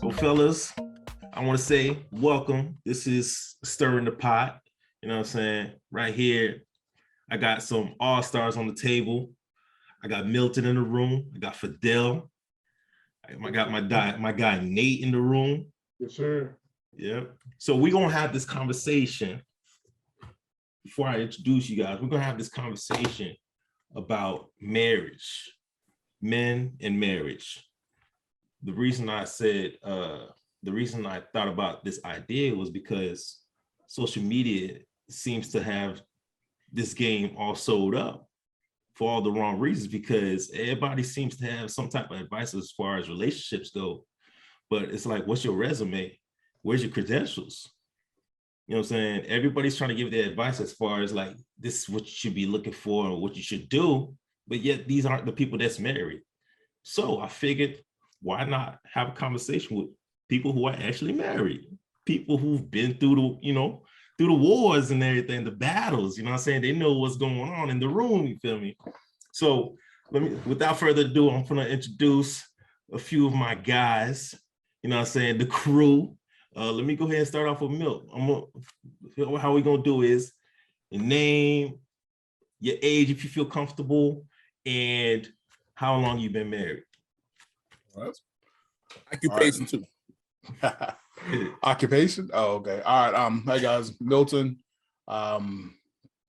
Well, fellas, I want to say welcome. This is Stirring the Pot. You know what I'm saying? Right here, I got some all-stars on the table. I got Milton in the room. I got Fedel. I got my guy Nate in the room. Yes, sir. Yep. So we're gonna have this conversation. Before I introduce you guys, we're gonna have this conversation about marriage, men and marriage. The reason I thought about this idea was because social media seems to have this game all sold up for all the wrong reasons, because everybody seems to have some type of advice as far as relationships go. But it's like, what's your resume? Where's your credentials? You know what I'm saying? Everybody's trying to give their advice as far as like, this is what you should be looking for or what you should do. But yet these aren't the people that's married. So I figured, why not have a conversation with people who are actually married, people who've been through the wars and everything, the battles, you know what I'm saying? They know what's going on in the room, you feel me? So without further ado, I'm gonna introduce a few of my guys, you know what I'm saying, the crew. Let me go ahead and start off with Milk. How we gonna do is your name, your age, if you feel comfortable, and how long you've been married. All right. Occupation too. Occupation? Oh, okay. All right. Hi guys, Milton. I'll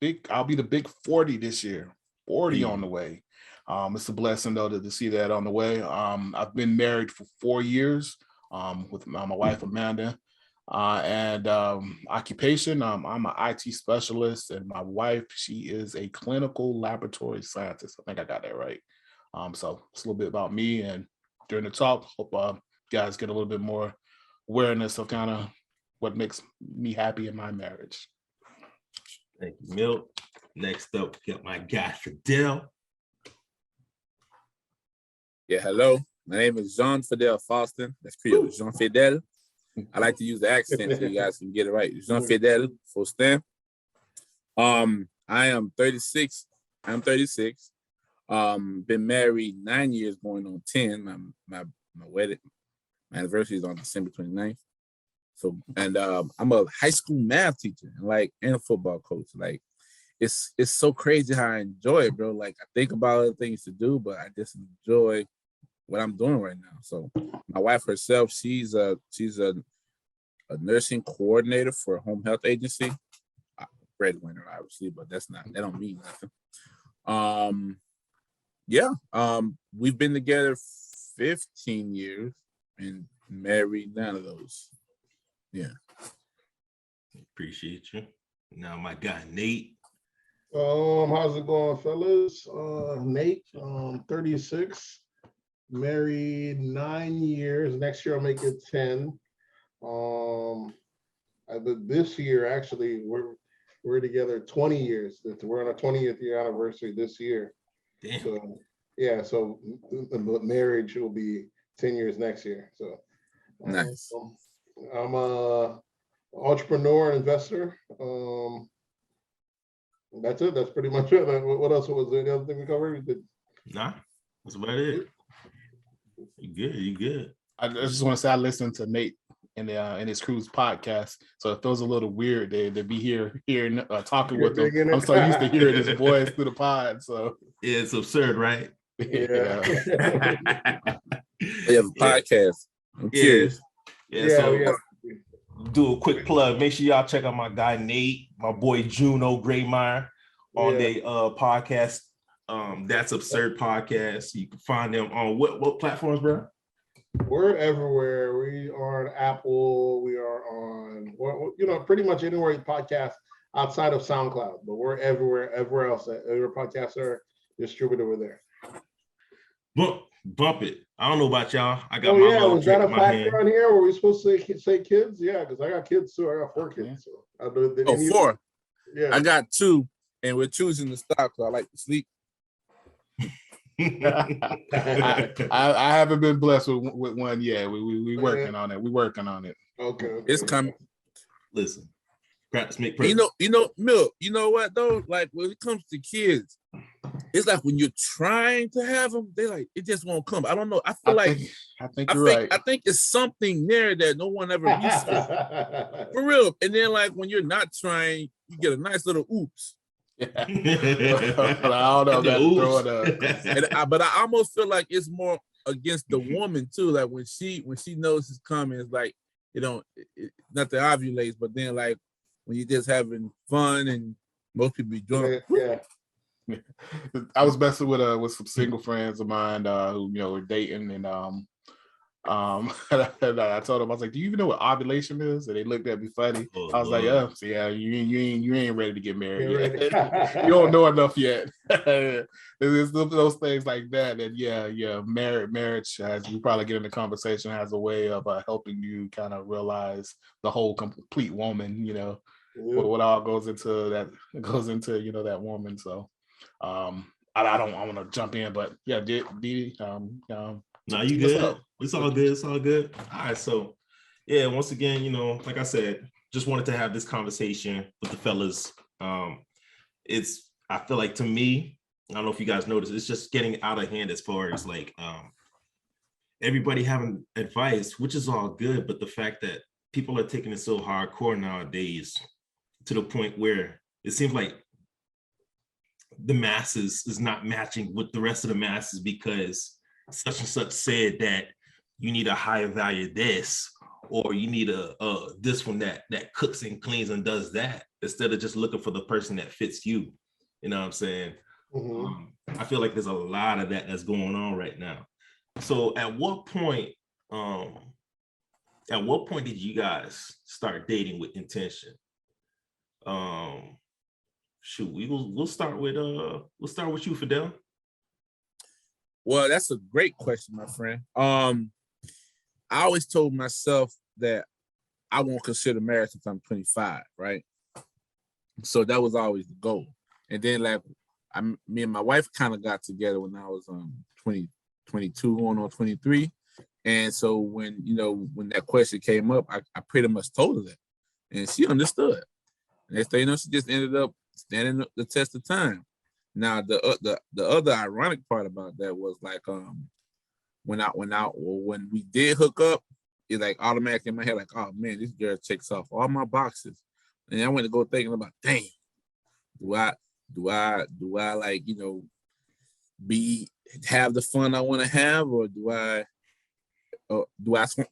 be the big 40 this year. 40 on the way. It's a blessing though to see that on the way. I've been married for 4 years with my wife Amanda. And occupation, I'm an IT specialist, and my wife, she is a clinical laboratory scientist. I think I got that right. So it's a little bit about me, and during the talk, hope guys get a little bit more awareness of kind of what makes me happy in my marriage. Thank you, Milt. Next up, we got my guy Fedel. Yeah, hello. My name is Jean Fedel Faustin. That's Creole. Jean Fidel. I like to use the accent so you guys can get it right. Jean Fidel Faustin. I am 36. I'm 36. Been married 9 years, going on 10. My wedding, my anniversary is on December 29th. So, and I'm a high school math teacher, and a football coach. Like, it's so crazy how I enjoy it, bro. Like, I think about other things to do, but I just enjoy what I'm doing right now. So, my wife herself, she's a nursing coordinator for a home health agency. Breadwinner, obviously, but that don't mean nothing. We've been together 15 years and married none of those. Yeah. Appreciate you. Now my guy Nate. How's it going, fellas? Nate, 36, married 9 years. Next year I'll make it 10. This year actually we're together 20 years. We're on our 20th year anniversary this year. Damn. So yeah, so the marriage will be 10 years next year. So nice. I'm a entrepreneur, investor. That's it. That's pretty much it. What else was there? The other thing we covered? Nah, that's about it. You good. I just want to say I listened to Nate in his crew's podcast, so it feels a little weird to be here talking with him. I'm so used to hearing his voice through the pod. So yeah, it's absurd, right? Yeah. We have a podcast. I'm curious. Yeah. Do a quick plug. Make sure y'all check out my guy Nate, my boy Juno Graymeyer on their podcast. That's Absurd Podcast. You can find them on what platforms, bro? We're everywhere. We are on Apple. We are on, pretty much anywhere you podcast outside of SoundCloud. But we're everywhere else. Every podcasts are distributed over there. Bump it. I don't know about y'all. I got was that a factor on here? Were we supposed to say kids? Yeah, because I got kids too. I got 4 kids. So 4. Yeah, I got 2, and we're choosing to stop because I like to sleep. I haven't been blessed with one yet. We working on it. We working on it. Okay. It's coming. Listen, practice make perfect. You know, Milk. You know what though? Like when it comes to kids, it's like when you're trying to have them, they like it just won't come. I don't know. I feel like I think you're right. I think it's something there that no one ever researched for real. And then like when you're not trying, you get a nice little oops. Yeah. I don't know. That throw it up. But I almost feel like it's more against the woman too. Like when she knows it's coming, it's like not the ovulates, but then like when you're just having fun and most people be drunk. Yeah. I was messing with some single friends of mine who were dating, and and I told them, I was like, "Do you even know what ovulation is?" And they looked at me funny. Oh, I was like, Lord. "Oh, so yeah, you ain't ready to get married yet. You don't know enough yet." There's those things like that. And yeah, marriage, as we probably get in the conversation, has a way of helping you kind of realize the whole complete woman. What all goes into that that woman. So I don't want to jump in, but yeah, Dee, No, you good. It's all good. It's all good. All right. So yeah, once again, like I said, just wanted to have this conversation with the fellas. I feel like, to me, I don't know if you guys noticed, it's just getting out of hand as far as like everybody having advice, which is all good, but the fact that people are taking it so hardcore nowadays to the point where it seems like the masses is not matching with the rest of the masses because such and such said that you need a higher value this, or you need a this one that cooks and cleans and does that, instead of just looking for the person that fits you. You know what I'm saying? I feel like there's a lot of that that's going on right now. So at what point did you guys start dating with intention? Shoot, we'll start with you, Fedel. Well, that's a great question, my friend. I always told myself that I won't consider marriage until I'm 25, right? So that was always the goal. And then like me and my wife kind of got together when I was 22 going on 23. And so when that question came up, I pretty much told her that. And she understood. And next thing you know, she just ended up standing the test of time. Now the other ironic part about that was like when we did hook up, it like automatically in my head like, oh man, this girl checks off all my boxes. And I went to go thinking about, dang, do I like have the fun I want to have, or do I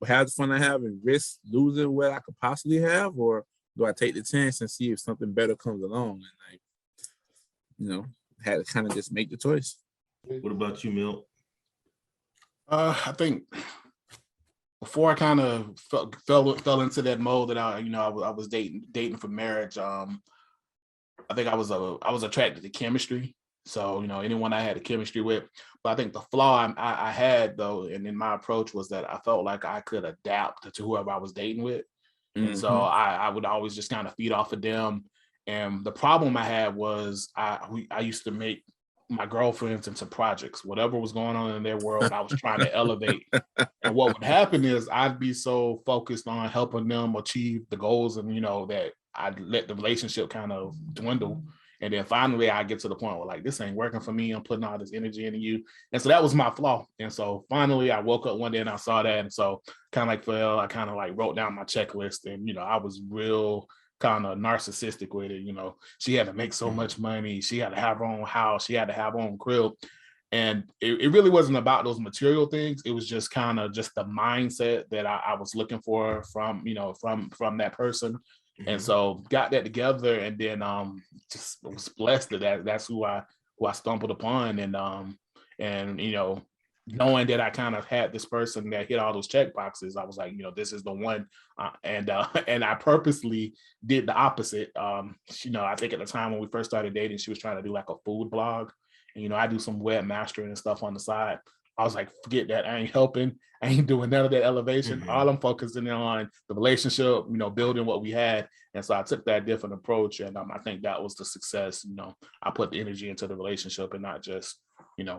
have the fun I have and risk losing what I could possibly have, or do I take the chance and see if something better comes along? And like, had to kind of just make the choice. What about you, Milt? I think before I kind of fell into that mode that I was dating for marriage. I think I was attracted to chemistry. So, anyone I had a chemistry with, but I think the flaw I had though, and in my approach, was that I felt like I could adapt to whoever I was dating with. Mm-hmm. And so I would always just kind of feed off of them. And the problem I had was I used to make my girlfriends into projects. Whatever was going on in their world, I was trying to elevate. And what would happen is I'd be so focused on helping them achieve the goals, and that I'd let the relationship kind of dwindle. And then finally I get to the point where like, this ain't working for me. I'm putting all this energy into you. And so that was my flaw. And so finally I woke up one day and I saw that. And so kind of like Phil, I kind of like wrote down my checklist, and, I was real kind of narcissistic with it. She had to make so much money. She had to have her own house. She had to have her own crib. And it really wasn't about those material things. It was just kind of just the mindset that I was looking for from that person. And so got that together, and then just was blessed that that's who I stumbled upon, and knowing that I kind of had this person that hit all those check boxes, I was like, this is the one, and I purposely did the opposite. I think at the time when we first started dating, she was trying to do like a food blog, and I do some webmastering and stuff on the side. I was like, forget that. I ain't helping. I ain't doing none of that elevation. Mm-hmm. All I'm focusing on the relationship, building what we had. And so I took that different approach. And I think that was the success. I put the energy into the relationship and not just,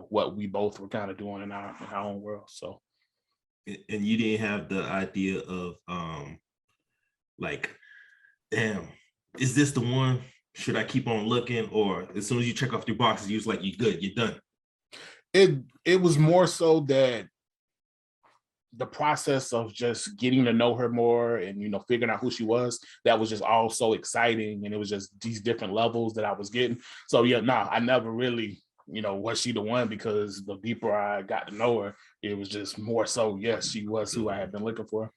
what we both were kind of doing in our own world. So. And you didn't have the idea of like, damn, is this the one? should I keep on looking, or as soon as you check off your boxes, you was like, you good, you're done? It was more so that the process of just getting to know her more and, you know, figuring out who she was, that was just all so exciting. And it was just these different levels that I was getting. So yeah, I never really, you know, was she the one, because the deeper I got to know her, it was just more so, yes, she was who I had been looking for.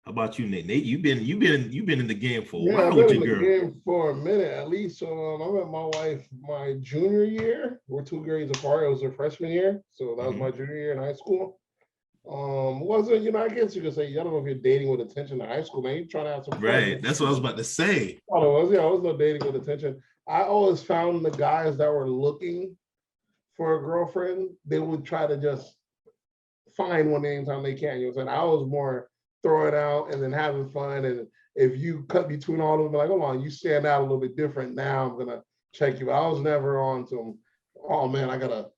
How about you, Nate? Nate, you've been in the game for a Yeah, while I've with been in your the girl. game for a minute at least. So I met my wife my junior year. We're 2 grades apart. It was her freshman year, so that was my junior year in high school. Wasn't, you know, I guess you could say, I don't know if you're dating with attention in high school, man. You're trying to have some fun. Right. That's what I was about to say. Oh, it was, I was no dating with attention. I always found the guys that were looking for a girlfriend, they would try to just find one anytime they can. You know what I'm saying? I was more throwing out and then having fun. And if you cut between all of them, like, hold on, you stand out a little bit different. Now I'm gonna check you. I was never on to, oh man, I gotta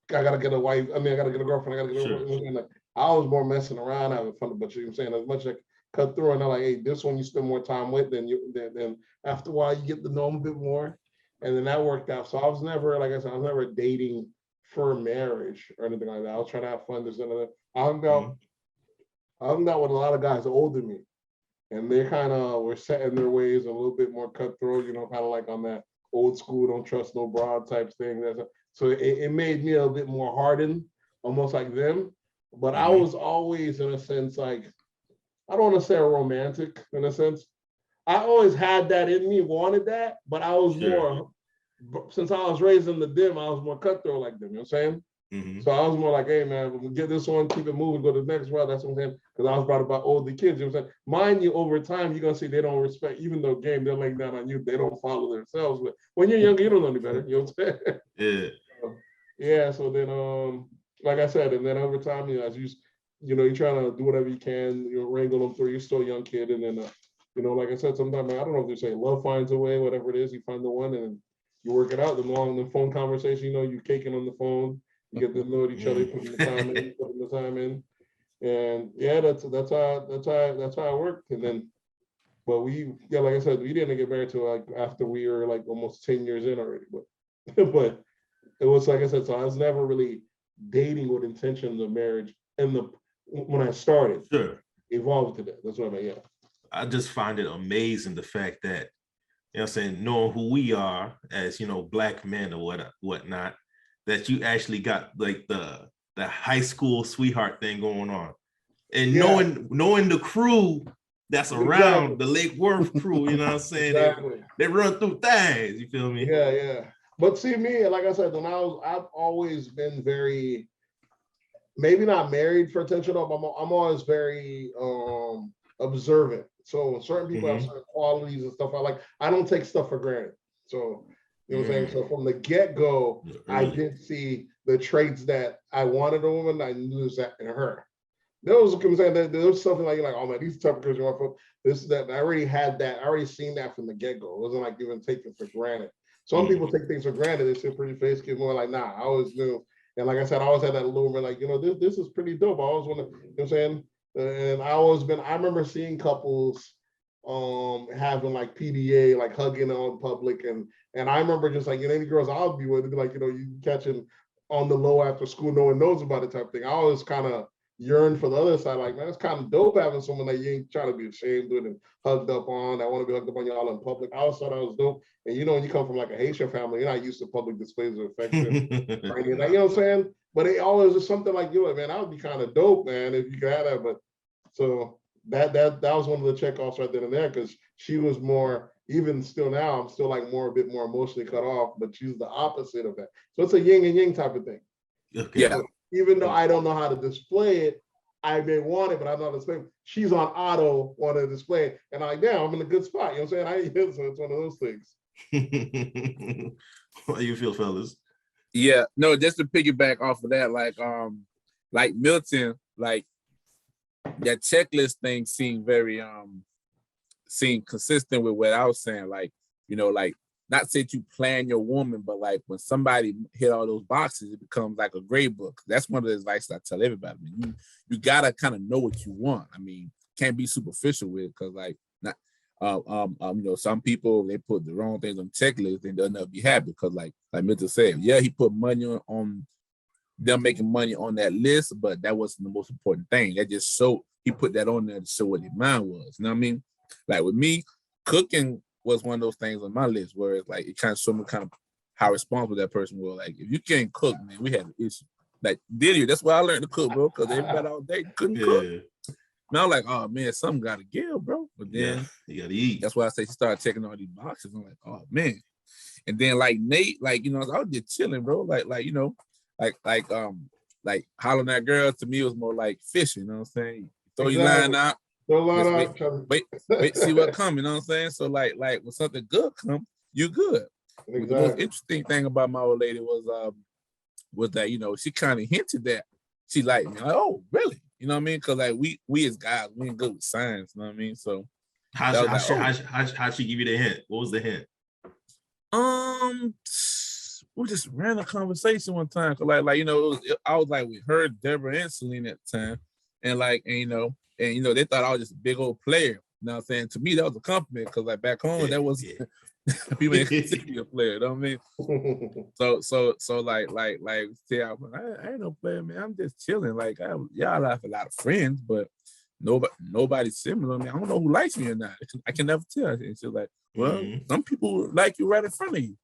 get a wife. I mean, I gotta get a girlfriend. I gotta get a girlfriend. Like, I was more messing around, having fun. But you know what I'm saying? As much as I cut through, and they're like, hey, this one you spend more time with, then after a while you get to know them a bit more. And then that worked out. So I was never, like I said, I was never dating for marriage or anything like that. I was trying to have fun. This and that. I hung out with a lot of guys older than me, and they kind of were set in their ways, a little bit more cutthroat, you know, kind of like on that old school, don't trust no broad type thing. So it made me a bit more hardened, almost like them. But I was always, in a sense, like, I don't want to say a romantic, in a sense. I always had that in me, wanted that, but I was more, since I was raised in the dim, I was more cutthroat like them, you know what I'm saying? So I was more like, hey man, we'll get this one, keep it moving, go to the next round. That's what I'm saying. Because I was brought up by older kids, you know what I'm saying? Mind you, over time, you're gonna see they don't respect, even though game they're laying down on you, they don't follow themselves. But when you're younger, you don't know any better, you know what I'm saying? Yeah. Yeah, so then like I said, and then over time, you know, as you're trying to do whatever you can, you know, wrangle them through, you're still a young kid, and then you know, like I said, sometimes I don't know if they say love finds a way, whatever it is, you find the one and you work it out. The phone conversation, you know, you caking on the phone, you get to know each other, putting the time in, and yeah, that's how it worked. And then, but like I said, we didn't get married till like after we were like almost 10 years in already. But but it was, like I said, so I was never really dating with intentions of marriage. And when I started, evolved to that. That's what I mean. Yeah. I just find it amazing the fact that, you know what I'm saying, knowing who we are as, you know, Black men or whatnot, that you actually got like the high school sweetheart thing going on. And knowing the crew that's around the Lake Worth crew, you know what I'm saying? They run through things, you feel me? Yeah. But see, me, like I said, I've always been very, maybe not married for attention, but I'm always very observant. So certain people have certain qualities and stuff I like. I don't take stuff for granted. So, you know what I'm saying? So from the get-go, I did see the traits that I wanted a woman. I knew it was that in her. There was something like, oh man, these type of girls you want for this, that. I already had that. I already seen that from the get-go. It wasn't like even taking for granted. Some people take things for granted. They see a pretty face, get more like, nah, I always knew. And like I said, I always had that allure, like, you know, this is pretty dope. I always want to, you know what I'm saying? And I remember seeing couples having like PDA, like hugging on public. And I remember just like, you know, any girls I'll be with, be like, you know, you catching on the low after school, no one knows about it type thing. I always kind of yearn for the other side, like, man, it's kind of dope having someone that you ain't trying to be ashamed with and hugged up on. I want to be hugged up on y'all in public. I always thought that was dope. And you know, when you come from like a Haitian family, you're not used to public displays of affection or anything. Like, you know what I'm saying? But it always is something like, you know, man, that would be kind of dope, man, if you could have that. But so that was one of the checkoffs right then and there, because she was more, even still now, I'm still like a bit more emotionally cut off, but she's the opposite of that. So it's a yin and yang type of thing. Okay. Yeah. So even though I don't know how to display it, I may want it, but I don't know how to display it. She's on auto, want to display it. And I'm like, damn, I'm in a good spot. You know what I'm saying? So it's one of those things. How you feel, fellas? Yeah, no, just to piggyback off of that, like Milton, like that checklist thing seemed very seemed consistent with what I was saying. Like, you know, like not say you plan your woman, but like when somebody hit all those boxes, it becomes like a grade book. That's one of the advice I tell everybody. I mean, you gotta kind of know what you want. I mean, can't be superficial with it, because like not Some people they put the wrong things on checklist and they'll never be happy because, like Milton said, yeah, he put money on them making money on that list, but that wasn't the most important thing. That just showed he put that on there to show what his mind was. You know what I mean? Like with me, cooking was one of those things on my list where it's like it kind of showed me kind of how responsible that person was. Like if you can't cook, man, we had an issue. Like Diddy, that's why I learned to cook, bro, because everybody all day couldn't cook. And I was like, oh man, something got to give, bro. But then you gotta eat. That's why I say she started checking all these boxes. I'm like, oh man. And then like Nate, like, I was just chilling, bro. Like hollering at girls to me was more like fishing, you know what I'm saying? Throw your line out. Wait, see what comes, you know what I'm saying? So like when something good comes, you good. Exactly. The most interesting thing about my old lady was that, she kind of hinted that she liked me. Like, oh, really? You know what I mean? Because like we as guys, we ain't good with signs, you know what I mean? So how'd she give you the hint? What was the hint? We just ran a conversation one time. Cause I was like with her, Deborah, and Celine at the time. And they thought I was just a big old player. You know what I'm saying? To me, that was a compliment because like back home, that was people didn't consider me a player. You know what I mean? So like, see, I ain't no player, man. I'm just chilling. Like, y'all have a lot of friends, but nobody's similar. I mean, I don't know who likes me or not. I can never tell. And she's like, well, some people like you right in front of you.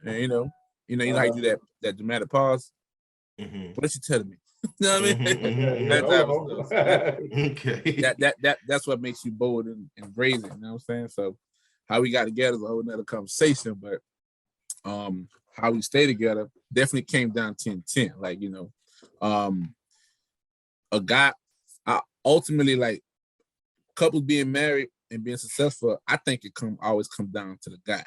And you know how you do that dramatic pause. What you telling me? You know what I mean? That type of stuff. Okay. That's what makes you bold and brazen. You know what I'm saying? So how we got together is a whole nother conversation, but how we stay together definitely came down 10-10. Like, a guy, ultimately, like couples being married and being successful, I think it always comes down to the guy.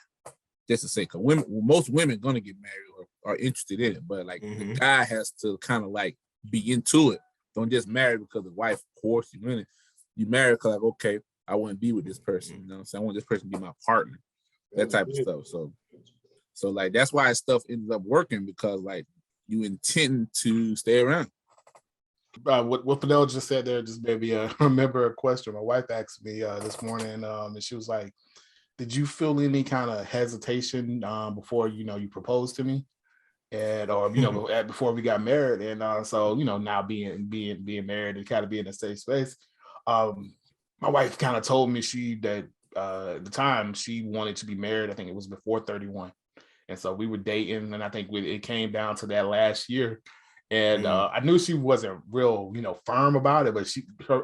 Just to say, because most women gonna get married or are interested in it, but like the guy has to kind of like be into it. Don't just marry because the wife forced you in it. You marry because like, okay, I want to be with this person. You know what I'm saying? I want this person to be my partner. That type of stuff. So like that's why stuff ends up working because like you intend to stay around. What Fidel just said there just made me remember a question my wife asked me this morning, and she was like, did you feel any kind of hesitation before you proposed to me, or before we got married? And so now being married and kind of being in a safe space, my wife kind of told me that at the time she wanted to be married. I think it was before 31, and so we were dating, and I think it came down to that last year. And I knew she wasn't real, firm about it, but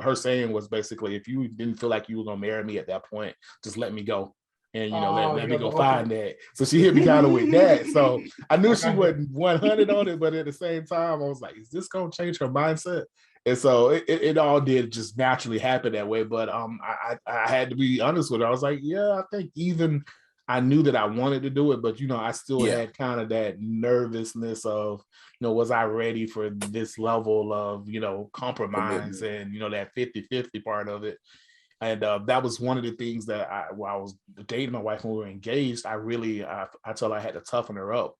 her saying was basically, if you didn't feel like you were gonna marry me at that point, just let me go. And let me go find that. So she hit me kind of with that. So I knew she wasn't 100 on it, but at the same time, I was like, is this gonna change her mindset? And so it all did just naturally happen that way. But I had to be honest with her. I was like, yeah, I think even I knew that I wanted to do it, but I still had kind of that nervousness of, was I ready for this level of, compromise and, that 50-50 part of it. And that was one of the things that while I was dating my wife when we were engaged, I told her I had to toughen her up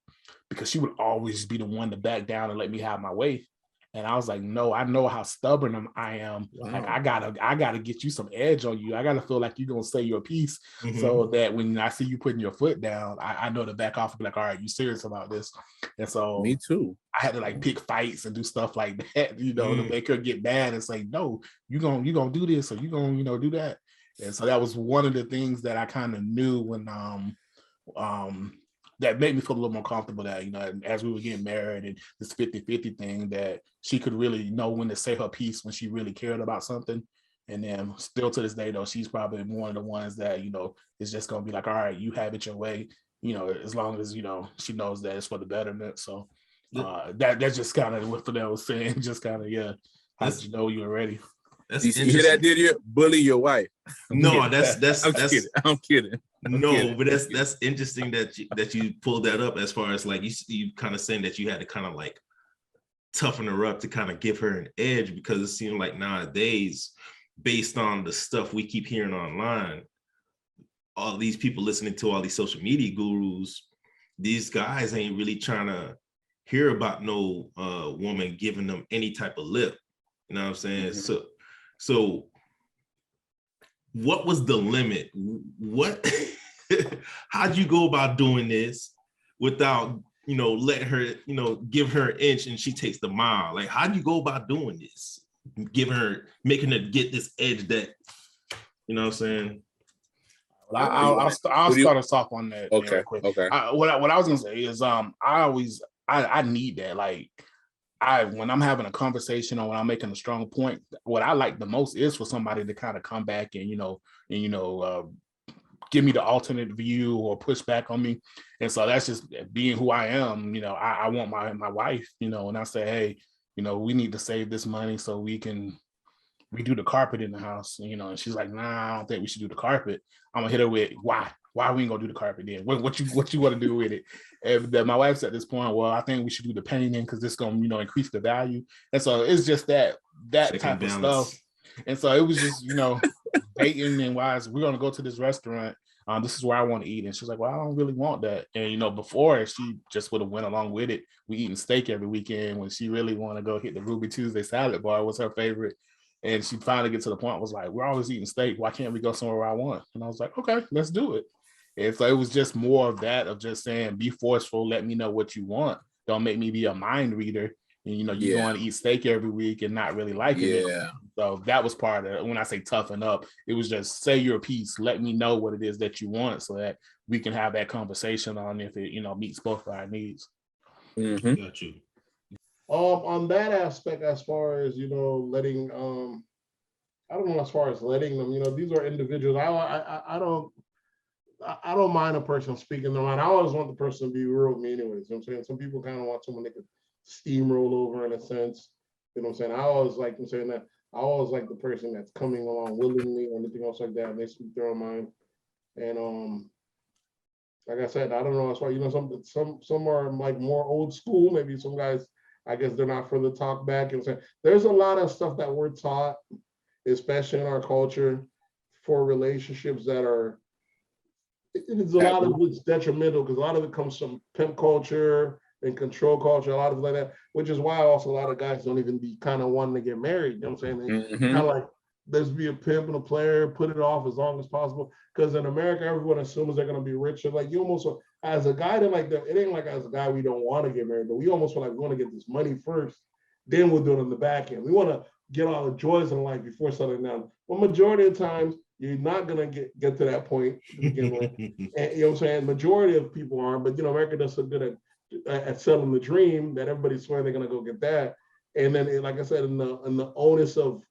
because she would always be the one to back down and let me have my way. And I was like, no, I know how stubborn I am. Wow. Like I gotta get you some edge on you. I gotta feel like you're gonna say your piece so that when I see you putting your foot down, I know to back off and be like, all right, you serious about this? And so me too. I had to like pick fights and do stuff like that, to make her get mad and say, no, you gonna do this or you gonna do that. And so that was one of the things that I kind of knew when that made me feel a little more comfortable that, as we were getting married and this 50-50 thing, that she could really know when to say her piece when she really cared about something. And then still to this day, though, she's probably one of the ones that, is just going to be like, all right, you have it your way, as long as, she knows that it's for the betterment. So that's just kind of what Fidel was saying, just kind of, how did you know you were ready? You hear that, did you? Bully your wife. No, that's I'm kidding. No, but that's interesting that you pulled that up as far as like you kind of saying that you had to kind of like toughen her up to kind of give her an edge, because it seemed like nowadays, based on the stuff we keep hearing online, all these people listening to all these social media gurus, these guys ain't really trying to hear about no woman giving them any type of lip. You know what I'm saying? So what was the limit? What how'd you go about doing this without, letting her, give her an inch and she takes the mile? Like, how'd you go about doing this? Making her get this edge that, you know what I'm saying? I'll start us off on that. Okay. Real quick. Okay. What I was gonna say is I need that. Like when I'm having a conversation or when I'm making a strong point, what I like the most is for somebody to kind of come back and give me the alternate view or push back on me. And so that's just being who I am. I want my wife, and I say, hey, we need to save this money so we can redo the carpet in the house, and she's like, nah, I don't think we should do the carpet. I'm gonna hit her with why we ain't gonna do the carpet then? What you want to do with it? And my wife's at this point, well, I think we should do the painting because this gonna increase the value. And so it's just that type of stuff. And so it was just dating and wise. We're gonna go to this restaurant. This is where I want to eat. And she's like, well, I don't really want that. And before she just would have went along with it. We eating steak every weekend when she really want to go hit the Ruby Tuesday salad bar was her favorite. And she finally get to the point was like, we're always eating steak. Why can't we go somewhere where I want? And I was like, okay, let's do it. And so it was just more of that, of just saying, be forceful. Let me know what you want. Don't make me be a mind reader. And, you going to eat steak every week and not really liking it. So that was part of it. When I say toughen up, it was just say your piece. Let me know what it is that you want so that we can have that conversation on if it, meets both of our needs. Mm-hmm. Got you. On that aspect, as far as letting I don't know, as far as letting them, these are individuals. I don't mind a person speaking their mind. I always want the person to be real with me anyways. You know what I'm saying? Some people kind of want someone they could steamroll over in a sense. You know what I'm saying? I always like them saying that. I always like the person that's coming along willingly or anything else like that, and they speak their own mind. And like I said, I don't know, as far some are like more old school. Maybe some guys, I guess they're not for the talk back. And there's a lot of stuff that we're taught, especially in our culture, for relationships that are. It's a lot of it's detrimental because a lot of it comes from pimp culture and control culture, a lot of it like that, which is why also a lot of guys don't even be kind of wanting to get married. You know what I'm saying? They kind of like, let's be a pimp and a player, put it off as long as possible. Because in America, everyone assumes they're gonna be rich. So like you almost, as a guy, that like it ain't like as a guy we don't want to get married, but we almost feel like we want to get this money first, then we'll do it on the back end. We want to get all the joys in life before settling down. Well, majority of times, you're not gonna get to that point to begin with. And, you know what I'm saying? Majority of people aren't, but America does so good at selling the dream that everybody swear they're gonna go get that. And then, like I said, in the onus of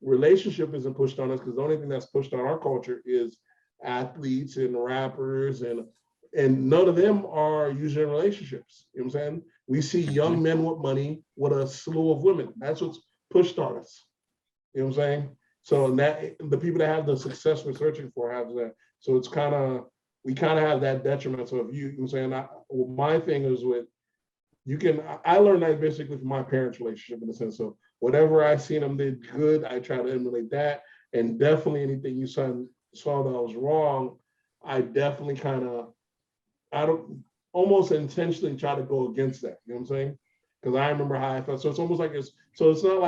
relationship isn't pushed on us because the only thing that's pushed on our culture is athletes and rappers and none of them are usually in relationships. You know what I'm saying? We see young men with money with a slew of women. That's what's pushed on us. You know what I'm saying? So that the people that have the success we're searching for have that. So it's we kind of have that detriment. So if you know what I'm saying, my thing is I learned that basically from my parents' relationship in the sense of whatever I seen them did good, I try to emulate that. And definitely anything you saw that was wrong, I definitely I don't almost intentionally try to go against that. You know what I'm saying? Because I remember how I felt. So it's almost like it's not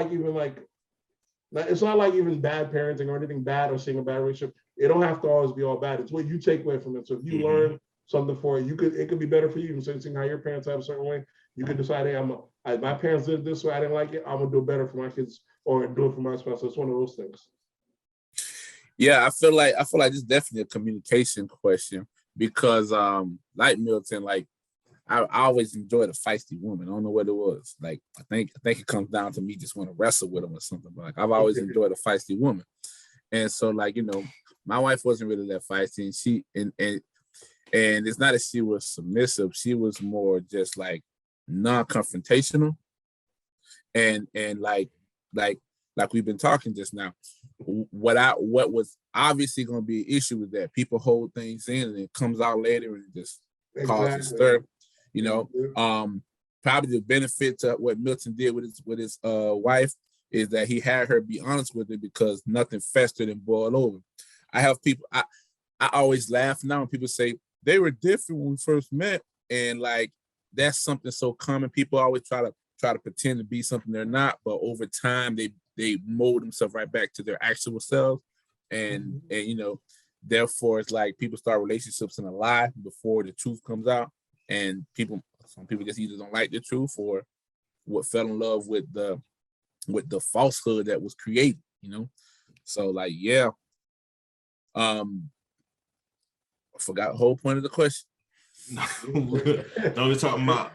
like even bad parenting or anything bad or seeing a bad relationship. It don't have to always be all bad. It's what you take away from it. So if you learn something for it, it could be better for you. So seeing how your parents have a certain way, you could decide, hey, my parents did it this way, I didn't like it, I'm gonna do it better for my kids or do it for my spouse. So it's one of those things. Yeah, I feel like this is definitely a communication question because like Milton, like I always enjoyed a feisty woman. I don't know what it was. Like I think it comes down to me just want to wrestle with them or something. But like I've always enjoyed a feisty woman, and so like my wife wasn't really that feisty, and she and it's not that she was submissive. She was more just like non-confrontational, and like we've been talking just now. What was obviously going to be an issue with that people hold things in and it comes out later and it just causes stir. Probably the benefit to what Milton did with his wife is that he had her be honest with it because nothing festered and boiled over. I have people, I always laugh now when people say they were different when we first met, and like that's something so common. People always try to pretend to be something they're not, but over time they mold themselves right back to their actual selves. and you know, therefore it's like people start relationships in a lie before the truth comes out, and some people just either don't like the truth or what fell in love with the falsehood that was created, you know. So like, yeah. I forgot the whole point of the question. No, we're talking about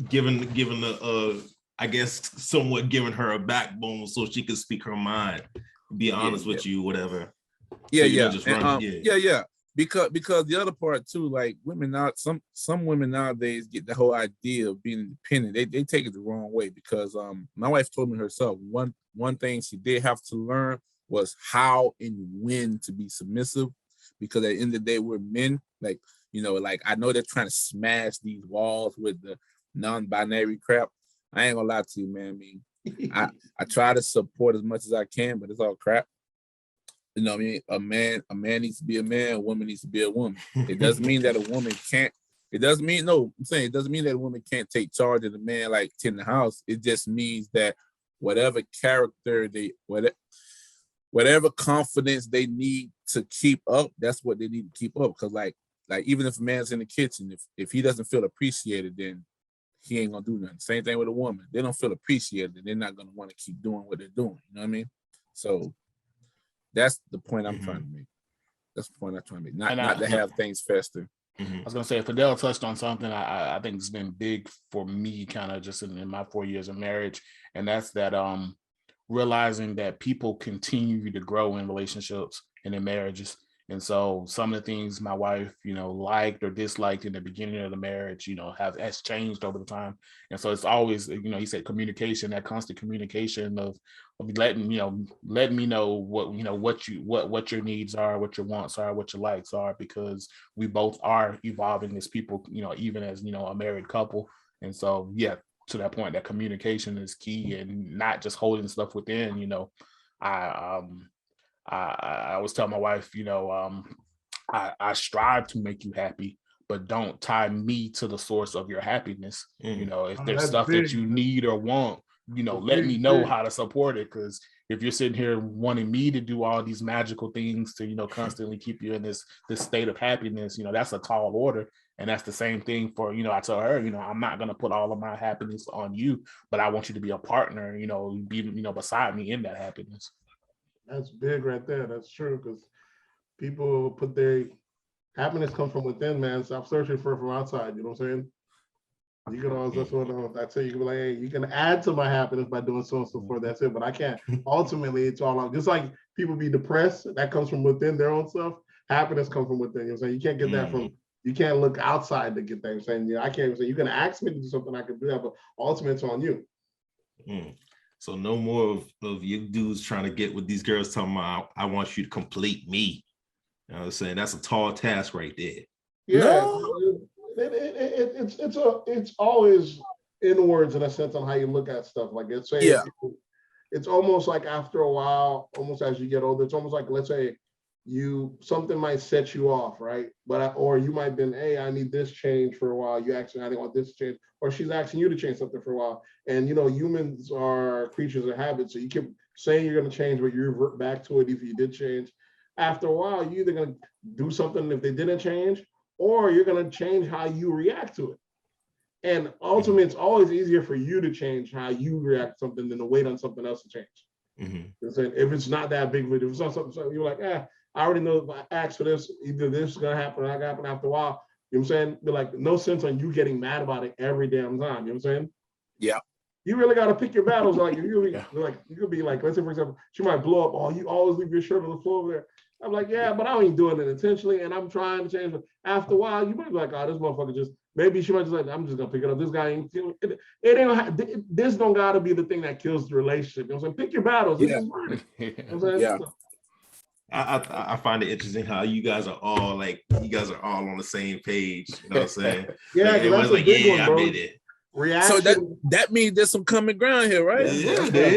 giving the I guess somewhat giving her a backbone so she could speak her mind, be honest with you, whatever. Yeah, so yeah. just And, run, yeah. Because the other part too, like women now, some women nowadays get the whole idea of being independent. They take it the wrong way because my wife told me herself one thing she did have to learn was how and when to be submissive, because at the end of the day we're men. Like, you know, like I know they're trying to smash these walls with the non-binary crap. I ain't gonna lie to you, man. I mean, I try to support as much as I can, but it's all crap. You know what I mean? A man needs to be a man, a woman needs to be a woman. It doesn't mean that a woman can't, it doesn't mean that a woman can't take charge of the man, like tend the house. It just means that whatever character whatever confidence they need to keep up, that's what they need to keep up. Because like even if a man's in the kitchen, if he doesn't feel appreciated, then he ain't gonna do nothing. Same thing with a woman. They don't feel appreciated, they're not gonna want to keep doing what they're doing. You know what I mean? So that's the point I'm trying to make. That's the point I'm trying to make. Not to have things fester. I was gonna say, Fidel touched on something I think it's been big for me, kind of just in my 4 years of marriage, and that's that realizing that people continue to grow in relationships and in marriages. And so some of the things my wife, you know, liked or disliked in the beginning of the marriage, you know, has changed over the time. And so it's always, you know, he said communication, that constant communication of letting me know what, you know, what your needs are, what your wants are, what your likes are, because we both are evolving as people, you know, even as, you know, a married couple. And so, yeah, to that point, that communication is key and not just holding stuff within. You know, I always tell my wife, you know, I strive to make you happy, but don't tie me to the source of your happiness. You know, if there's stuff that you need or want, you know, let me know how to support it. Because if you're sitting here wanting me to do all these magical things to, you know, constantly keep you in this state of happiness, you know, that's a tall order. And that's the same thing for, you know, I tell her, you know, I'm not going to put all of my happiness on you, but I want you to be a partner, you know, be, you know, beside me in that happiness. That's big right there. That's true, because people put their happiness comes from within, man. Stop searching for it from outside. You know what I'm saying? You can always, that's it. You can be like, hey, you can add to my happiness by doing so and so forth. That's it. But I can't. Ultimately, it's all out. Just like people be depressed, that comes from within their own self. Happiness comes from within. You know what I'm saying? You can't get that from, you can't look outside to get that. I'm saying, yeah, I can't say you can ask me to do something, I can do that, but ultimately it's on you. So no more of you dudes trying to get with these girls talking about, I want you to complete me. You know what I'm saying? That's a tall task right there. Yeah, no. It's always inwards in a sense on how you look at stuff. Like, let's say, it's almost like after a while, almost as you get older, it's almost like, let's say something might set you off, right? Or you might have been, hey, I need this change for a while. You actually, I didn't want this change, or she's asking you to change something for a while. And you know, humans are creatures of habit. So you keep saying you're going to change, but you revert back to it if you did change. After a while, you're either going to do something if they didn't change, or you're going to change how you react to it. And ultimately, it's always easier for you to change how you react to something than to wait on something else to change. If it's not that big of a deal, if it's not something, so you're like, I already know if I ask for this, either this is going to happen or that happen after a while. You know what I'm saying? But like, no sense on you getting mad about it every damn time. You know what I'm saying? Yeah. You really got to pick your battles. Like, you could be like, let's say, for example, she might blow up. Oh, you always leave your shirt on the floor over there. I'm like, yeah, but I ain't doing it intentionally, and I'm trying to change it. After a while, you might be like, oh, this motherfucker just, maybe she might just like, I'm just gonna pick it up. This guy ain't, this don't gotta be the thing that kills the relationship. You know what I'm saying? Pick your battles. Yeah. You know what I'm saying? I find it interesting how you guys are all on the same page. You know what I'm saying? Yeah, like, that's a big one, bro. I made it. Reaction. So that means there's some common ground here, right? Yeah, there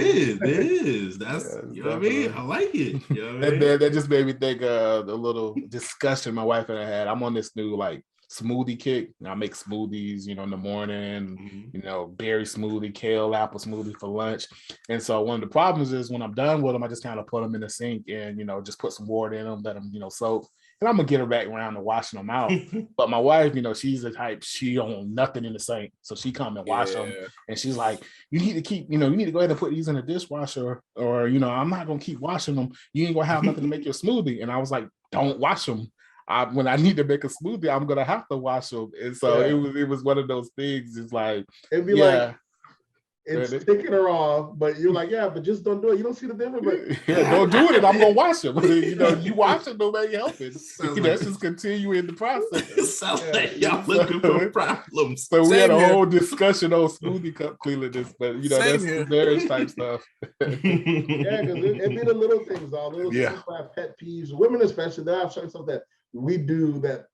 is. That's you know what I mean. I like it. You know what I mean? That just made me think of the little discussion my wife and I had. I'm on this new like smoothie kick. I make smoothies, in the morning, berry smoothie, kale, apple smoothie for lunch. And so one of the problems is when I'm done with them, I just kind of put them in the sink and, just put some water in them, let them, soak. And I'm gonna get her back around to washing them out. But my wife, she's the type, she don't want nothing in the sink. So she come and wash them. And she's like, you need to keep, you need to go ahead and put these in the dishwasher, or, I'm not gonna keep washing them. You ain't gonna have nothing to make your smoothie. And I was like, don't wash them. When I need to make a smoothie, I'm gonna have to wash them. And so it was one of those things. It's like, it'd be like, it's taking her off, but you're like, but just don't do it. You don't see the difference, but don't do it, and I'm gonna wash them. You wash it, nobody helping. That's just continuing the process. It sounds like y'all looking for problems. So we had a whole discussion on smoothie cup cleanliness, but that's marriage type stuff. Because it be the little things, all those pet peeves. Women especially, they have certain stuff that we do that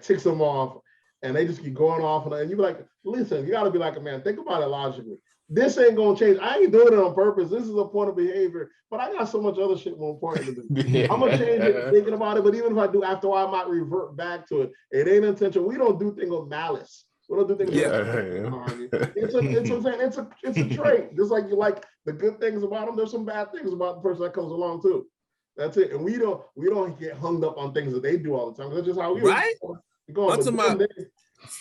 ticks them off, and they just keep going off, and you be like, listen, you got to be like a man. Think about it logically. This ain't gonna change. I ain't doing it on purpose. This is a point of behavior, but I got so much other shit more important to do. I'm gonna change it thinking about it, but even if I do, after a while, I might revert back to it. It ain't intentional. We don't do things with malice. We don't do things with it's a trait. Just like you like the good things about them, there's some bad things about the person that comes along too. That's it. And we don't get hung up on things that they do all the time. That's just how we right. Go.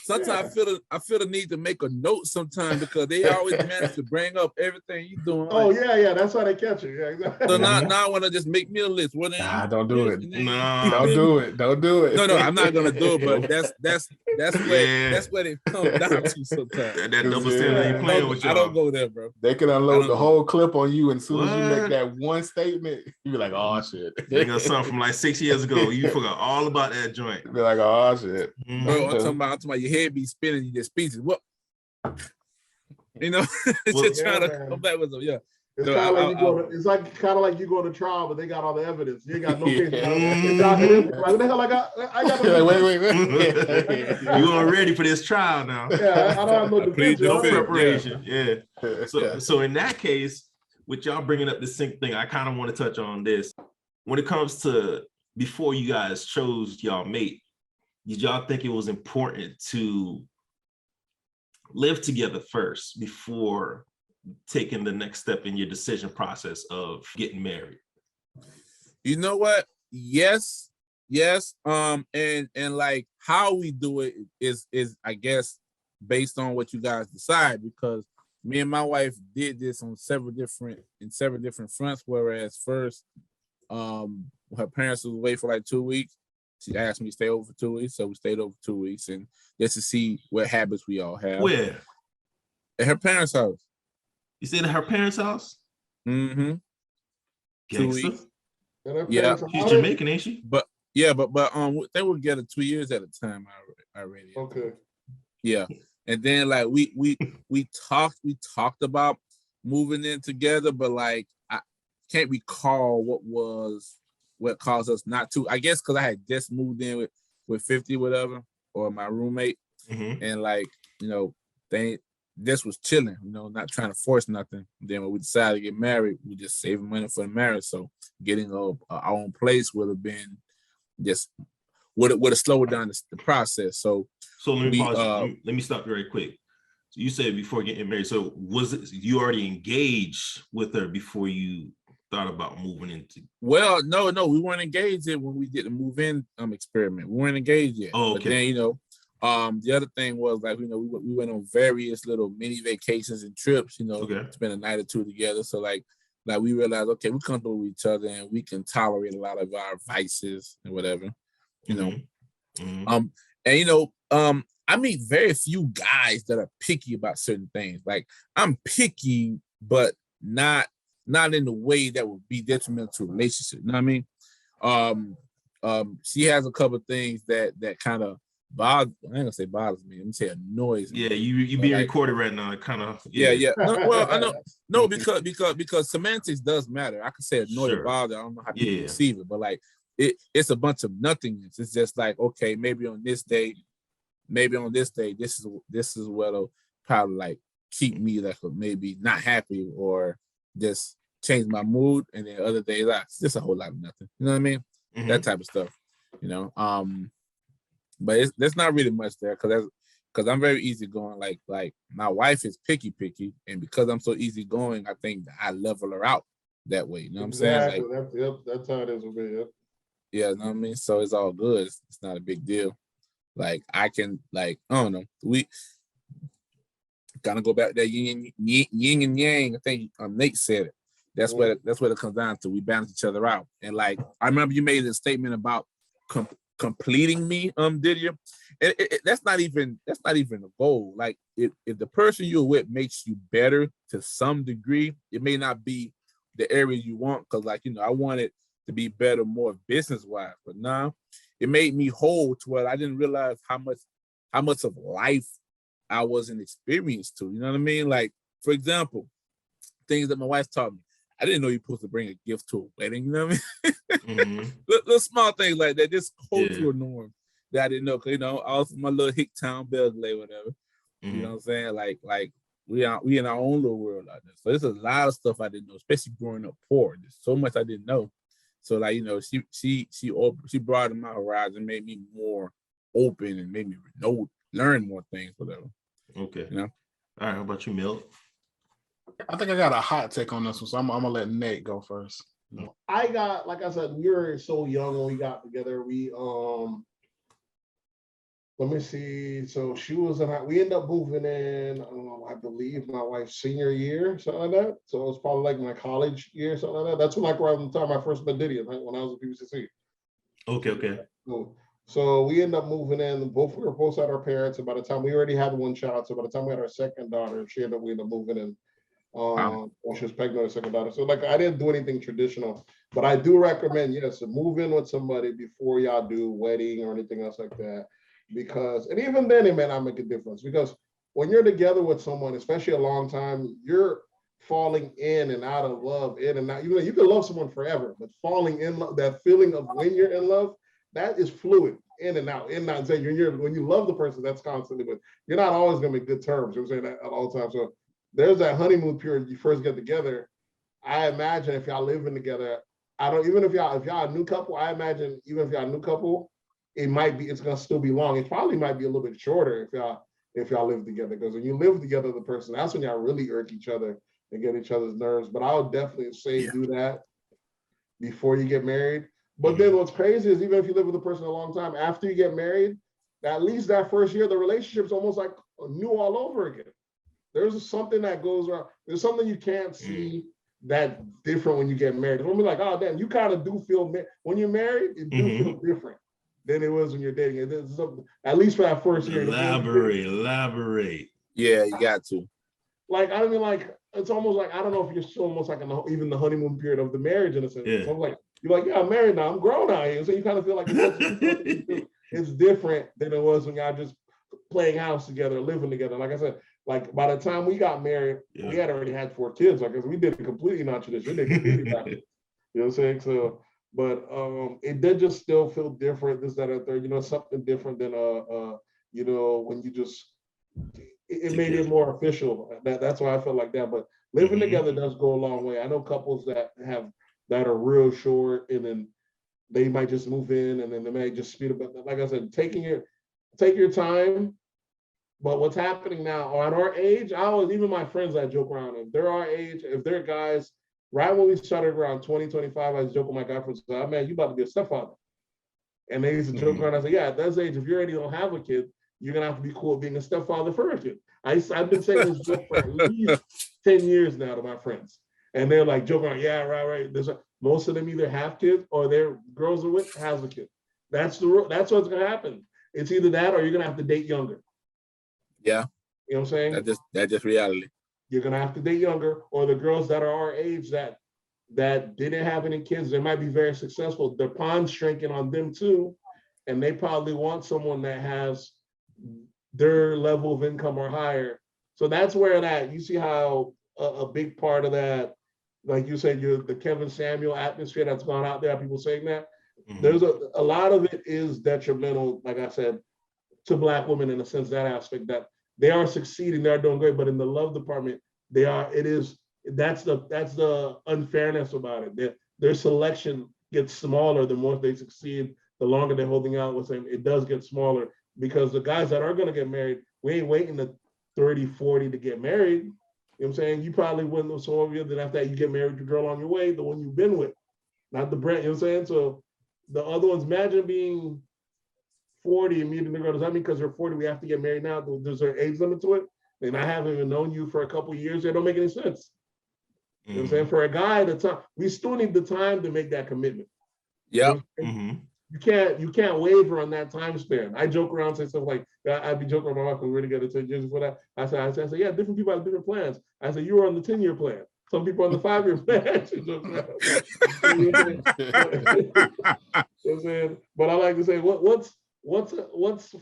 Sometimes I feel the need to make a note sometimes because they always manage to bring up everything you doing. Oh that's how they catch you. Yeah, exactly. So now I want to just make me a list. Don't do it. Don't do it. No, I'm not gonna do it. But that's what it comes down to sometimes. That double standard ain't playing with y'all. I don't go there, bro. They can unload the whole clip on you, and as soon as you make that one statement, you be like, "Oh shit." They got something from like 6 years ago. You forgot all about that joint. Be like, "Oh shit." Bro, I'm talking about your head be spinning, you just pieces. What? Just trying to come back with them. Yeah. It's kind of like you go to trial, but they got all the evidence. You ain't got no case. Like, what the hell I got? Wait. You are ready for this trial now. Yeah, I don't have no defense. No preparation. Yeah. So in that case, with y'all bringing up the sync thing, I kind of want to touch on this. When it comes to before you guys chose y'all mate, did y'all think it was important to live together first before taking the next step in your decision process of getting married? You know what? Yes. And like how we do it is I guess based on what you guys decide, because me and my wife did this on several different fronts. Whereas first, her parents was away for like 2 weeks. She asked me to stay over for 2 weeks, so we stayed over 2 weeks, and just to see what habits we all have. Where? At her parents' house. You stayed at her parents' house? Mm-hmm. 2 weeks. Yeah, she's Jamaican, ain't she? But they were together 2 years at a time already. Okay. Yeah, and then like we talked about moving in together, but like I can't recall what caused us not to. I guess because I had just moved in with 50 whatever, or my roommate, and like this was chilling, not trying to force nothing. Then when we decided to get married, we just saving money for the marriage. So getting our own place would have been just would have slowed down the process. So let me pause. Let me stop very quick. So you said before getting married. So was it you already engaged with her before you thought about moving into? Well, no, we weren't engaged yet when we did the move in experiment. We weren't engaged yet. Oh, okay. But then the other thing was like we went on various little mini vacations and trips. Spend a night or two together. So like we realized, okay, we're comfortable with each other and we can tolerate a lot of our vices and whatever. I meet very few guys that are picky about certain things. Like I'm picky, but not in the way that would be detrimental to a relationship. You know what I mean? She has a couple of things that kind of I ain't gonna say bothers me. Let me say annoys me. Yeah, you being recorded right now. It kind of yeah. No, well, I know no because semantics does matter. I could say annoy or bother. I don't know how people receive it, but like it's a bunch of nothingness. It's just like, okay, maybe on this day, this is what'll probably like keep me like maybe not happy or just change my mood, and then other days it's just a whole lot of nothing. You know what I mean? That type of stuff. but there's not really much there because I'm very easygoing. Like my wife is picky, and because I'm so easygoing, I think that I level her out that way. You know what I'm saying? Like, that's how it is with me. Yep. Yeah, you know what I mean? So it's all good. It's not a big deal. Like I can, like, I don't know. We kind of go back there, yin and yang. I think Nate said it. That's what it comes down to. We balance each other out. And like I remember you made a statement about completing me, did you? That's not even the goal. Like if the person you're with makes you better to some degree, it may not be the area you want, because like, you know, I wanted to be better more business wise, but now it made me whole to where I didn't realize how much of life I wasn't experienced to. You know what I mean? Like, for example, things that my wife taught me. I didn't know you're supposed to bring a gift to a wedding. You know what I mean? Little small things like that, just cultural norms that I didn't know. Cause, you know, also my little hick town Belgrade, whatever. You know what I'm saying? Like we in our own little world out there. So there's a lot of stuff I didn't know, especially growing up poor. There's so much I didn't know. So like, you know, she broadened my horizon, made me more open, and made me learn more things, whatever. Okay. You know? All right. How about you, Milt? I think I got a hot take on this one, so I'm gonna let Nate go first. I got, like I said, we were so young when we got together. We let me see. So she was we ended up moving in, I believe my wife's senior year, something like that. So it was probably like my college year, something like that. That's when, like, around the time I first met Diddy, like, when I was at PCC. Okay. So we ended up moving in. We were both at our parents, and by the time we already had one child, so by the time we had our second daughter, we ended up moving in. When she was pregnant with her second daughter. So like, I didn't do anything traditional, but I do recommend, yes, move in with somebody before y'all do wedding or anything else like that. Because, and even then it may not make a difference, because when you're together with someone, especially a long time, you're falling in and out of love, in and out. You can love someone forever, but falling in love, that feeling of when you're in love, that is fluid, in and out, in and out. And saying when you love the person, that's constantly, but you're not always gonna make good terms. You know what I'm saying, at all times. So there's that honeymoon period you first get together. I imagine if y'all living together, even if y'all a new couple, I imagine even if y'all a new couple, it's gonna still be long. It probably might be a little bit shorter if y'all live together, because when you live together, the person, that's when y'all really irk each other and get each other's nerves. But I would definitely say do that before you get married. But then what's crazy is, even if you live with a person a long time, after you get married, at least that first year, the relationship's almost like new all over again. There's something that goes around. There's something you can't see that different when you get married. It's gonna be like, oh damn, you kind of do feel when you're married, it do feel different than it was when you're dating. At least for that first year. Elaborate. Yeah, you got to. Like, I mean, like, it's almost like, I don't know if you're still almost like even the honeymoon period of the marriage in a sense. It's like, you're like, yeah, I'm married now, I'm grown out here. So you kind of feel like it's different than it was when y'all just playing house together, living together. Like I said, like by the time we got married, we had already had 4 kids. Like, we did it completely not traditional. We did completely backwards. You know what I'm saying? So, but it did just still feel different. This, that, and third. You know, something different than you know, when you just it made it more official. That's why I felt like that. But living together does go a long way. I know couples that are real short, and then they might just move in, and then they may just speed up. Like I said, take your time. But what's happening now, or at our age, even my friends, I joke around, if they're our age, if they're guys, right when we started around 20, 25, I joke with my guy friends, oh, man, you about to be a stepfather. And they used to joke around. I said, yeah, at that age, if you already don't have a kid, you're gonna have to be cool being a stepfather for a kid. I've been saying this joke for at least 10 years now to my friends. And they're like joking around, yeah, right. Most of them either have kids or their girls are with has a kid. That's what's gonna happen. It's either that or you're gonna have to date younger. Yeah. You know what I'm saying? That's just reality. You're gonna have to date younger, or the girls that are our age that didn't have any kids, they might be very successful. The pond's shrinking on them too, and they probably want someone that has their level of income or higher. So that's where you see how a big part of that, like you said, the Kevin Samuel atmosphere that's gone out there, people saying that. There's a lot of it is detrimental, like I said, to Black women, in a sense, that aspect, that they are succeeding, they are doing great, but in the love department, that's the unfairness about it. Their selection gets smaller the more they succeed, the longer they're holding out, we're saying it does get smaller because the guys that are going to get married, we ain't waiting to 30, 40 to get married. You know what I'm saying? You probably wouldn't, so then after that, you get married to the girl on your way, the one you've been with, not the brand, you know what I'm saying? So the other ones, imagine being 40 and meeting the girl. Does that mean because they're 40, we have to get married now? There's there an age limit to it? And I haven't even known you for a couple of years. It don't make any sense. You know what I'm saying? For a guy, the time, we still need the time to make that commitment. Yeah. You can't waver on that time span. I joke around, say stuff like, I'd be joking with my wife when we were together 10 years before that. I said, yeah, different people have different plans. I said, you were on the 10-year plan. Some people on the 5-year plan. You know what I'm saying? But I like to say, what's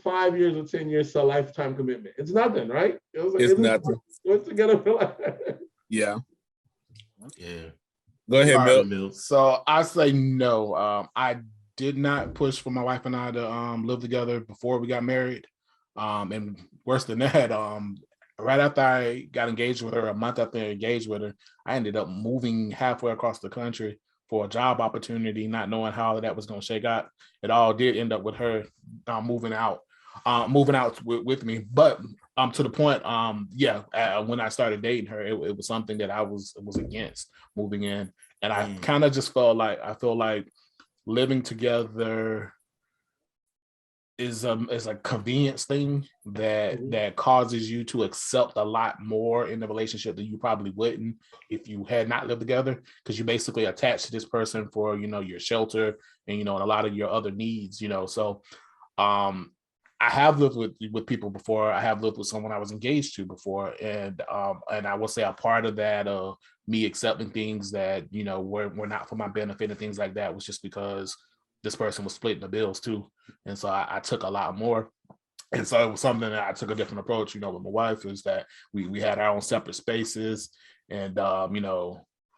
5 years or 10 years to a lifetime commitment? It's nothing, right? It's nothing. What's together for life? Yeah. Yeah. Go ahead, Milt. So I say no. I did not push for my wife and I to live together before we got married. And worse than that, right after I got engaged with her, a month after I engaged with her, I ended up moving halfway across the country for a job opportunity, not knowing how that was going to shake out. It all did end up with her moving out with me. But to the point, when I started dating her, it was something that I was against moving in. And I kind of just felt like living together is a convenience thing that causes you to accept a lot more in the relationship than you probably wouldn't if you had not lived together, because you basically attached to this person for, your shelter and, and a lot of your other needs, So I have lived with people before. I have lived with someone I was engaged to before. And I will say a part of that, me accepting things that, were not for my benefit and things like that was just because this person was splitting the bills too. And so I took a lot more. And so it was something that I took a different approach, with my wife, is that we had our own separate spaces and,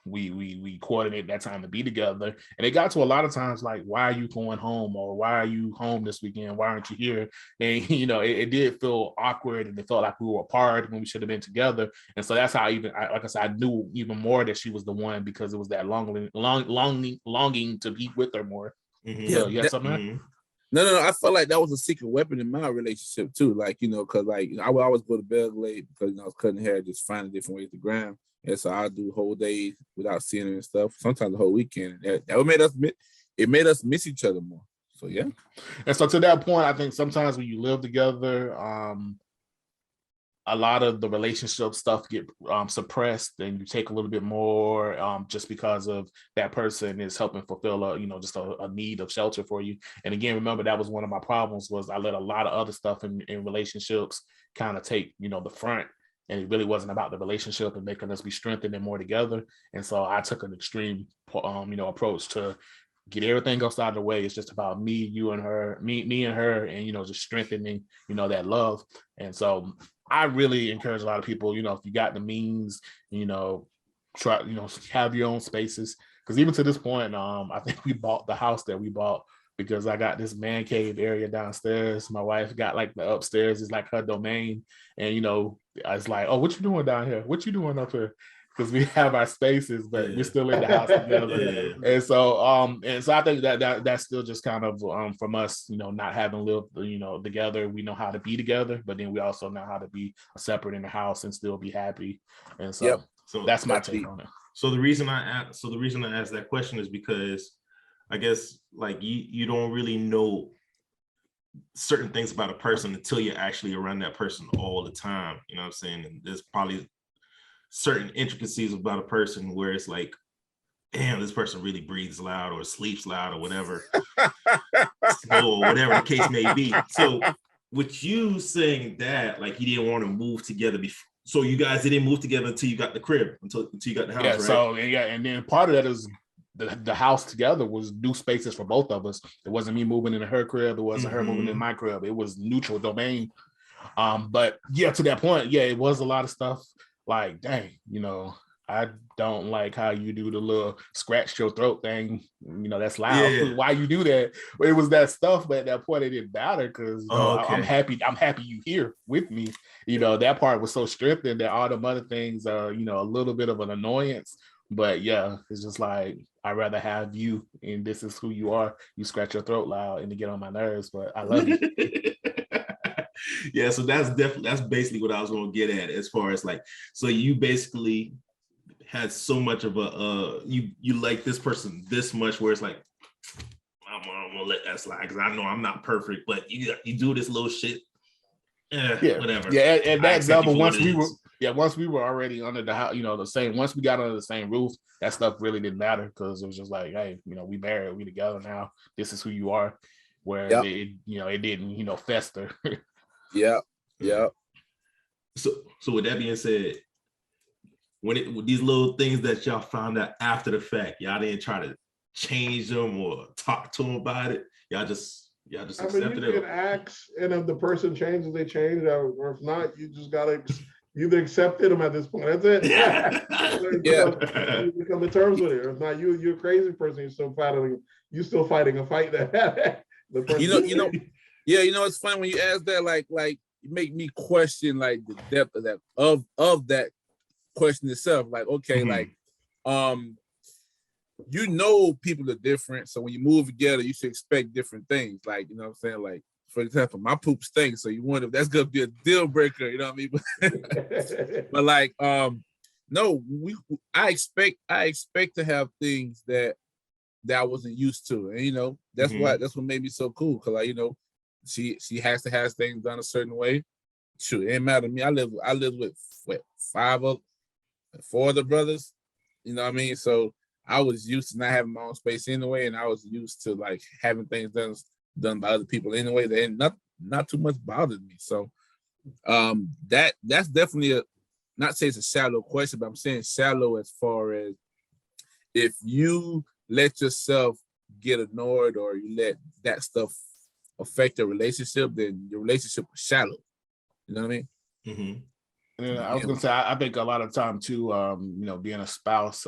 we coordinated that time to be together. And it got to a lot of times like, why are you going home? Or why are you home this weekend? Why aren't you here? And, it did feel awkward, and it felt like we were apart when we should have been together. And so that's how like I said, I knew even more that she was the one, because it was that longing to be with her more. So, something. No. I felt like that was a secret weapon in my relationship too. Like, because I would always go to bed late because I was cutting hair, just finding different ways to grind. And so I do whole days without seeing her and stuff. Sometimes the whole weekend. It made us miss each other more. So yeah. And so to that point, I think sometimes when you live together, a lot of the relationship stuff get suppressed, and you take a little bit more just because of that person is helping fulfill just a need of shelter for you. And again, remember, that was one of my problems, was I let a lot of other stuff in relationships kind of take the front, and it really wasn't about the relationship and making us be strengthened and more together. And so I took an extreme approach to get everything else out of the way. It's just about me, you and her, me and her, and just strengthening that love. And so I really encourage a lot of people, if you got the means, try, have your own spaces. Because even to this point, I think we bought the house that we bought because I got this man cave area downstairs. My wife got like the upstairs is like her domain. And, I was like, oh, what you doing down here? What you doing up here? Because we have our spaces, but we're still in the house together. And so I think that's still just kind of from us, not having lived, together. We know how to be together, but then we also know how to be separate in the house and still be happy. And so, so that's my take on it. So the reason I asked that question is because I guess like you don't really know certain things about a person until you're actually around that person all the time. You know what I'm saying? And there's probably certain intricacies about a person where it's like, damn, this person really breathes loud or sleeps loud or whatever, or whatever the case may be. So with you saying that, like you didn't want to move together before, so you guys didn't move together until you got the crib, until you got the house, right? So and then part of that is the house together was new spaces for both of us. It wasn't me moving into her crib. It wasn't her moving in my crib. It was neutral domain. But to that point, it was a lot of stuff like, dang, I don't like how you do the little scratch your throat thing. That's loud. Yeah. Why you do that? It was that stuff, but at that point it didn't matter because I'm happy you here with me. That part was so strengthened that all the other things are, a little bit of an annoyance. But yeah, it's just like I'd rather have you, and this is who you are. You scratch your throat loud and to get on my nerves, but I love you. Yeah, so that's basically what I was gonna get at as far as like, so you basically had so much of a you like this person this much where it's like I'm gonna let that slide because I know I'm not perfect, but you do this little shit. Yeah, whatever. Yeah, and that level once we were already under the house, the same. Once we got under the same roof, that stuff really didn't matter because it was just like, hey, we married, we together now. This is who you are. Whereas it didn't, fester. Yeah. So with that being said, with these little things that y'all found out after the fact, y'all didn't try to change them or talk to them about it. Y'all just accepted you it. can ask, and if the person changes, they change, or if not, you just gotta either accepted them at this point. That's it. You come to terms with it. Or if not, you're a crazy person. You're still fighting a fight that the person. It's funny when you ask that. Like you make me question like the depth of that question itself. Like, okay, people are different. So when you move together, you should expect different things. Like, you know what I'm saying? Like, for example, my poop stinks. So you wonder if that's gonna be a deal breaker, you know what I mean? But like, no, I expect to have things that I wasn't used to. And that's what made me so cool. Cause like, she has to have things done a certain way. Shoot, it ain't matter to me. I live with four other brothers. You know what I mean? So I was used to not having my own space anyway, and I was used to like having things done by other people anyway. That not too much bothered me. So that's definitely not say it's a shallow question, but I'm saying shallow as far as if you let yourself get annoyed or you let that stuff affect your relationship, then your relationship is shallow. You know what I mean? Mm-hmm. And I was gonna say, I think a lot of time too, being a spouse,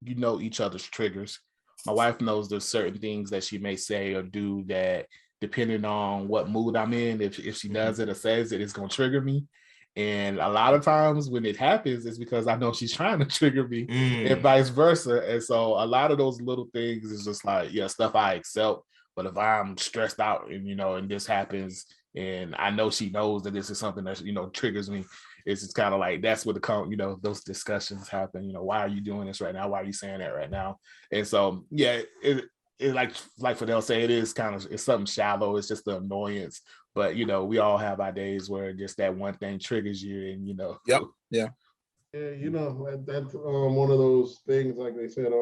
each other's triggers. My wife knows there's certain things that she may say or do that, depending on what mood I'm in, if she does it or says it, it's gonna trigger me. And a lot of times when it happens, it's because I know she's trying to trigger me and vice versa. And so a lot of those little things is just like, stuff I accept. But if I'm stressed out and this happens and I know she knows that this is something that, triggers me, it's just kind of like, that's where those discussions happen. Why are you doing this right now? Why are you saying that right now? And so, it like Fidel said, it's something shallow. It's just the annoyance. But, we all have our days where just that one thing triggers you and, Yep. Yeah. Yeah, that's one of those things, like they said,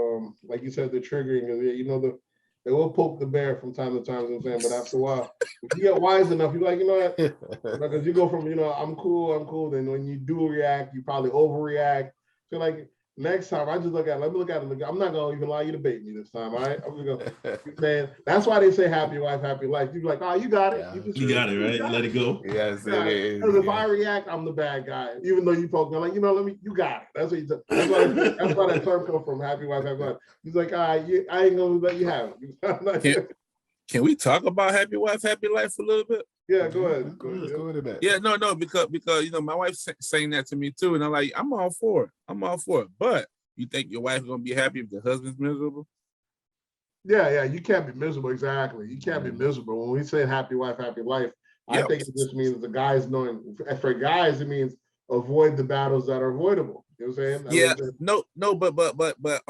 like you said, the triggering, they will poke the bear from time to time, but after a while, if you get wise enough, you're like, what? Because you go from, I'm cool. Then when you do react, you probably overreact. So like next time, let me look at it. I'm not going to even allow you to bait me this time, all right? I'm going to go. That's why they say happy wife, happy life. You're like, oh, you got it. Yeah. You got it, right? Let it go. Yes, it is. Because if I react, I'm the bad guy. Even though you poke me, I'm like, you got it. That's what you do. That's why that term comes from, happy wife, happy life. He's like, I ain't going to let you have it. Can we talk about happy wife, happy life a little bit? Yeah, go ahead. Go ahead. Yeah, no, because my wife's saying that to me too, and I'm like, I'm all for it. But you think your wife is gonna be happy if the husband's miserable? Yeah, you can't be miserable. Exactly, you can't be miserable. When we say happy wife, happy life, I think it just means the guys knowing. For guys, it means avoid the battles that are avoidable. You know what I'm saying? But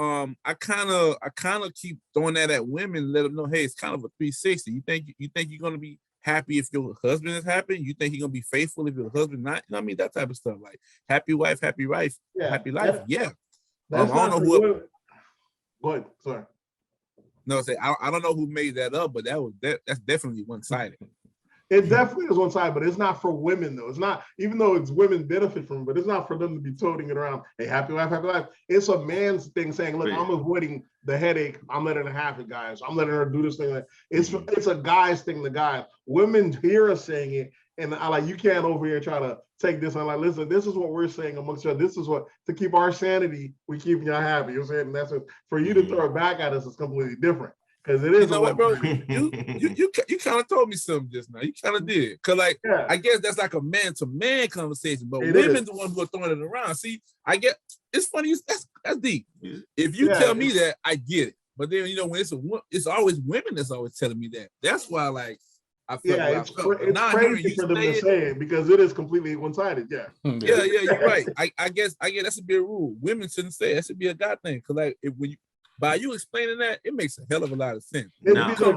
I kind of keep throwing that at women, let them know, hey, it's kind of a 360. You think you're gonna be happy if your husband is happy? You think you're gonna be faithful if your husband not? You know what I mean? That type of stuff, like happy wife, happy life, happy life. I don't know who. Go ahead. Sorry. No, I don't know who made that up, but that's definitely one-sided. It definitely is one side, but it's not for women though. It's not, even though it's women benefit from it, but it's not for them to be toting it around. Hey, happy wife, happy life. It's a man's thing saying, look, I'm avoiding the headache. I'm letting her have it, guys. I'm letting her do this thing. It's a guy's thing to guys. Women hear us saying it, and I like, you can't over here try to take this. I'm like, listen, this is what we're saying amongst each other. This is what, to keep our sanity, we keep y'all happy. You know what I'm saying? And that's what, for you to throw it back at us is completely different. Because it is. You know what, bro? You kind of told me something just now. You kind of did. Cause like I guess that's like a man-to-man conversation, but women the ones who are throwing it around. See, I get it's funny. That's deep. If you tell me that, I get it. But then when it's always women that's always telling me that. That's why like I feel it's crazy for them to say it because it is completely one-sided. Yeah, you're right. I guess that's a big rule. Women shouldn't say it. That should be a God thing. Cause like by you explaining that, it makes a hell of a lot of sense. It'd be the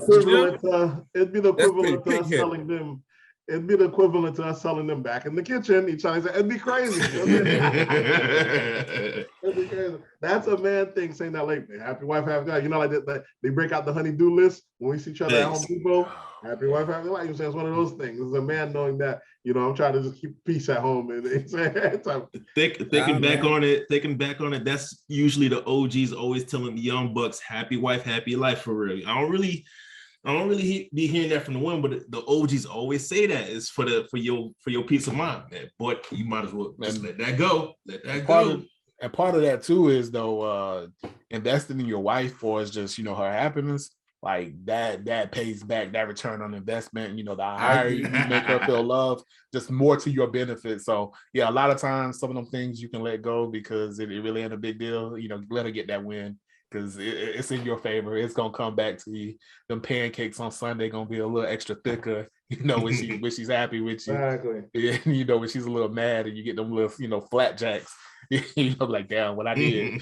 equivalent to us telling them. It'd be the equivalent to us selling them back in the kitchen. Each other, it'd be crazy. It'd be crazy. That's a man thing saying that lately. Happy wife, happy life. Like they break out the honey-do list when we see each other at Home Depot. Happy wife, happy life. You say it's one of those things. It's a man knowing that I'm trying to just keep peace at home. And thinking back on it, that's usually the OGs always telling the young bucks, "Happy wife, happy life." For real, I don't really be hearing that from the women, but the OGs always say that it's for your peace of mind, man. But you might as well just let that go. And part of that too is though investing in your wife for is just her happiness. Like that pays back, that return on investment. The higher you make her feel loved, just more to your benefit. So yeah, a lot of times some of them things you can let go because it really ain't a big deal. Let her get that win because it's in your favor. It's gonna come back to you. Them pancakes on Sunday gonna be a little extra thicker. When she's happy with you. Exactly. Yeah, when she's a little mad and you get them little flapjacks. Like damn, what I did.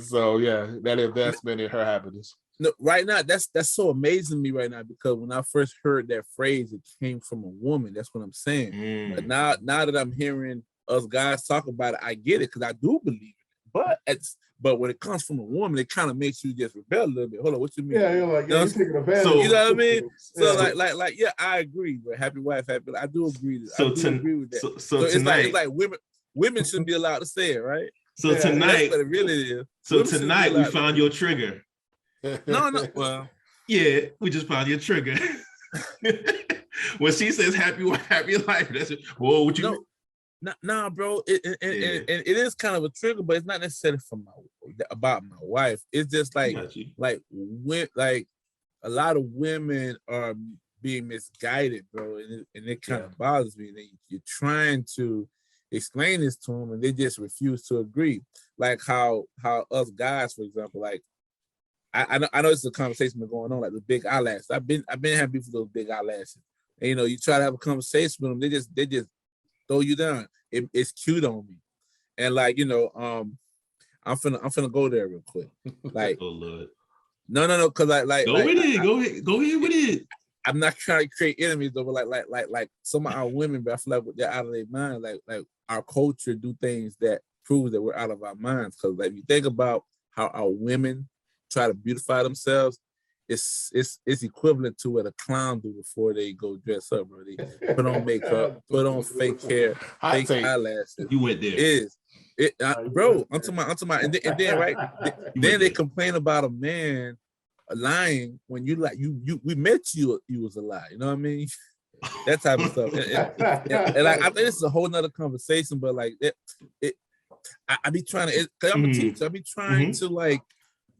So yeah, that investment in her happiness. No, right now that's so amazing to me right now because when I first heard that phrase, it came from a woman. That's what I'm saying. But now that I'm hearing us guys talk about it, I get it because I do believe it. But when it comes from a woman, it kind of makes you just rebel a little bit. Hold on, what you mean? Yeah, you're like, you're taking advantage. So, you know what I mean? So like, yeah, I agree. But happy wife, happy life. I do agree. Agree with that. So tonight, it's like women shouldn't be allowed to say it, right? So tonight, that's what it really is. So tonight we found your trigger. No. Well, yeah, we just found your trigger. When she says happy life, that's it. Whoa, what you mean? Nah, bro. And it is kind of a trigger, but it's not necessarily about my wife. It's just like a lot of women are being misguided, bro, and it kind of bothers me. You're trying to explain this to them, and they just refuse to agree. Like how us guys, for example, like. I know it's a conversation been going on, like the big eyelashes. I've been having beef with those big eyelashes. And, you try to have a conversation with them, they just throw you down. It's cute on me, and like I'm finna go there real quick. Like, oh Lord, no, because go ahead with it. I'm not trying to create enemies though, but like some of our women, but I feel like they're out of their mind. Like our culture do things that proves that we're out of our minds. Because like you think about how our women try to beautify themselves, it's equivalent to what a clown do before they go dress up, bro. They put on makeup, put on fake hair, fake eyelashes. You went there. Bro, I'm talking about, and then right, then they complain about a man lying when we met you was a lie. You know what I mean? That type of stuff. And like I think this is a whole nother conversation, but like I be trying to, cause I'm a teacher, I be trying to like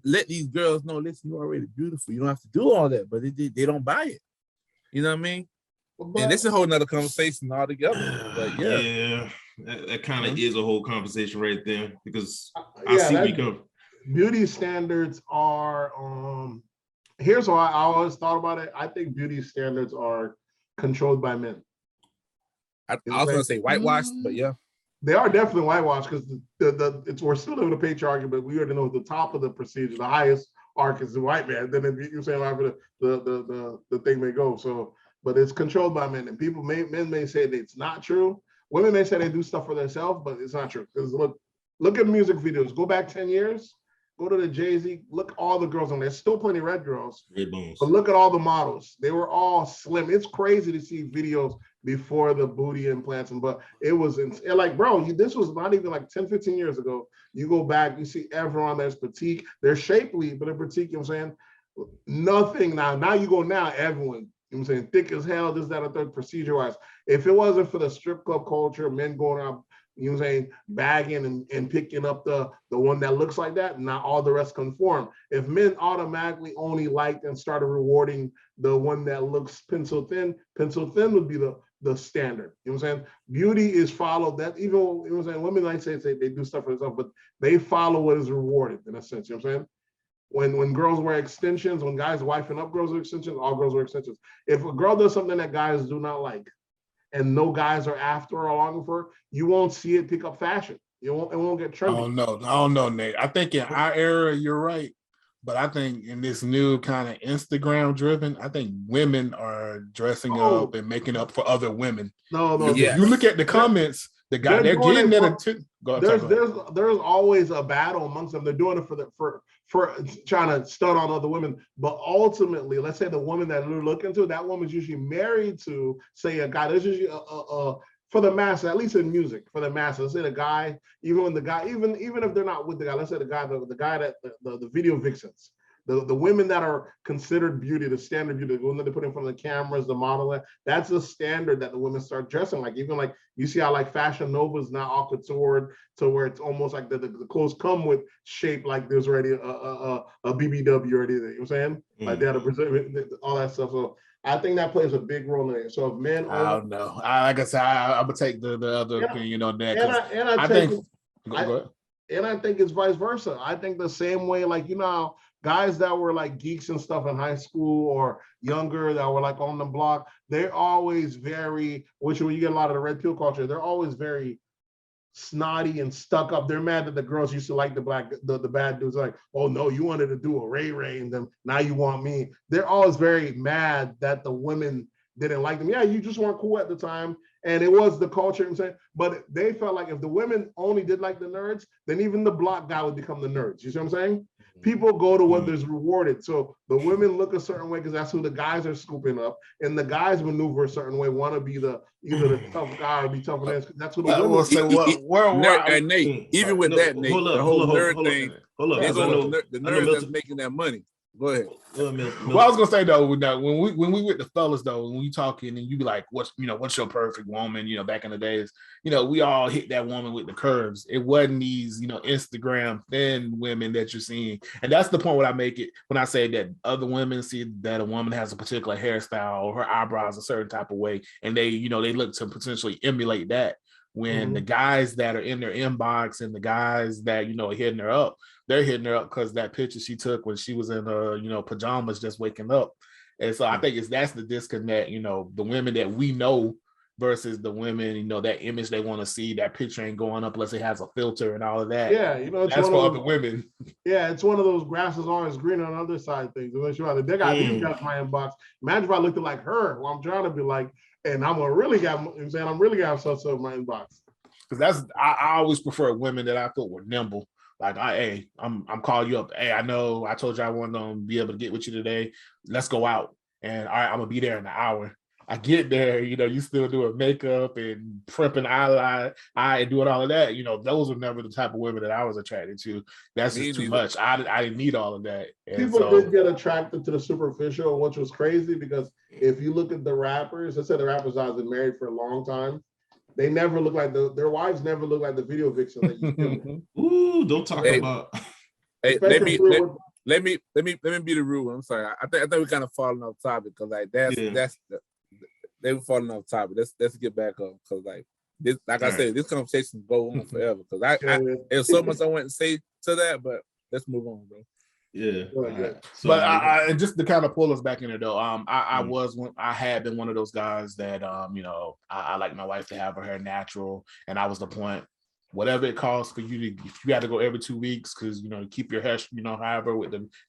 let these girls know, listen, you're already beautiful. You don't have to do all that, but they don't buy it. You know what I mean? And this is a whole nother conversation altogether. But yeah, that kind of is a whole conversation right there because I see where you go. Beauty standards are. Here's why I always thought about it. I think beauty standards are controlled by men. I was gonna say whitewashed, but yeah. They are definitely whitewashed because we're still in the patriarchy, but we already know the top of the procedure, the highest arc is the white man. Then you're saying however the thing may go. So, but it's controlled by men, and men may say that it's not true. Women may say they do stuff for themselves, but it's not true. Because look at music videos. Go back 10 years. Go to the Jay-Z. Look all the girls on there. Still plenty of red girls. Red bones. But look at all the models. They were all slim. It's crazy to see videos before the booty implants, but it was like, bro, this was not even like 10, 15 years ago. You go back, you see everyone that's petite. They're shapely, but they're petite, you know what I'm saying? Nothing now. Now you go everyone, you know what I'm saying, thick as hell, this, that, or third, procedure-wise. If it wasn't for the strip club culture, men going out you know what I'm saying, bagging and picking up the one that looks like that, and not all the rest conform. If men automatically only liked and started rewarding the one that looks pencil thin would be the standard. You know what I'm saying? Beauty is followed. That even, you know what I'm saying, women like say they do stuff for themselves, but they follow what is rewarded in a sense. You know what I'm saying? When girls wear extensions, when guys wifing up girls with extensions, all girls wear extensions. If a girl does something that guys do not like, and no guys are after or longing for, you won't see it pick up fashion. It won't get trendy. I don't know, Nate. I think in our era, you're right. But I think in this new kind of Instagram driven, I think women are dressing up and making up for other women. No. If you look at the comments, the guy they're getting that. There's always a battle amongst them. They're doing it for trying to stun on other women. But ultimately, let's say the woman that they're looking to, that woman's usually married to, say, a guy. There's usually for the masses, at least in music, for the masses. Let's say the guy, even if they're not with the guy, let's say the guy that the video vixens. The women that are considered beauty, the standard beauty, the women that they put in front of the cameras, the model, that's the standard that the women start dressing like. Even like you see how like Fashion Nova is now all couture to where it's almost like the clothes come with shape like there's already a BBW already there. You know what I'm saying? Like they had all that stuff. So I think that plays a big role in it. So if men, I don't know. Like I said, I'm gonna take the other opinion on that. And I think it's vice versa. I think the same way, like, you know, guys that were like geeks and stuff in high school or younger that were like on the block, they're always very, which when you get a lot of the red pill culture, they're always very snotty and stuck up. They're mad that the girls used to like the bad dudes, like, oh no, you wanted to do a Ray and them, now you want me. They're always very mad that the women didn't like them. Yeah, you just weren't cool at the time. And it was the culture, but they felt like if the women only did like the nerds, then even the block guy would become the nerds. You see what I'm saying? People go to what is rewarded. So the women look a certain way because that's who the guys are scooping up, and the guys maneuver a certain way, want to be either the tough guy or be tough on because that's what the women will say. Nate, even with that, Nate, the whole nerd thing, the nerds that's making that money. Go ahead. Well, I was gonna say though, when we with the fellas though, when we talking and you be like, what's your perfect woman? You know, back in the days, you know, we all hit that woman with the curves. It wasn't these, you know, Instagram thin women that you're seeing, and that's the point when I make it when I say that other women see that a woman has a particular hairstyle or her eyebrows a certain type of way, and they look to potentially emulate that. When the guys that are in their inbox and the guys that, you know, are hitting her up, they're hitting her up because that picture she took when she was in pajamas just waking up. And so I think that's the disconnect, you know, the women that we know versus the women, you know, that image they want to see, that picture ain't going up unless it has a filter and all of that. Yeah, you know, that's for other women. Yeah, it's one of those grass is always green on the other side things. They got these guys in my inbox. Imagine if I looked like her. Well, I'm trying to be like, and I'm really got stuff in my inbox. Because I always prefer women that I thought were nimble. Like, I'm calling you up. Hey, I know I told you I wanted to be able to get with you today. Let's go out. And all right, I'm gonna be there in an hour. I get there, you know, you still doing makeup and prepping eye and doing all of that. You know, those were never the type of women that I was attracted to. That's just too much. I didn't need all of that. And people did get attracted to the superficial, which was crazy because if you look at the rappers, let's say the rappers that have been married for a long time, they never look like their wives never look like the video vixen that you Ooh, don't talk about. Hey, let me be the rude one. I'm sorry. I think we kind of falling off topic because like they were falling off topic. Let's get back up because like this, like I said, this conversation go on forever because there's so much I want to say to that, but let's move on, bro. Yeah. So, but I just to kind of pull us back in there though, I had been one of those guys that you know, I like my wife to have her hair natural, and I was the point. Whatever it costs for you to, if you had to go every 2 weeks because, you know, to keep your hair, you know, however,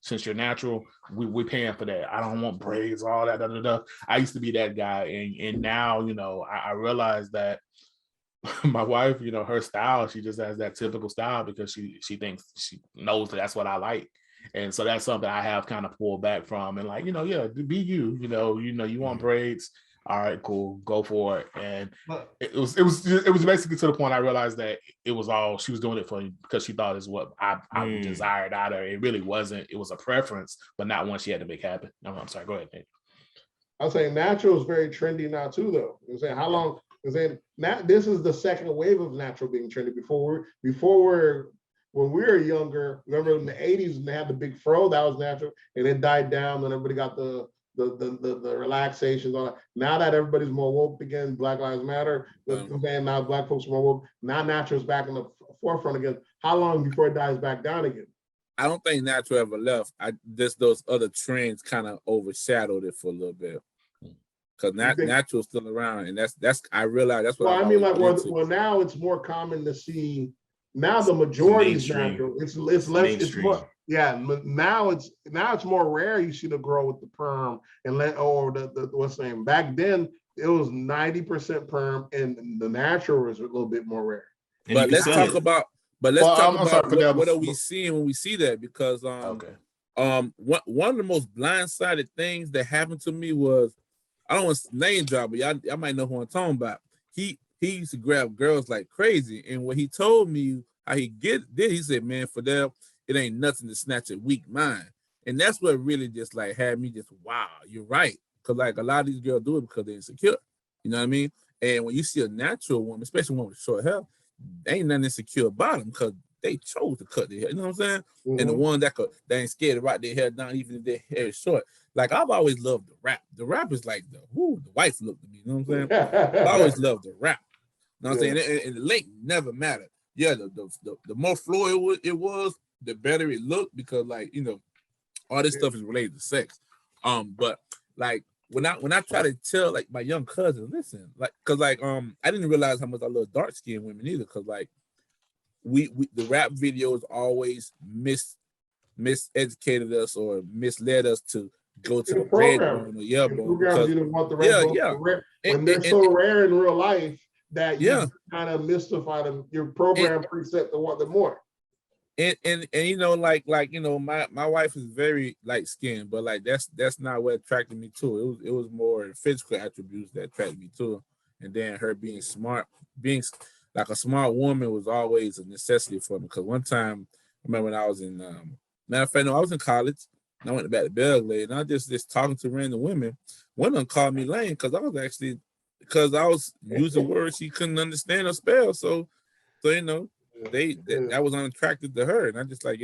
since you're natural, we're paying for that. I don't want braids, all that. I used to be that guy. And now, you know, I realized that my wife, you know, her style, she just has that typical style because she thinks she knows that's what I like. And so that's something I have kind of pulled back from and like, you know, yeah, be you want braids. All right, cool, go for it. And it was basically to the point I realized that it was all she was doing it for because she thought is what I desired out of her. It really wasn't. It was a preference, but not one she had to make happen. No, I'm sorry. Go ahead, Nate. I'll say natural is very trendy now too, though. I'm saying how long I'm saying now this is the second wave of natural being trendy. When we were younger, remember in the 80s when they had the big fro, that was natural, and it died down, and everybody got the relaxations on it. Now that everybody's more woke again, Black Lives Matter, now Black folks are more woke. Now natural's back in the forefront again. How long before it dies back down again? I don't think natural ever left. Just those other trends kind of overshadowed it for a little bit. Because natural's still around, and that's I realize that's what. Well, I mean, like, well, now it's more common to see. Now the majority is natural. It's less. It's more. Yeah. Now it's more rare. You see the girl with the perm and the what's the name. Back then it was 90% perm, and the natural was a little bit more rare. But let's talk about. What are we seeing when we see that? Because one of the most blindsided things that happened to me was, I don't want to name drop, but y'all might know who I'm talking about. He used to grab girls like crazy, and when he told me how he he said, "Man, Fedel, it ain't nothing to snatch a weak mind," and that's what really just like had me just, wow, you're right, because like a lot of these girls do it because they're insecure, you know what I mean? And when you see a natural woman, especially one with short hair, they ain't nothing insecure about them because they chose to cut their hair, you know what I'm saying? Mm-hmm. And the one that ain't scared to rock their hair down even if their hair is short. Like, I've always loved the rap. The rap is like the wife look to me, you know what I'm saying? I always loved the rap. You know what I'm saying? And the length never mattered. Yeah, the more floor it was, the better it looked, because like, you know, all this stuff is related to sex. But like when I try to tell like my young cousins, listen, like, cause like I didn't realize how much I love dark skinned women either, cause like we the rap videos always miseducated us or misled us to go to the red bone or yellow bone. Because you didn't want the red bone. When they're so rare in real life that you kind of mystify them, your program preset to want them more. And you know, like you know, my wife is very light skinned, but like that's not what attracted me to it. It was more physical attributes that attracted me to her. And then her being smart, being like a smart woman was always a necessity for me. Because one time, I remember when I was in matter of fact, no, I was in college and I went back to Belgrade, and I just talking to random women. One of them called me lame because I was using words she couldn't understand or spell. So you know, that was unattractive to her, and I just like,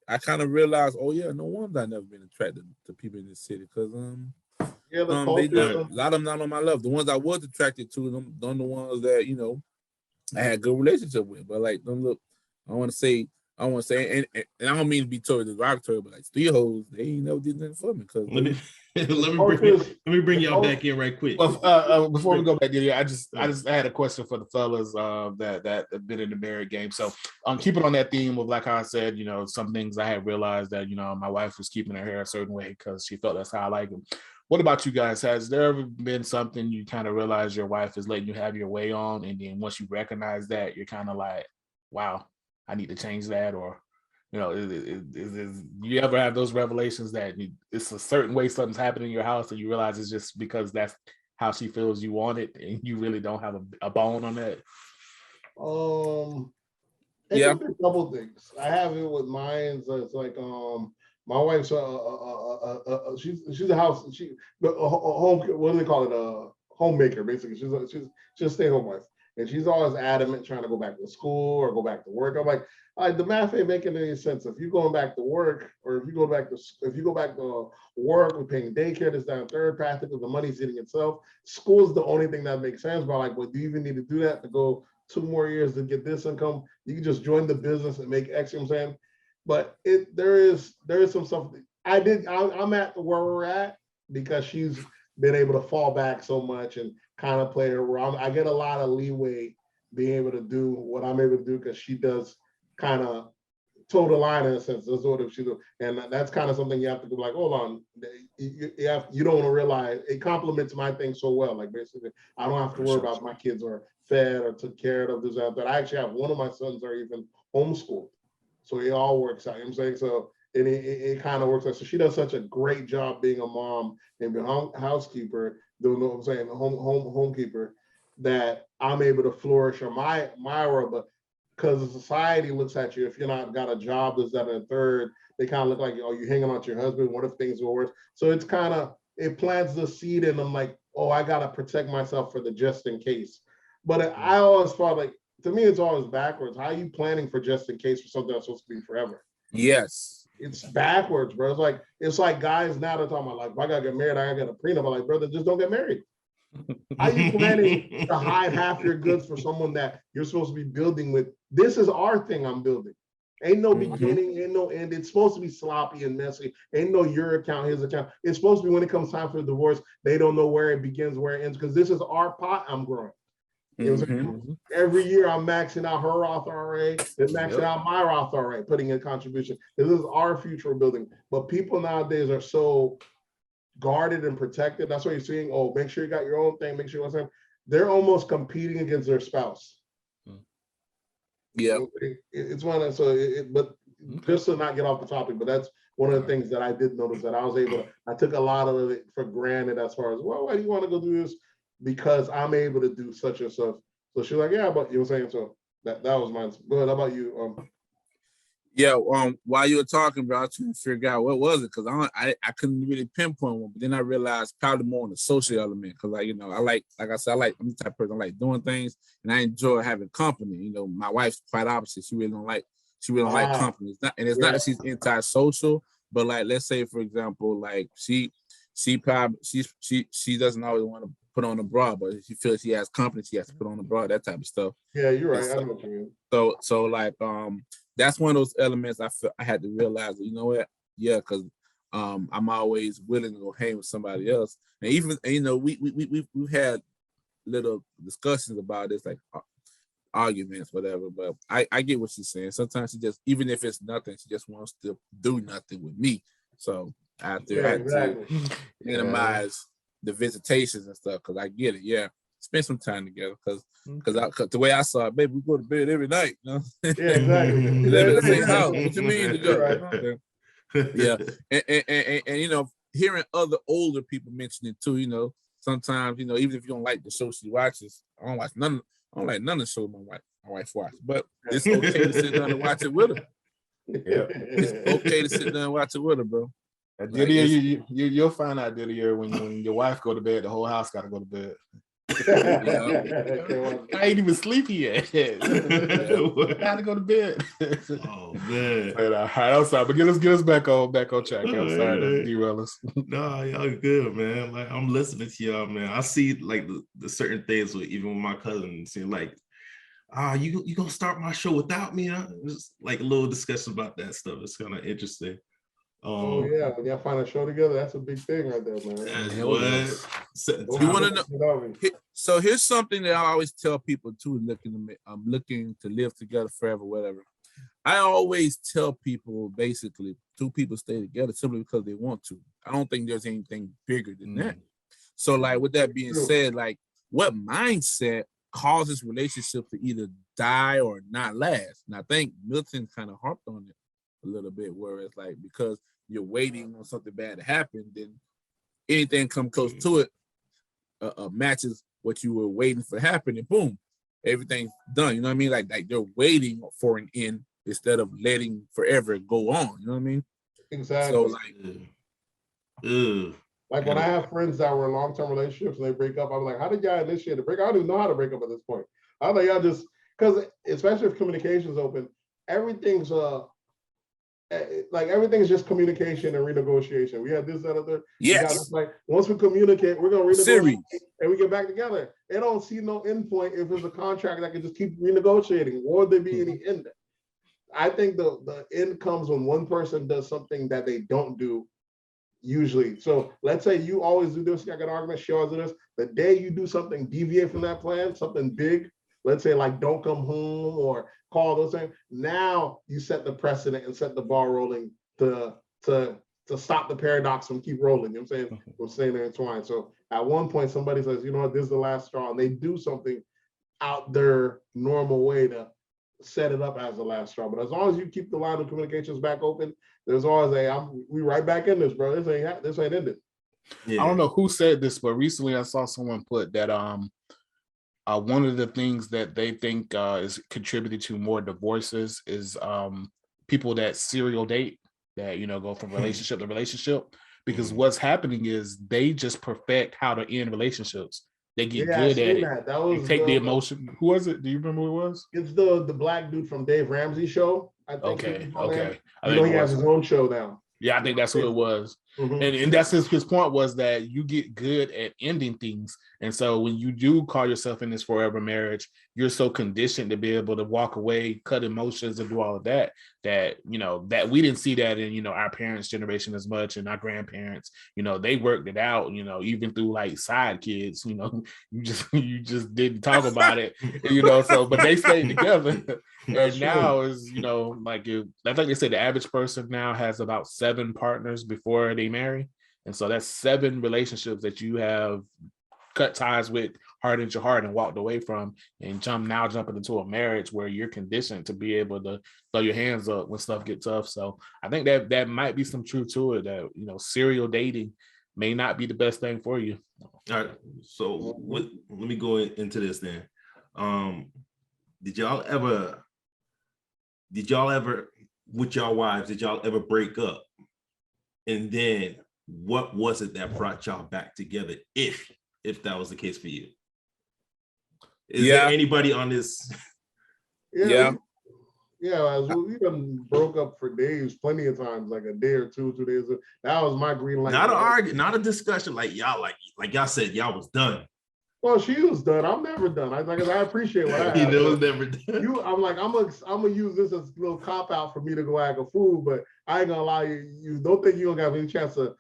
I kind of realized, oh yeah, no wonder I never been attracted to people in this city, because a lot of them not on my level. The ones I was attracted to, them the ones that, you know, I had a good relationship with, but like, them look, I want to say, and I don't mean to be totally derogatory, but like, still hoes, they ain't never did nothing for me. Because let me bring y'all back in right quick. Well, before we go back there, I just had a question for the fellas that have been in the married game. So keeping on that theme of, like how I said, you know, some things I had realized that, you know, my wife was keeping her hair a certain way because she felt that's how I like them. What about you guys? Has there ever been something you kind of realize your wife is letting you have your way on, and then once you recognize that, you're kind of like, wow, I need to change that? Or, you know, you ever have those revelations that it's a certain way something's happening in your house and you realize it's just because that's how she feels you want it, and you really don't have a bone on that? A couple things. I have it with mine. So it's like my wife's she's a house, home, what do they call it, homemaker, basically. She's a stay-at-home wife, and she's always adamant trying to go back to school or go back to work. I'm like, the math ain't making any sense. If you're going back to work, or if you go back to work, we're paying daycare, this, that, and third, practically the money's hitting itself. School's the only thing that makes sense. But like, well, do you even need to do that to go 2 more years to get this income? You can just join the business and make X, you know what I'm saying? But there is some stuff I'm at where we're at because she's been able to fall back so much and kind of play her role. I get a lot of leeway being able to do what I'm able to do because she does kind of toe the line in a sense. That's what she do, and that's kind of something you have to do. Like, hold on, you don't want to realize it complements my thing so well. Like, basically, I don't have to worry about my kids are fed or took care of this or that. I actually have one of my sons are even homeschooled. So it all works out, you know what I'm saying? So it kind of works out. So she does such a great job being a mom and being a housekeeper, doing what I'm saying, homekeeper, that I'm able to flourish on my role. But because the society looks at you, if you're not got a job, this, that, and a third, they kind of look like, oh, you're hanging on to your husband. What if things go worse? So it plants the seed in them like, oh, I got to protect myself for the just in case. But I always thought, like, to me, it's always backwards. How are you planning for just in case for something that's supposed to be forever? Yes. It's backwards, bro. It's like guys now they're talking about, like, if I gotta get married, I gotta get a prenup. I'm like, brother, just don't get married. How you planning to hide half your goods for someone that you're supposed to be building with? This is our thing I'm building. Ain't no beginning, ain't no end. It's supposed to be sloppy and messy. Ain't no your account, his account. It's supposed to be when it comes time for the divorce, they don't know where it begins, where it ends, because this is our pot I'm growing. You know what I'm saying? Every year I'm maxing out her Roth IRA, then maxing out my Roth IRA, putting in contribution. This is our future building. But people nowadays are so guarded and protected. That's what you're seeing. Oh, make sure you got your own thing. Make sure you know, they're almost competing against their spouse. Yeah. It's one of but just to not get off the topic, but that's one of the things that I did notice, that I was able to, I took a lot of it for granted as far as, well, why do you want to go do this? Because I'm able to do such and such. So she's like, yeah, but you were saying, so that was mine. Go ahead. How about you? Yeah, while you were talking, bro, I was trying to figure out what was it, because I couldn't really pinpoint one, but then I realized probably more on the social element, because like, you know, I'm the type of person, I like doing things, and I enjoy having company. You know, my wife's quite opposite. She really don't like company. It's not that she's anti-social, but like, let's say for example, like she doesn't always want to put on a bra, but if she feels she has company, she has to put on a bra, that type of stuff. Yeah, you're right. I know what you mean. So like that's one of those elements I had to realize that, you know what? Yeah, because I'm always willing to go hang with somebody else. And even, you know, we've had little discussions about this, like arguments, whatever. But I get what she's saying. Sometimes she just, even if it's nothing, she just wants to do nothing with me. So I have to minimize the visitations and stuff, because I get it. Yeah. Spend some time together, because the way I saw it, baby, we go to bed every night. You know? Yeah, exactly. Live in the same house. What you mean to go? Right. Yeah, and you know, hearing other older people mention it too. You know, sometimes, you know, even if you don't like the show she watches, I don't like none of the show my wife watches, but it's okay to sit down and watch it with her. Yeah, it's okay to sit down and watch it with her, bro. Didier, you'll find out, Didier, when your wife go to bed, the whole house got to go to bed. I ain't even sleepy yet. Gotta go to bed. Oh man! But, all right, I'm sorry, but get us back on track. I'm sorry to derail us. No, y'all good, man. Like, I'm listening to y'all, man. I see like the certain things with, even with my cousin, seeing like, you gonna start my show without me? Just like a little discussion about that stuff. It's kind of interesting. Oh yeah, when y'all find a show together, that's a big thing right there, man. You want to know? So here's something that I always tell people too, looking to live together forever, whatever. I always tell people, basically, two people stay together simply because they want to. I don't think there's anything bigger than that. So, like, with that being said, like, what mindset causes relationships to either die or not last? And I think Milton kind of harped on it a little bit, where it's like, because you're waiting on something bad to happen, then anything come close to it matches what you were waiting for to happen, and boom, everything's done. You know what I mean? Like they're waiting for an end instead of letting forever go on. You know what I mean? Exactly. So like when I have friends that were in long-term relationships and they break up, I'm like, how did y'all initiate the break? I don't even know how to break up at this point. I think y'all just, because especially if communication's open, everything's everything's just communication and renegotiation. We had this, that, other. Yes. Like, once we communicate, we're gonna renegotiate and we get back together. They don't see no end point if it's a contract that can just keep renegotiating. Or there be any end? I think the end comes when one person does something that they don't do usually. So let's say you always do this, you got an argument, she always do this. The day you do something, deviate from that plan, something big, let's say like don't come home or call those things, now you set the precedent and set the ball rolling to stop the paradox from keep rolling. You know what I'm saying? We're staying there entwined. So at one point somebody says, you know what, this is the last straw, and they do something out their normal way to set it up as the last straw. But as long as you keep the line of communications back open, there's always we right back in this, bro. This ain't ended. Yeah. I don't know who said this, but recently I saw someone put that one of the things that they think is contributed to more divorces is people that serial date, that, you know, go from relationship to relationship, because what's happening is they just perfect how to end relationships. they get Yeah, I good at seen it. that. That They was take the emotion. Who was it? Do you remember who it was? It's the black dude from Dave Ramsey show. I think he was Okay, on there. okay. I You know, think he it has was. his own show now. Yeah, I think that's who it was. Mhm. And that's his point was that you get good at ending things. And so when you do call yourself in this forever marriage, you're so conditioned to be able to walk away, cut emotions, and do all of that, that, you know, that we didn't see that in, you know, our parents' generation as much, and our grandparents, you know, they worked it out, you know, even through like side kids, you know, you just didn't talk about it, you know, so, but they stayed together. And now is, you know, like I think they say the average person now has about 7 partners before they marry. And so that's 7 relationships that you have cut ties with, hardened your heart and walked away from, and jumping into a marriage where you're conditioned to be able to throw your hands up when stuff gets tough. So I think that might be some truth to it, that, you know, serial dating may not be the best thing for you. All right. So let me go into this then. Did y'all ever with y'all wives, did y'all ever break up? And then what was it that brought y'all back together, if that was the case for you? Is there anybody on this? Yeah. We done broke up for days, plenty of times, like a day or 2 days. That was my green light. Not an argument, not a discussion. Like y'all said, y'all was done. Well, she was done. I'm never done. I appreciate what I have. He was never done. I'm gonna use this as a little cop out for me to go act a fool, but I ain't gonna allow you. You don't think you don't have any chance to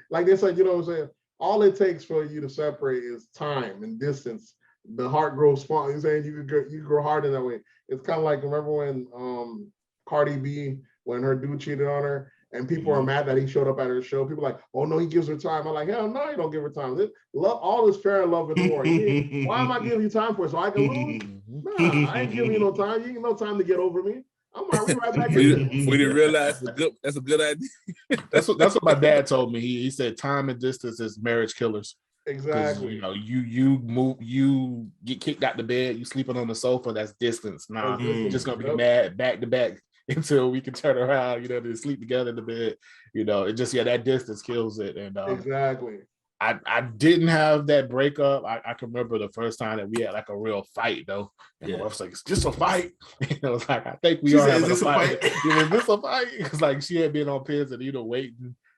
like they said. You know what I'm saying? All it takes for you to separate is time and distance. The heart grows fond. You're saying you grow hard in that way. It's kind of like, remember when Cardi B, when her dude cheated on her, and people are mad that he showed up at her show. People are like, oh no, he gives her time. I'm like, hell no, you don't give her time. Love, all is fair in love and war. Why am I giving you time for it? So I can lose? Nah, I ain't giving you no time. You ain't no time to get over me. I'm right back in there. We didn't realize that's a good idea. That's what my dad told me. He said time and distance is marriage killers. Exactly. You know, you get kicked out the bed, you sleeping on the sofa, that's distance. Nah, you're just gonna be mad back to back until we can turn around, you know, to sleep together in the bed. You know, it just, that distance kills it. And exactly. I didn't have that breakup. I can remember the first time that we had like a real fight though. And my wife was like, "It's just a fight." And I was like, "I think we are having a fight." Was this a fight? Because like she had been on pins and, you know,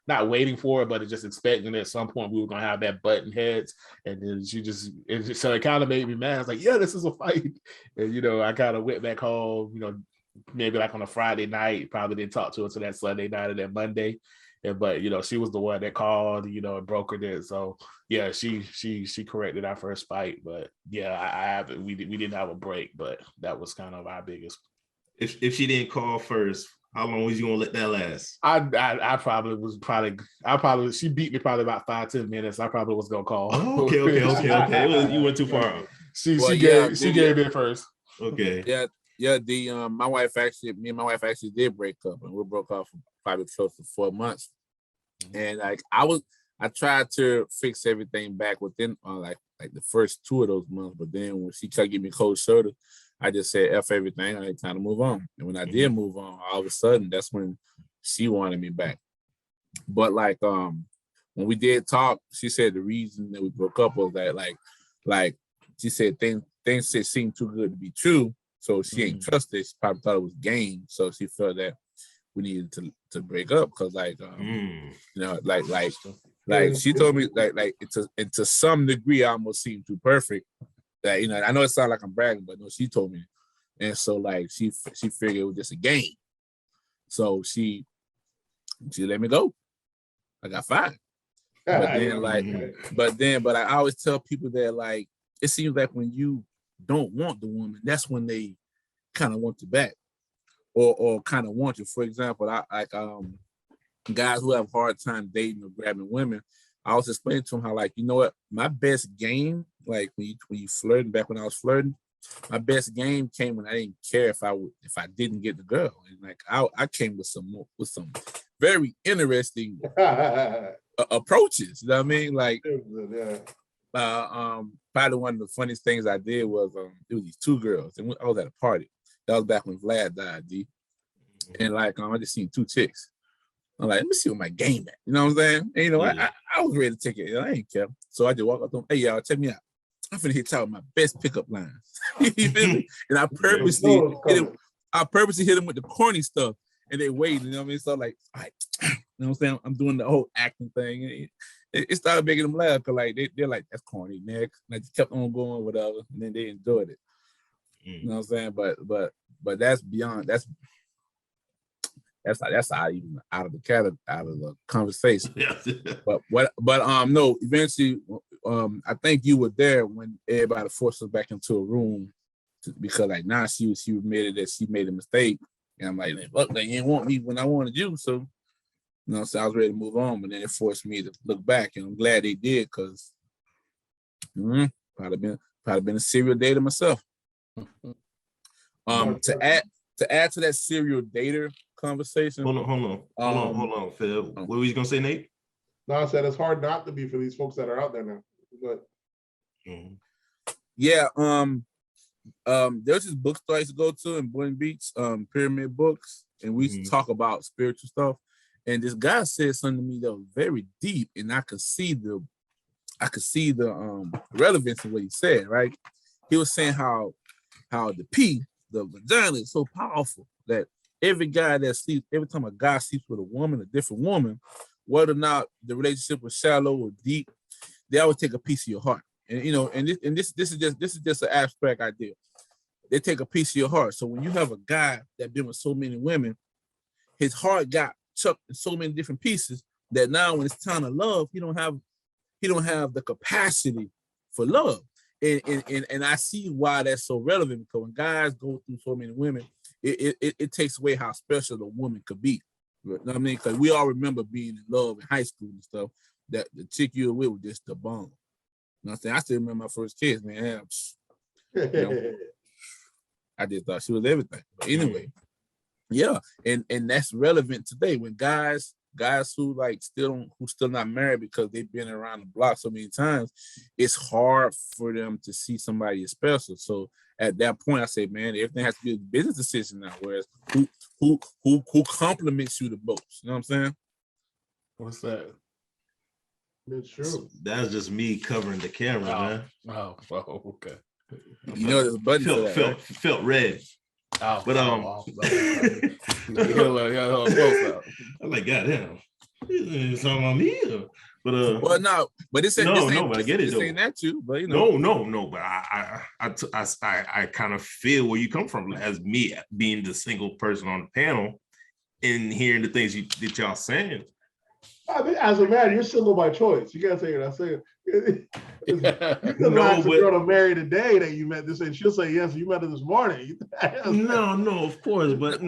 not waiting for it, but just expecting at some point we were gonna have that button heads. And then so it kind of made me mad. I was like, "Yeah, this is a fight." And, you know, I kind of went back home, you know, maybe like on a Friday night, probably didn't talk to her until that Sunday night or that Monday. But, you know, she was the one that called, you know, and brokered it. So yeah, she corrected our first fight. But yeah, we didn't have a break, but that was kind of our biggest. If she didn't call first, how long was you gonna let that last? She beat me probably about 5-10 minutes. I probably was gonna call. Oh, okay. You went too far. She gave it first. Okay. Yeah. Me and my wife actually did break up, and we broke up for probably close to 4 months. And like I tried to fix everything back within like the first 2 of those months, but then when she tried to give me cold shoulder, I just said F everything. I had time to move on. And when I did move on, all of a sudden that's when she wanted me back. But like when we did talk, she said the reason that we broke up was that like she said things seemed too good to be true. So she ain't trusted. She probably thought it was game. So she felt that we needed to break up because you know, like she told me like to some degree I almost seemed too perfect. That, you know, I know it sounds like I'm bragging, but no, she told me. And so like she figured it was just a game. So she let me go. I got fired. But I always tell people that like it seems like when you don't want the woman, that's when they kind of want you back. Or kind of want you. For example, I like guys who have a hard time dating or grabbing women, I was explaining to them how, like, you know what, my best game, like when you flirting, back when I was flirting, my best game came when I didn't care if I didn't get the girl. And like I came with some very interesting approaches. You know what I mean? Like probably one of the funniest things I did was it was these 2 girls, and I was at a party. That was back when Vlad died, D. And like I just seen 2 chicks. I'm like, let me see what my game at. You know what I'm saying? And, you know, I was ready to take it. I ain't care. So I just walked up to them. Hey, y'all, check me out. I'm finna hit y'all with my best pickup lines. You feel me? And I purposely hit them with the corny stuff, and they wait. You know what I mean? So like, all right, you know what I'm saying? I'm doing the whole acting thing. And it started making them laugh because like they're like, that's corny, next. And I just kept on going, whatever, and then they enjoyed it. You know what I'm saying? But that's beyond. That's out of the conversation. But no, eventually, I think you were there when everybody forced us back into a room because like now she admitted that she made a mistake, and I'm like, look, they didn't want me when I wanted you, so you know, so I was ready to move on, but then it forced me to look back, and I'm glad they did because probably been a serial dater myself. To add to that serial dater conversation. Hold on, Phil. What were you gonna say, Nate? No, I said it's hard not to be for these folks that are out there now. But yeah, there's this bookstore I used to go to in Boynton Beach, Pyramid Books, and we used to talk about spiritual stuff. And this guy said something to me that was very deep, and I could see the relevance of what he said. Right? He was saying how the vagina is so powerful that every time a guy sleeps with a different woman, whether or not the relationship was shallow or deep, they always take a piece of your heart. And you know, this is just an abstract idea. They take a piece of your heart. So when you have a guy that been with so many women, his heart got chucked in so many different pieces that now when it's time to love, he don't have the capacity for love. And I see why that's so relevant, because when guys go through so many women, it takes away how special a woman could be. You know what I mean? Because we all remember being in love in high school and stuff, that the chick you were with was just the bomb. You know what I'm saying? I still remember my first kiss, man. You know, I just thought she was everything. But anyway, yeah, and that's relevant today when guys who still not married because they've been around the block so many times, it's hard for them to see somebody as special. So at that point, I say, man, everything has to be a business decision now. Whereas who compliments you the most? You know what I'm saying? What's that? it's true. That's just me covering the camera, man. Oh, okay. You know, there's a button for that, right? Felt red. Oh, But I'm like, goddamn, it's talking about me. Well, no, but this ain't but I get it. This ain't that you, but you know. No. But I kind of feel where you come from as me being the single person on the panel and hearing the things that y'all saying. I mean, as a man, you're single by choice. You gotta say what I say. You can ask a girl to marry today that you met this, and she'll say yes. You met her this morning. No, of course, but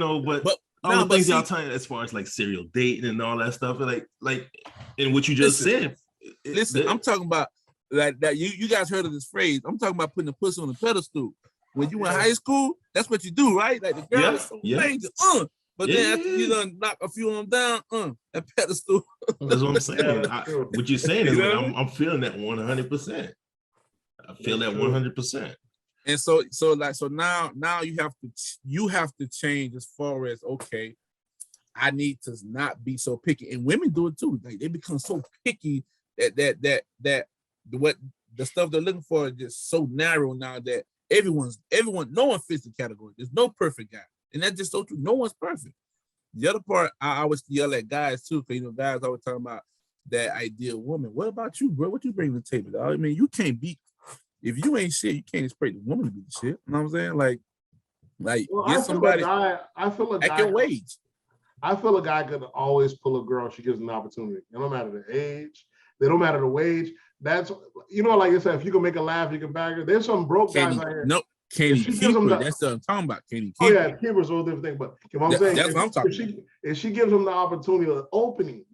all the things y'all telling as far as like serial dating and all that stuff, like and what you just said. Listen, I'm talking about like that. You guys heard of this phrase? I'm talking about putting a pussy on a pedestal. When you in high school, that's what you do, right? Like the girl is so major, but then after you done knock a few of them down, that pedestal. That's what I'm saying. What you're saying is I'm feeling that 100%. I feel that 100%. And so now you have to change as far as, okay, I need to not be so picky. And women do it too. Like they become so picky that what the stuff they're looking for is just so narrow now that no one fits the category. There's no perfect guy. And that's just so true. No one's perfect. The other part, I always yell at guys too, because guys always talking about that ideal woman. What about you, bro? What you bring to the table? I mean, you can't beat. If you ain't shit, you can't expect the woman to be the shit. You know what I'm saying? Like get somebody. I feel a guy at your wage. I feel a guy could always pull a girl if she gives him an opportunity. It don't matter the age. They don't matter the wage. That's like I said, if you can make her laugh, you can bag her. There's some broke guys out here. No, Candy Keeper. That's what I'm talking about. Candy Keeper. Oh yeah, Keeper's a whole different thing. But if I'm saying, that's what I'm talking about. If she gives him the opportunity,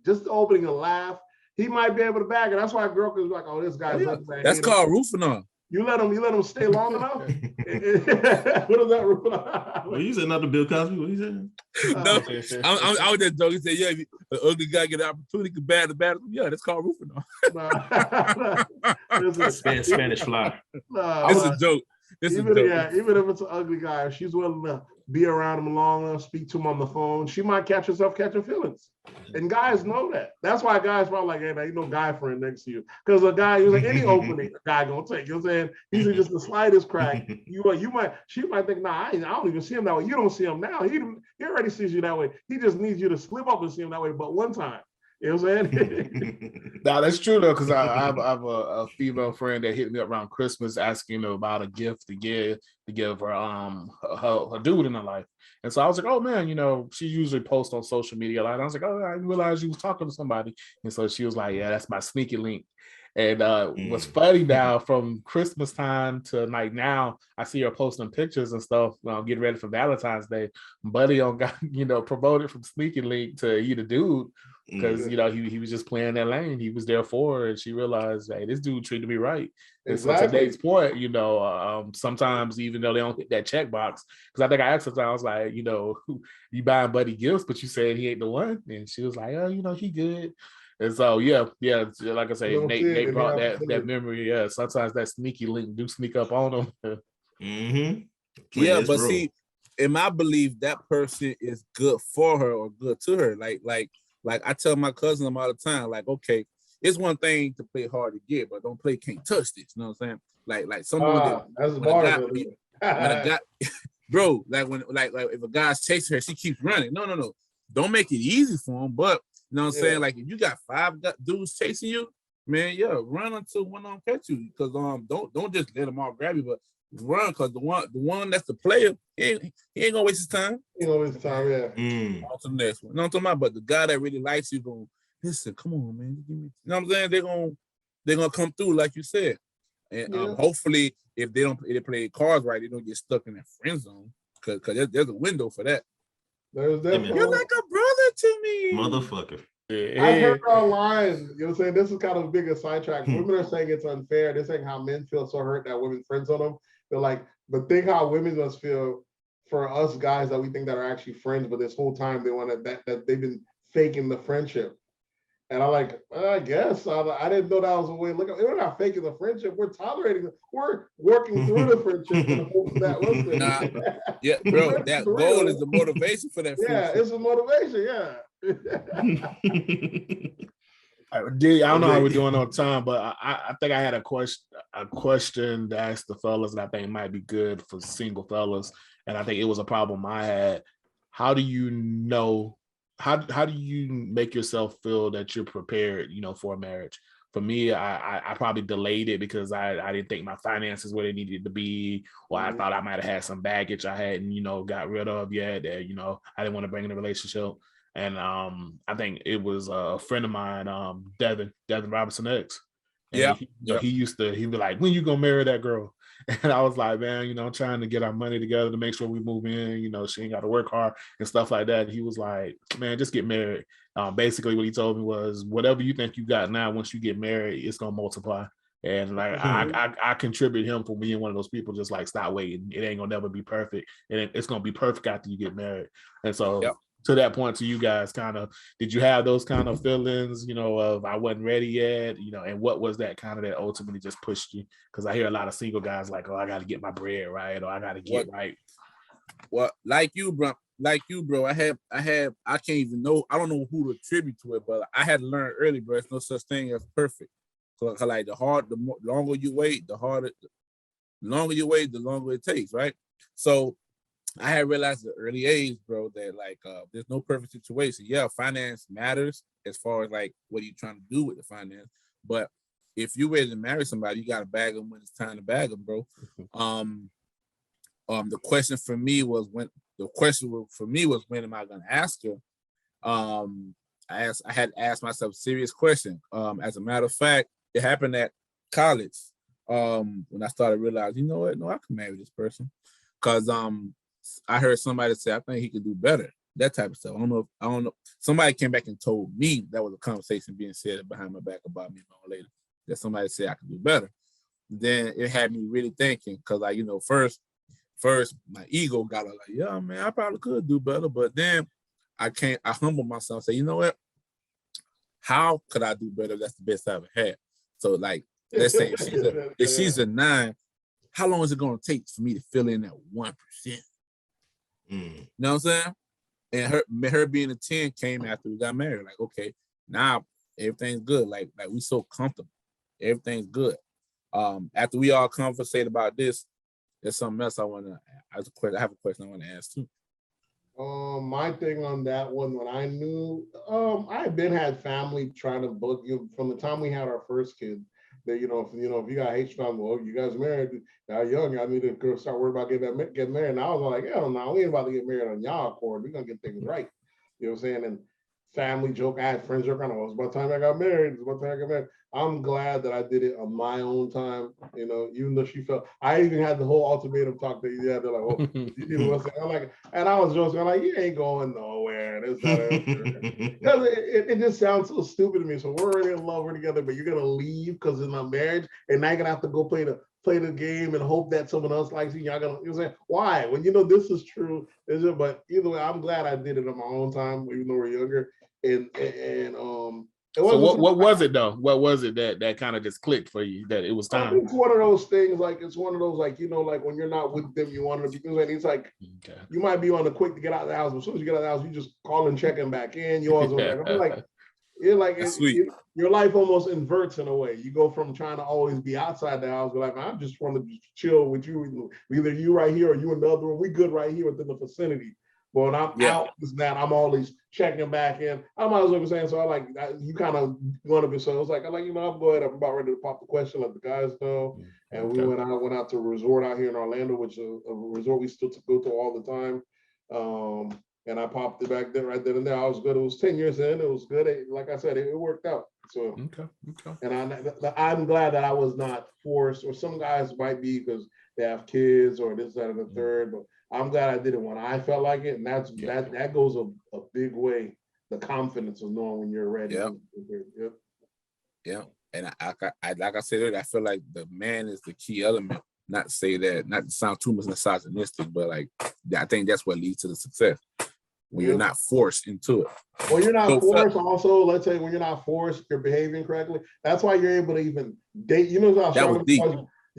just the opening, a laugh, he might be able to bag her. That's why a girl is like, oh, this guy's that's called roofing on. You let him stay long enough. What is that roofing on? Well, you said not the Bill Cosby. What you said? No, I was just joking. He said, yeah, an ugly guy get an opportunity to bad the bad. Yeah, that's called roofing on. Spanish fly. It's a joke. Even if it's an ugly guy, if she's willing to be around him long enough, speak to him on the phone, she might catch herself catching feelings. And guys know that. That's why guys probably like, hey, there ain't no guy friend next to you. Because a guy, like any opening, a guy gonna take. You know what I'm saying? He's just the slightest crack. She might think, nah, I don't even see him that way. You don't see him now. He already sees you that way. He just needs you to slip up and see him that way, but one time. You know what I'm saying? Now that's true though, because I have a female friend that hit me up around Christmas asking about a gift to give her dude in her life. And so I was like, oh man, she usually posts on social media a lot. And I was like, oh, I realized you was talking to somebody. And so she was like, yeah, that's my sneaky link. And what's funny now, from Christmas time to like now, I see her posting pictures and stuff, getting ready for Valentine's Day. Buddy got promoted from sneaky link to he the dude, because he was just playing that lane. He was there for her, and she realized, hey, this dude treated me right. And so to Dave's point, sometimes even though they don't hit that checkbox, because I think I asked her, I was like, you buying Buddy gifts, but you said he ain't the one, and she was like, oh, he good. And so yeah, like I say, Nate brought that memory. Yeah, sometimes that sneaky link do sneak up on them. Yeah, but see, in my belief, that person is good for her or good to her. Like I tell my cousin all the time, like, okay, it's one thing to play hard to get, but don't play can't touch this. You know what I'm saying? Like someone that's a bar. When a guy, bro, like if a guy's chasing her, she keeps running. No. Don't make it easy for him, but you know what I'm saying? Like if you got 5 dudes chasing you, man, run until one of them catch you. Because don't just let them all grab you, but run, because the one that's the player, he ain't gonna waste his time. He ain't gonna waste his time, On to the next one. No, I'm talking about, but the guy that really likes you going, listen, come on, man. You know what I'm saying? They're gonna come through, like you said. And hopefully if they play cards right, they don't get stuck in that friend zone. Cause there's a window for that. There's definitely. You're like a brother to me. Motherfucker. I heard online, you know what I'm saying? This is kind of a bigger sidetrack. Women are saying it's unfair. They're saying how men feel so hurt that women friends on them. They're like, but think how women must feel for us guys that we think that are actually friends, but this whole time they want that they've been faking the friendship. And I'm like, I guess I didn't know that was a way. Look, we're not faking the friendship. We're tolerating it. We're working through the friendship in the hopes that yeah, bro, that goal is the motivation for that friendship. Yeah, it's a motivation. I don't know how we're doing on time, but I think I had a question to ask the fellas that I think might be good for single fellas, and I think it was a problem I had. How do you know? How do you make yourself feel that you're prepared, for a marriage? For me, I probably delayed it because I didn't think my finances where they needed to be, or I thought I might have had some baggage I hadn't, got rid of yet that, I didn't want to bring in a relationship. And I think it was a friend of mine, Devin Robinson X. And he'd be like, when you gonna marry that girl? And I was like, man, I'm trying to get our money together to make sure we move in, she ain't got to work hard and stuff like that. And he was like, man, just get married. Basically what he told me was, whatever you think you got now, once you get married, it's going to multiply. And like, I contribute him for being one of those people, just like, stop waiting. It ain't going to never be perfect. And it's going to be perfect after you get married. And so to that point, to you guys, kind of, did you have those kind of feelings, of I wasn't ready yet, and what was that kind of that ultimately just pushed you? Because I hear a lot of single guys like, oh, I got to get my bread right, or I got to get right. Well, like you, bro, I can't even know, I don't know who to attribute to it, but I had to learn early, bro. There's no such thing as perfect. So like the longer you wait, the longer it takes, right? So I had realized at an early age, bro, that like there's no perfect situation. Yeah, finance matters as far as like what are you trying to do with the finance. But if you're ready to marry somebody, you gotta bag them when it's time to bag them, bro. The question for me was when am I gonna ask her? I had asked myself a serious question. As a matter of fact, it happened at college. When I started realizing, you know what, no, I can marry this person. Cause I heard somebody say, I think he could do better. That type of stuff. I don't know. Somebody came back and told me that was a conversation being said behind my back about me and my old lady, that somebody said I could do better. Then it had me really thinking, because like, first my ego got like, yeah, man, I probably could do better. But then I humble myself and say, you know what? How could I do better? That's the best I ever had. So like, let's say if she's a 9, how long is it going to take for me to fill in that 1%? Mm. know what I'm saying? And her being a 10 came after we got married. Like, okay, now everything's good. Like we so comfortable. Everything's good. After we all conversate about this, there's something else I have a question I want to ask too. My thing on that one, when I knew, I had family trying to book you from the time we had our first kid. That if you got H family, well, you guys married, y'all young, I need to go start worrying about getting married. And I was like, hell no, we ain't about to get married on y'all accord. We're gonna get things right. You know what I'm saying? And family joke, I had friends joke, I know it's about time I got married. It's about time I got married. I'm glad that I did it on my own time, even though she felt, I even had the whole ultimatum talk that they're like, oh, I'm like, and I was joking, I'm like, you ain't going nowhere. Because it just sounds so stupid to me. So we're already in love, we're together, but you're gonna leave because it's my marriage, and now you're gonna have to go play the game and hope that someone else likes you. Y'all gonna say why? When this is true, but either way, I'm glad I did it on my own time, even though we're younger. And so what was it though? What was it that kind of just clicked for you that it was time? It's one of those things. Like it's one of those like when you're not with them, you want to be. And it's like you might be on the quick to get out of the house, but as soon as you get out of the house, you just call and check them back in. You always back. I'm like, your life almost inverts in a way. You go from trying to always be outside the house, like I just want to chill with you. Either you right here or you in the other room. We good right here within the vicinity. But when I'm out, I'm always checking back in. I might as well be saying, so you kind of want to be, so it's like, I'm going, I'm about ready to pop the question, let the guys know. And we went out to a resort out here in Orlando, which is a resort we still go to all the time. And I popped it back there, right then and there. I was good. It was 10 years in. It was good. Like I said, it worked out. So, and I'm glad that I was not forced, or some guys might be because they have kids or this, that, and the third, but I'm glad I did it when I felt like it, and that goes a big way. The confidence of knowing when you're ready. Yeah, and I like I said earlier, I feel like the man is the key element. Not to say that, not to sound too much misogynistic, but like I think that's what leads to the success when you're not forced into it. When you're not forced, also, let's say when you're not forced, you're behaving correctly. That's why you're able to even date. That was deep.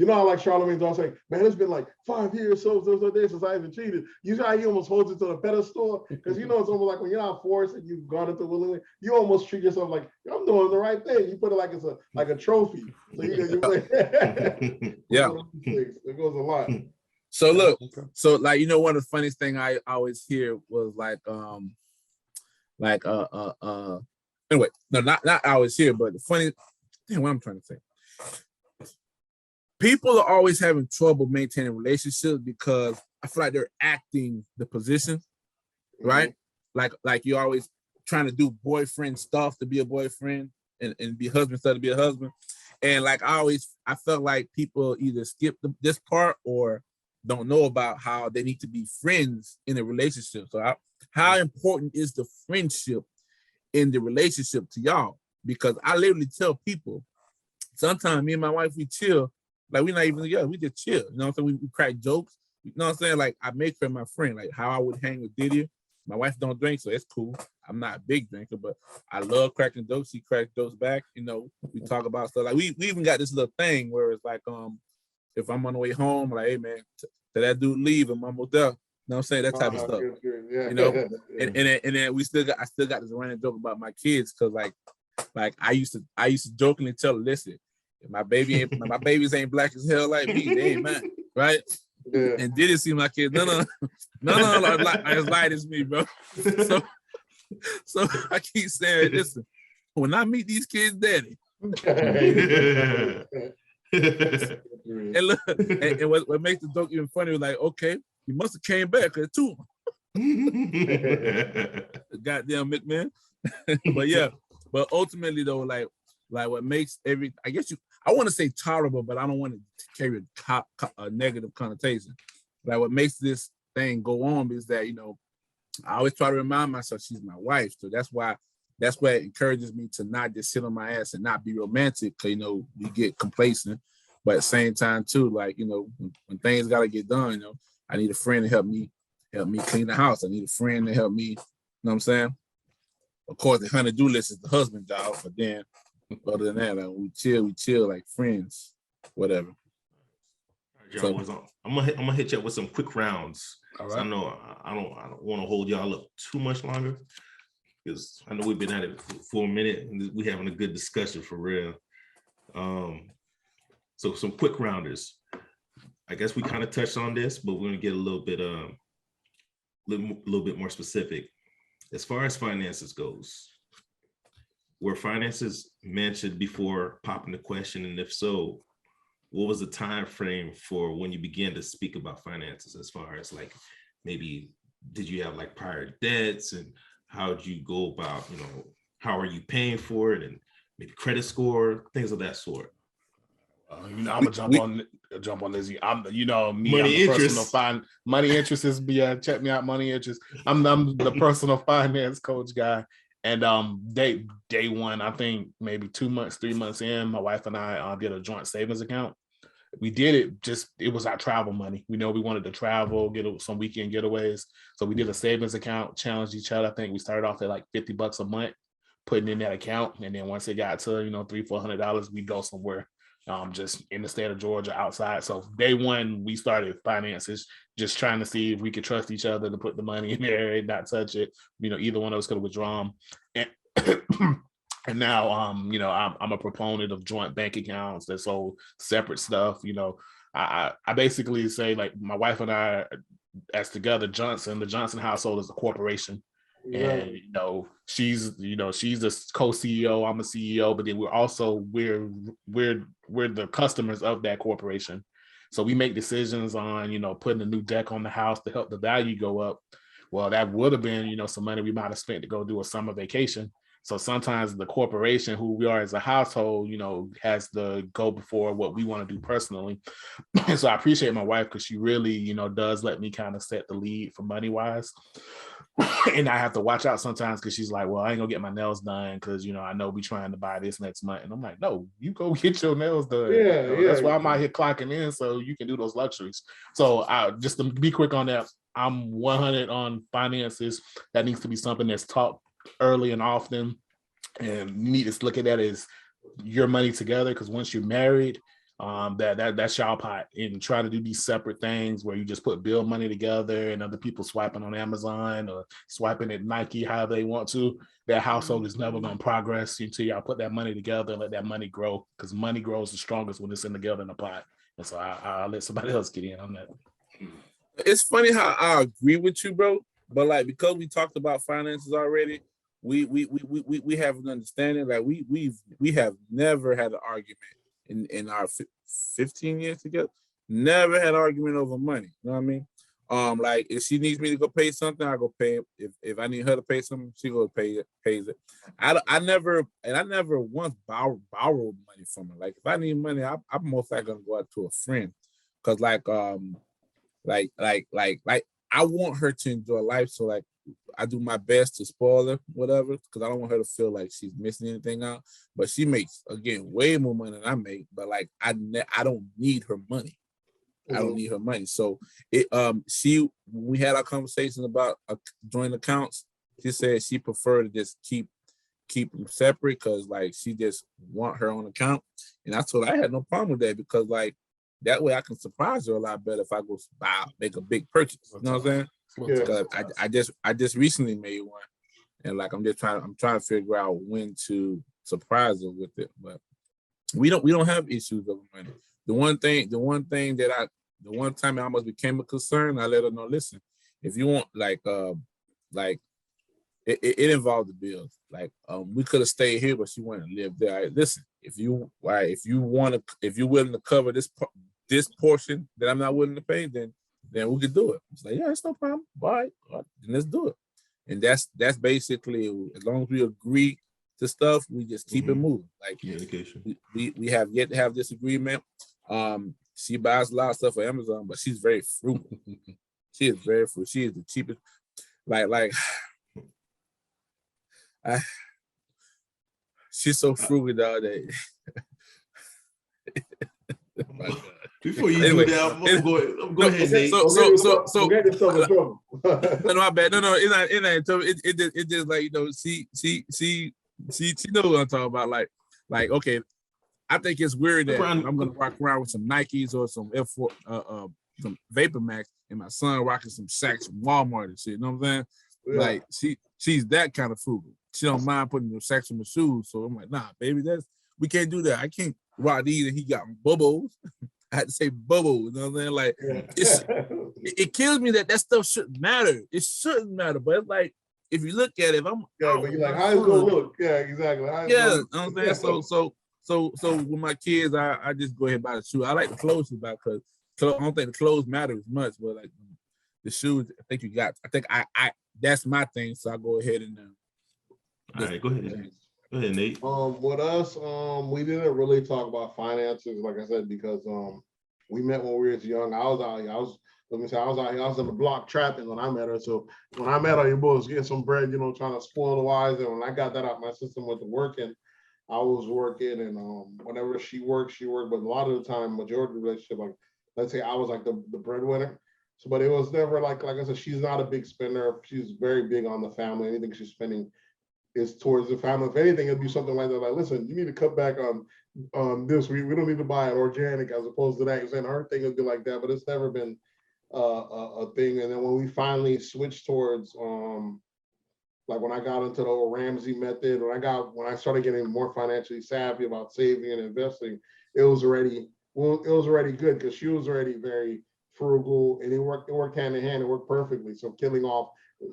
How like Charlamagne's all saying, man, it's been like 5 years so days since I even cheated. You see how he almost holds it to the pedestal? Because it's almost like when you're not forced and you've gone into willingly, you almost treat yourself like I'm doing the right thing. You put it like it's a trophy. So it goes a lot. So look, one of the funniest thing I always hear was anyway, no, not always hear, but the funny thing, what I'm trying to say. People are always having trouble maintaining relationships because I feel like they're acting the position, right? Like you're always trying to do boyfriend stuff to be a boyfriend and be a husband stuff to be a husband. And I felt like people either skip this part or don't know about how they need to be friends in a relationship. So how important is the friendship in the relationship to y'all? Because I literally tell people, sometimes me and my wife, we chill. Like we're not even together, we just chill. You know what I'm saying? We crack jokes. You know what I'm saying? Like I make her my friend, like how I would hang with Didier. My wife don't drink, so it's cool. I'm not a big drinker, but I love cracking jokes. She cracks jokes back. We talk about stuff. Like we even got this little thing where it's like, if I'm on the way home, like, hey man, till that dude leave, I'm almost there. You know what I'm saying? That type of stuff. Good. Yeah. And then I still got this random joke about my kids, because like I used to jokingly tell her, listen, if my babies ain't black as hell like me, they ain't mine, right? Yeah. And did it see my kids? No, like as light as me, bro. So I keep saying, listen, when I meet these kids, daddy. And look, and what makes the joke even funny was like, okay, you must have came back because two. Goddamn McMahon. But ultimately though, like what makes I want to say tolerable, but I don't want to carry a negative connotation. Like what makes this thing go on is that, I always try to remind myself she's my wife. So that's why it encourages me to not just sit on my ass and not be romantic. Cause we get complacent, but at the same time too, like, when things gotta get done, I need a friend to help me clean the house. I need a friend to help me, you know what I'm saying? Of course, the honey-do list is the husband job, but then other than that, like, we chill like friends, whatever. Y'all was on. I'm gonna hit you up with some quick rounds. All So right. I know I don't want to hold y'all up too much longer because I know we've been at it for a minute and we having a good discussion for real. So some quick rounders. I guess we kind of touched on this, but we're gonna get a little bit more specific. As far as finances goes, were finances mentioned before popping the question? And if so, what was the time frame for when you began to speak about finances, as far as like maybe did you have like prior debts, and how did you go about, how are you paying for it, and maybe credit score, things of that sort? I'm gonna jump on Lizzie. I'm me. Money I'm the interest. money interest is check me out. Money interest. I'm the personal finance coach guy. And day one, I think maybe 2 months, 3 months in, my wife and I did a joint savings account. We did it was our travel money. We wanted to travel, get some weekend getaways. So we did a savings account, challenged each other. I think we started off at like $50 a month, putting in that account. And then once it got to, $300-$400, we'd go somewhere, just in the state of Georgia outside. So day one, we started finances, just trying to see if we could trust each other to put the money in there and not touch it. Either one of us could have withdrawn. And and now, I'm a proponent of joint bank accounts. That's all separate stuff. I basically say, like, my wife and I, as together, the Johnson household is a corporation. And she's the co-CEO, I'm a CEO, but then we're the customers of that corporation. So we make decisions on putting a new deck on the house to help the value go up. Well, that would have been some money we might have spent to go do a summer vacation. So sometimes the corporation, who we are as a household, has to go before what we want to do personally. So I appreciate my wife because she really does let me kind of set the lead for money wise. And I have to watch out sometimes because she's like, well, I ain't gonna get my nails done because I know we trying to buy this next month. And I'm like, no, you go get your nails done. That's why I'm out here clocking in, so you can do those luxuries. So just to be quick on that, I'm 100 on finances. That needs to be something that's taught early and often. And you need to look at that as your money together, because once you're married, that's y'all pot. And try to do these separate things where you just put bill money together and other people swiping on Amazon or swiping at Nike, however they want to. That household is never going to progress until y'all put that money together and let that money grow, because money grows the strongest when it's in together in a pot. And so I'll let somebody else get in on that. It's funny how I agree with you, bro. But like, because we talked about finances already, we have an understanding. Like we have never had an argument in our 15 years together. Never had an argument over money. You know what I mean? Like if she needs me to go pay something, I go pay it. If I need her to pay something, she goes pays it. I never once borrowed money from her. Like if I need money, I'm most likely gonna go out to a friend, cause like I want her to enjoy life. So like I do my best to spoil her, whatever, because I don't want her to feel like she's missing anything out. But she makes, again, way more money than I make. But like I don't need her money. I don't need her money. So when we had our conversations about joint accounts, she said she preferred to just keep them separate because like she just want her own account. And I told her I had no problem with that, because like that way I can surprise her a lot better if I go make a big purchase. You know what I'm saying? Because I just recently made one, and like I'm trying to figure out when to surprise her with it. But we don't have issues over money. The one time I almost became a concern, I let her know, listen, if you want it involved the bills. Like we could have stayed here, but she wanted to live there. Right, listen, if you're willing to cover this portion that I'm not willing to pay, then we could do it. It's like, yeah, it's no problem. All right, then let's do it. And that's basically, as long as we agree to stuff, we just keep it moving. Like communication. We have yet to have this agreement. She buys a lot of stuff on Amazon, but she's very frugal. She is very frugal. She is the cheapest. She's so frugal the other day. Oh my God. Before you do that, I'm go ahead, Nate. So get yourself in trouble. No, my bad. No, it's not in trouble. It just like she knows what I'm talking about. Like, okay, I think it's weird that LeBron- I'm gonna walk around with some Nikes or some F4, some Vapor Max, and my son rocking some Saks from Walmart and shit. You know what I'm saying? Yeah. Like she's that kind of frugal. She don't mind putting the Saks in my shoes. So I'm like, nah, baby, we can't do that. I can't rock these and he got bubbles. I had to say bubble. You know what I'm saying? Like it kills me that stuff shouldn't matter. It shouldn't matter, but it's like if you look at it, if I'm but you're like, how's it gonna look? Yeah, exactly. You know what I'm saying? So with my kids, I just go ahead and buy the shoe. I like the clothes to buy because I don't think the clothes matter as much, but like the shoes, I think I that's my thing. So I go ahead and all right, go ahead. Go ahead, Nate. With us, we didn't really talk about finances, like I said, because we met when we were young. I was out here. I was in the block trapping when I met her. So when I met her, your boy was getting some bread, you know, trying to spoil the wise. And when I got that out my system with the working, I was working, and whenever she worked. But a lot of the time, majority of the relationship, like let's say I was like the breadwinner. So, but it was never like I said, she's not a big spender. She's very big on the family. Anything she's spending is towards the family. If anything, it'd be something like that. Like, listen, you need to cut back on this. We don't need to buy it organic as opposed to that. And her thing would be like that, but it's never been a thing. And then when we finally switched towards like when I got into the old Ramsey method, when I started getting more financially savvy about saving and investing, it was already good because she was already very frugal, and it worked hand in hand. It worked perfectly. So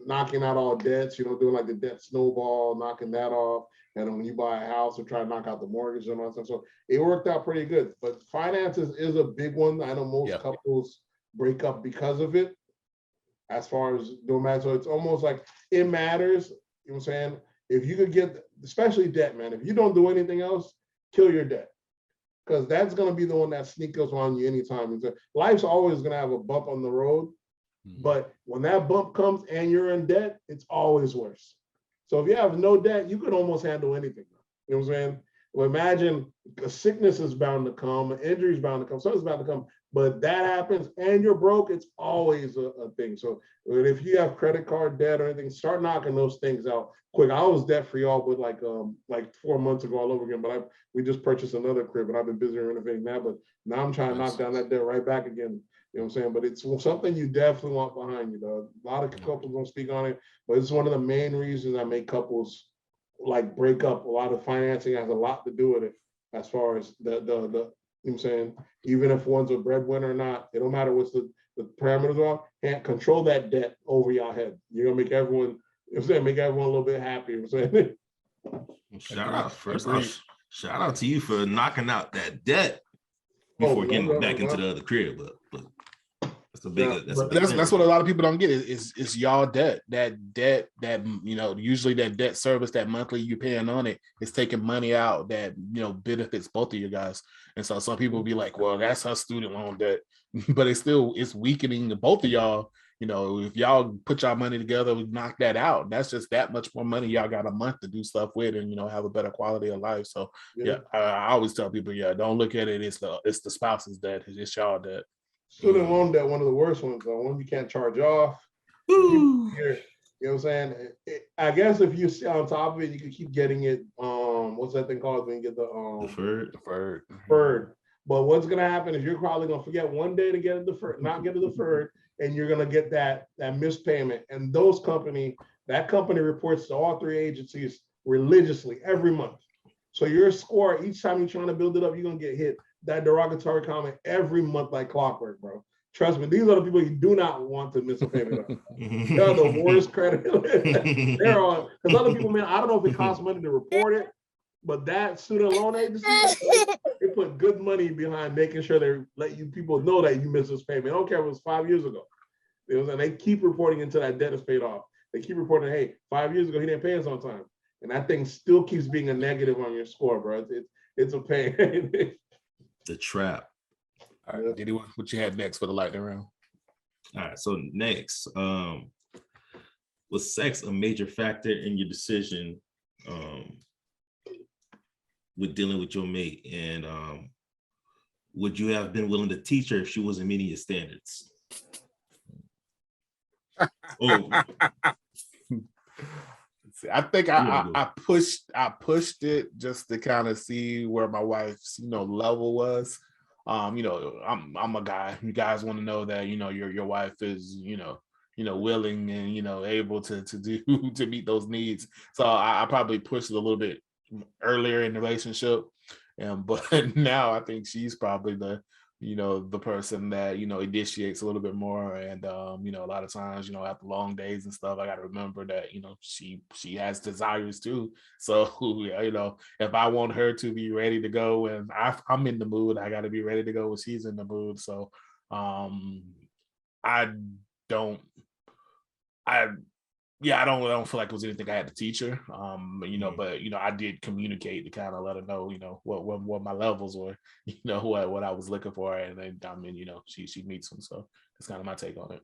knocking out all debts, you know, doing like the debt snowball, knocking that off. And then when you buy a house, or try to knock out the mortgage and all that stuff. So it worked out pretty good. But finances is a big one. I know most couples break up because of it. As far as no matter, so it's almost like it matters. You know what I'm saying? If you could get, especially debt, man, if you don't do anything else, kill your debt. Because that's going to be the one that sneaks up on you anytime. Life's always going to have a bump on the road. But when that bump comes and you're in debt, it's always worse. So if you have no debt, you could almost handle anything. You know what I'm saying? Well, imagine a sickness is bound to come, an injury is bound to come, something's bound to come, but that happens and you're broke, it's always a thing. So if you have credit card debt or anything, start knocking those things out quick. I was debt free all but like 4 months ago all over again, but we just purchased another crib and I've been busy renovating that, but now I'm trying to knock down that debt right back again. You know what I'm saying? But it's something you definitely want behind you, though. A lot of couples don't speak on it, but it's one of the main reasons that make couples like break up. A lot of financing has a lot to do with it, as far as the you know what I'm saying? Even if one's a breadwinner or not, it don't matter what's the parameters are, can't control that debt over your head. You're gonna make everyone, you know what I'm saying, make everyone a little bit happy. You know what I'm saying? Shout out to you for knocking out that debt before getting back into the other crib. But that's a big. That's what a lot of people don't get is y'all debt. That debt that usually that debt service, that monthly you paying on it is taking money out that benefits both of you guys. And so some people will be like, well, that's her student loan debt, but it's weakening the both of y'all. If y'all put y'all money together, we knock that out. That's just that much more money y'all got a month to do stuff with, and have a better quality of life. So I always tell people, don't look at it. It's the spouse's debt. It's y'all debt. Student loan debt, one of the worst ones, though. One you can't charge off. You know what I'm saying? I guess if you sit on top of it, you can keep getting it. What's that thing called when you get the deferred? But what's gonna happen is you're probably gonna forget one day to get it deferred, not get it deferred, and you're gonna get that missed payment. And that company reports to all three agencies religiously every month. So your score, each time you're trying to build it up, you're gonna get hit that derogatory comment every month like clockwork, bro. Trust me, these are the people you do not want to miss a payment on. They're the worst credit. They're on, because other people, man, I don't know if it costs money to report it, but that student loan agency, they put good money behind making sure they let you people know that you missed this payment. I don't care if it was 5 years ago. And they keep reporting until that debt is paid off. They keep reporting, hey, 5 years ago, he didn't pay us on time. And that thing still keeps being a negative on your score, bro. It's a pain. The trap. All right, Diddy, what you had next for the lightning round? All right, so next, was sex a major factor in your decision with dealing with your mate? And would you have been willing to teach her if she wasn't meeting your standards? I think You wanna I pushed it just to kind of see where my wife's level was. I'm a guy. You guys want to know that your wife is willing and able to do to meet those needs. So I probably pushed it a little bit earlier in the relationship, but now I think she's probably the person that initiates a little bit more. And a lot of times after long days and stuff, I got to remember that she has desires too. So if I want her to be ready to go and I'm in the mood, I got to be ready to go when she's in the mood. So I don't I don't feel like it was anything I had to teach her. But I did communicate to kind of let her know, what my levels were, what I was looking for. And then she meets them. So that's kind of my take on it.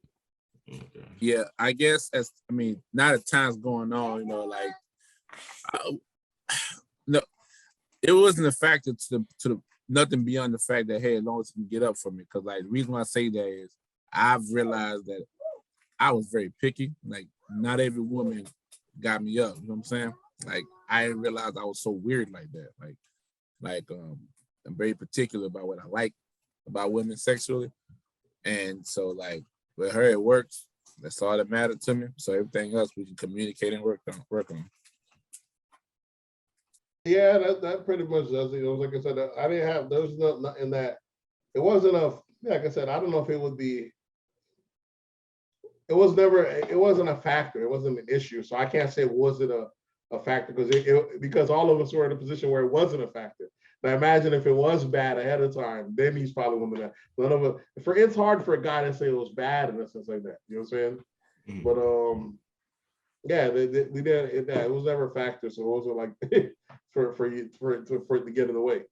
Okay. Yeah, I guess now that time's going on, no, it wasn't a factor to the nothing beyond the fact that, hey, as long as you can get up for me. Because the reason why I say that is I've realized that I was very picky. Like, not every woman got me up. You know what I'm saying? Like, I didn't realize I was so weird like that. I'm very particular about what I like about women sexually. And so, with her, it works. That's all that mattered to me. So everything else we can communicate and work on. Yeah, that pretty much does it. Like I said, I didn't have, there was nothing in that. It wasn't like I said, I don't know if it would be, it wasn't a factor. It wasn't an issue. So I can't say, was it a factor? Because all of us were in a position where it wasn't a factor. Now imagine if it was bad ahead of time, then he's probably one of that. None of us, it's hard for a guy to say it was bad in a sense like that. You know what I'm saying? Mhm. But yeah, we did it. It was never a factor, so it wasn't like for it to get in the way.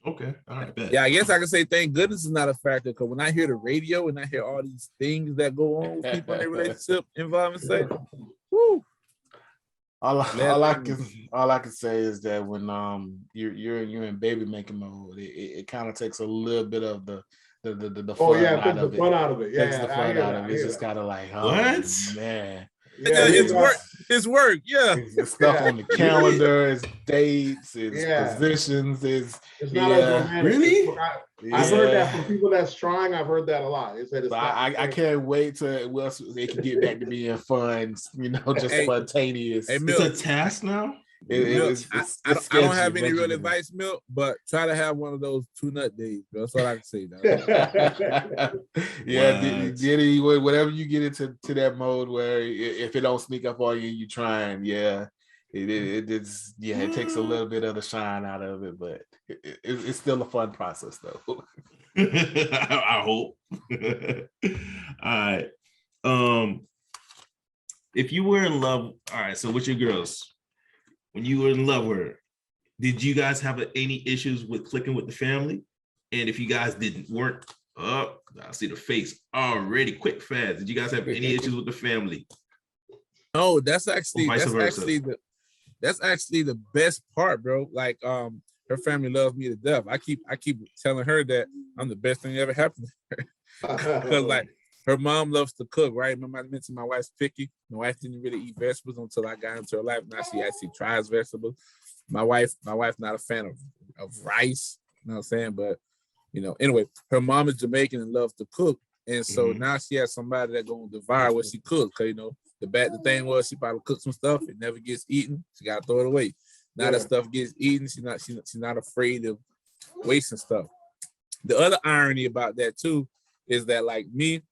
Okay. All right. Bet. Yeah, I guess I can say thank goodness it's not a factor, because when I hear the radio and I hear all these things that go on with people in their relationship environment, say, whoo. All I can say is that when you're in baby making mode, it kind of takes a little bit of the fun out of it. Fun out of it. Yeah, Takes the fun out of it. It's just kind of like, oh, what? Man. Yeah, it's work. It's work. Yeah. It's stuff on the calendar. It's dates. It's positions. It's not as romantic. Really? I've heard that from people that's trying. I've heard that a lot. It said I can't wait till they can get back to being fun. Just spontaneous. Hey, it's a task now. I don't have any real advice, Milt, but try to have one of those 2-nut days. That's all I can say. Get whatever you get into that mode where if it don't sneak up on you, you trying. Yeah, it takes a little bit of the shine out of it, but it's still a fun process though. I hope. All right. If you were in love, all right. So with your girls, when you were in love with her, did you guys have any issues with clicking with the family? And if you guys weren't, I see the face already, quick, fast. Did you guys have any issues with the family? No, that's actually the best part, bro. Her family loves me to death. I keep telling her that I'm the best thing that ever happened to her. Because her mom loves to cook, right? Remember I mentioned my wife's picky. My wife didn't really eat vegetables until I got into her life. Now she actually tries vegetables. My wife's not a fan of rice, you know what I'm saying? But anyway, her mom is Jamaican and loves to cook. And so now she has somebody that's gonna devour what she cooks. Cause the thing was she probably cooked some stuff, it never gets eaten. She gotta throw it away. Now that stuff gets eaten, she's not afraid of wasting stuff. The other irony about that too is that, like me,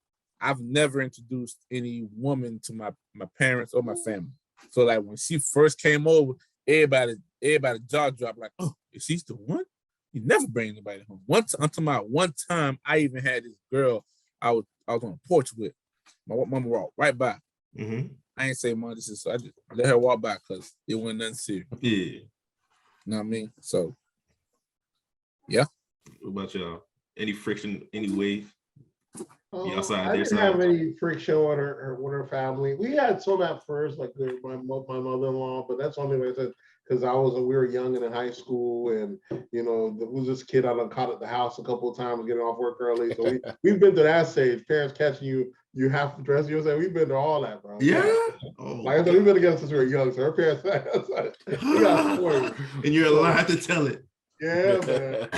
I've never introduced any woman to my parents or my family. So when she first came over, everybody jaw dropped like, oh, is she the one? You never bring anybody home. One time I even had this girl I was on a porch with. My mama walked right by. Mm-hmm. I ain't say much. So I just let her walk by because it wasn't nothing serious. Yeah. You know what I mean? So, yeah. What about y'all? Any friction, any wave? I didn't have any friction with her family. We had some at first, like my mother-in-law, but that's only way I said because we were young and in high school, and there was this kid I done caught at the house a couple of times getting off work early. So we've been to that stage. Parents catching you have to dress. We've been to all that, bro. Yeah. Like I said, we've been together since we were young. So her parents, we got stories. And you're allowed to tell it. Yeah, man.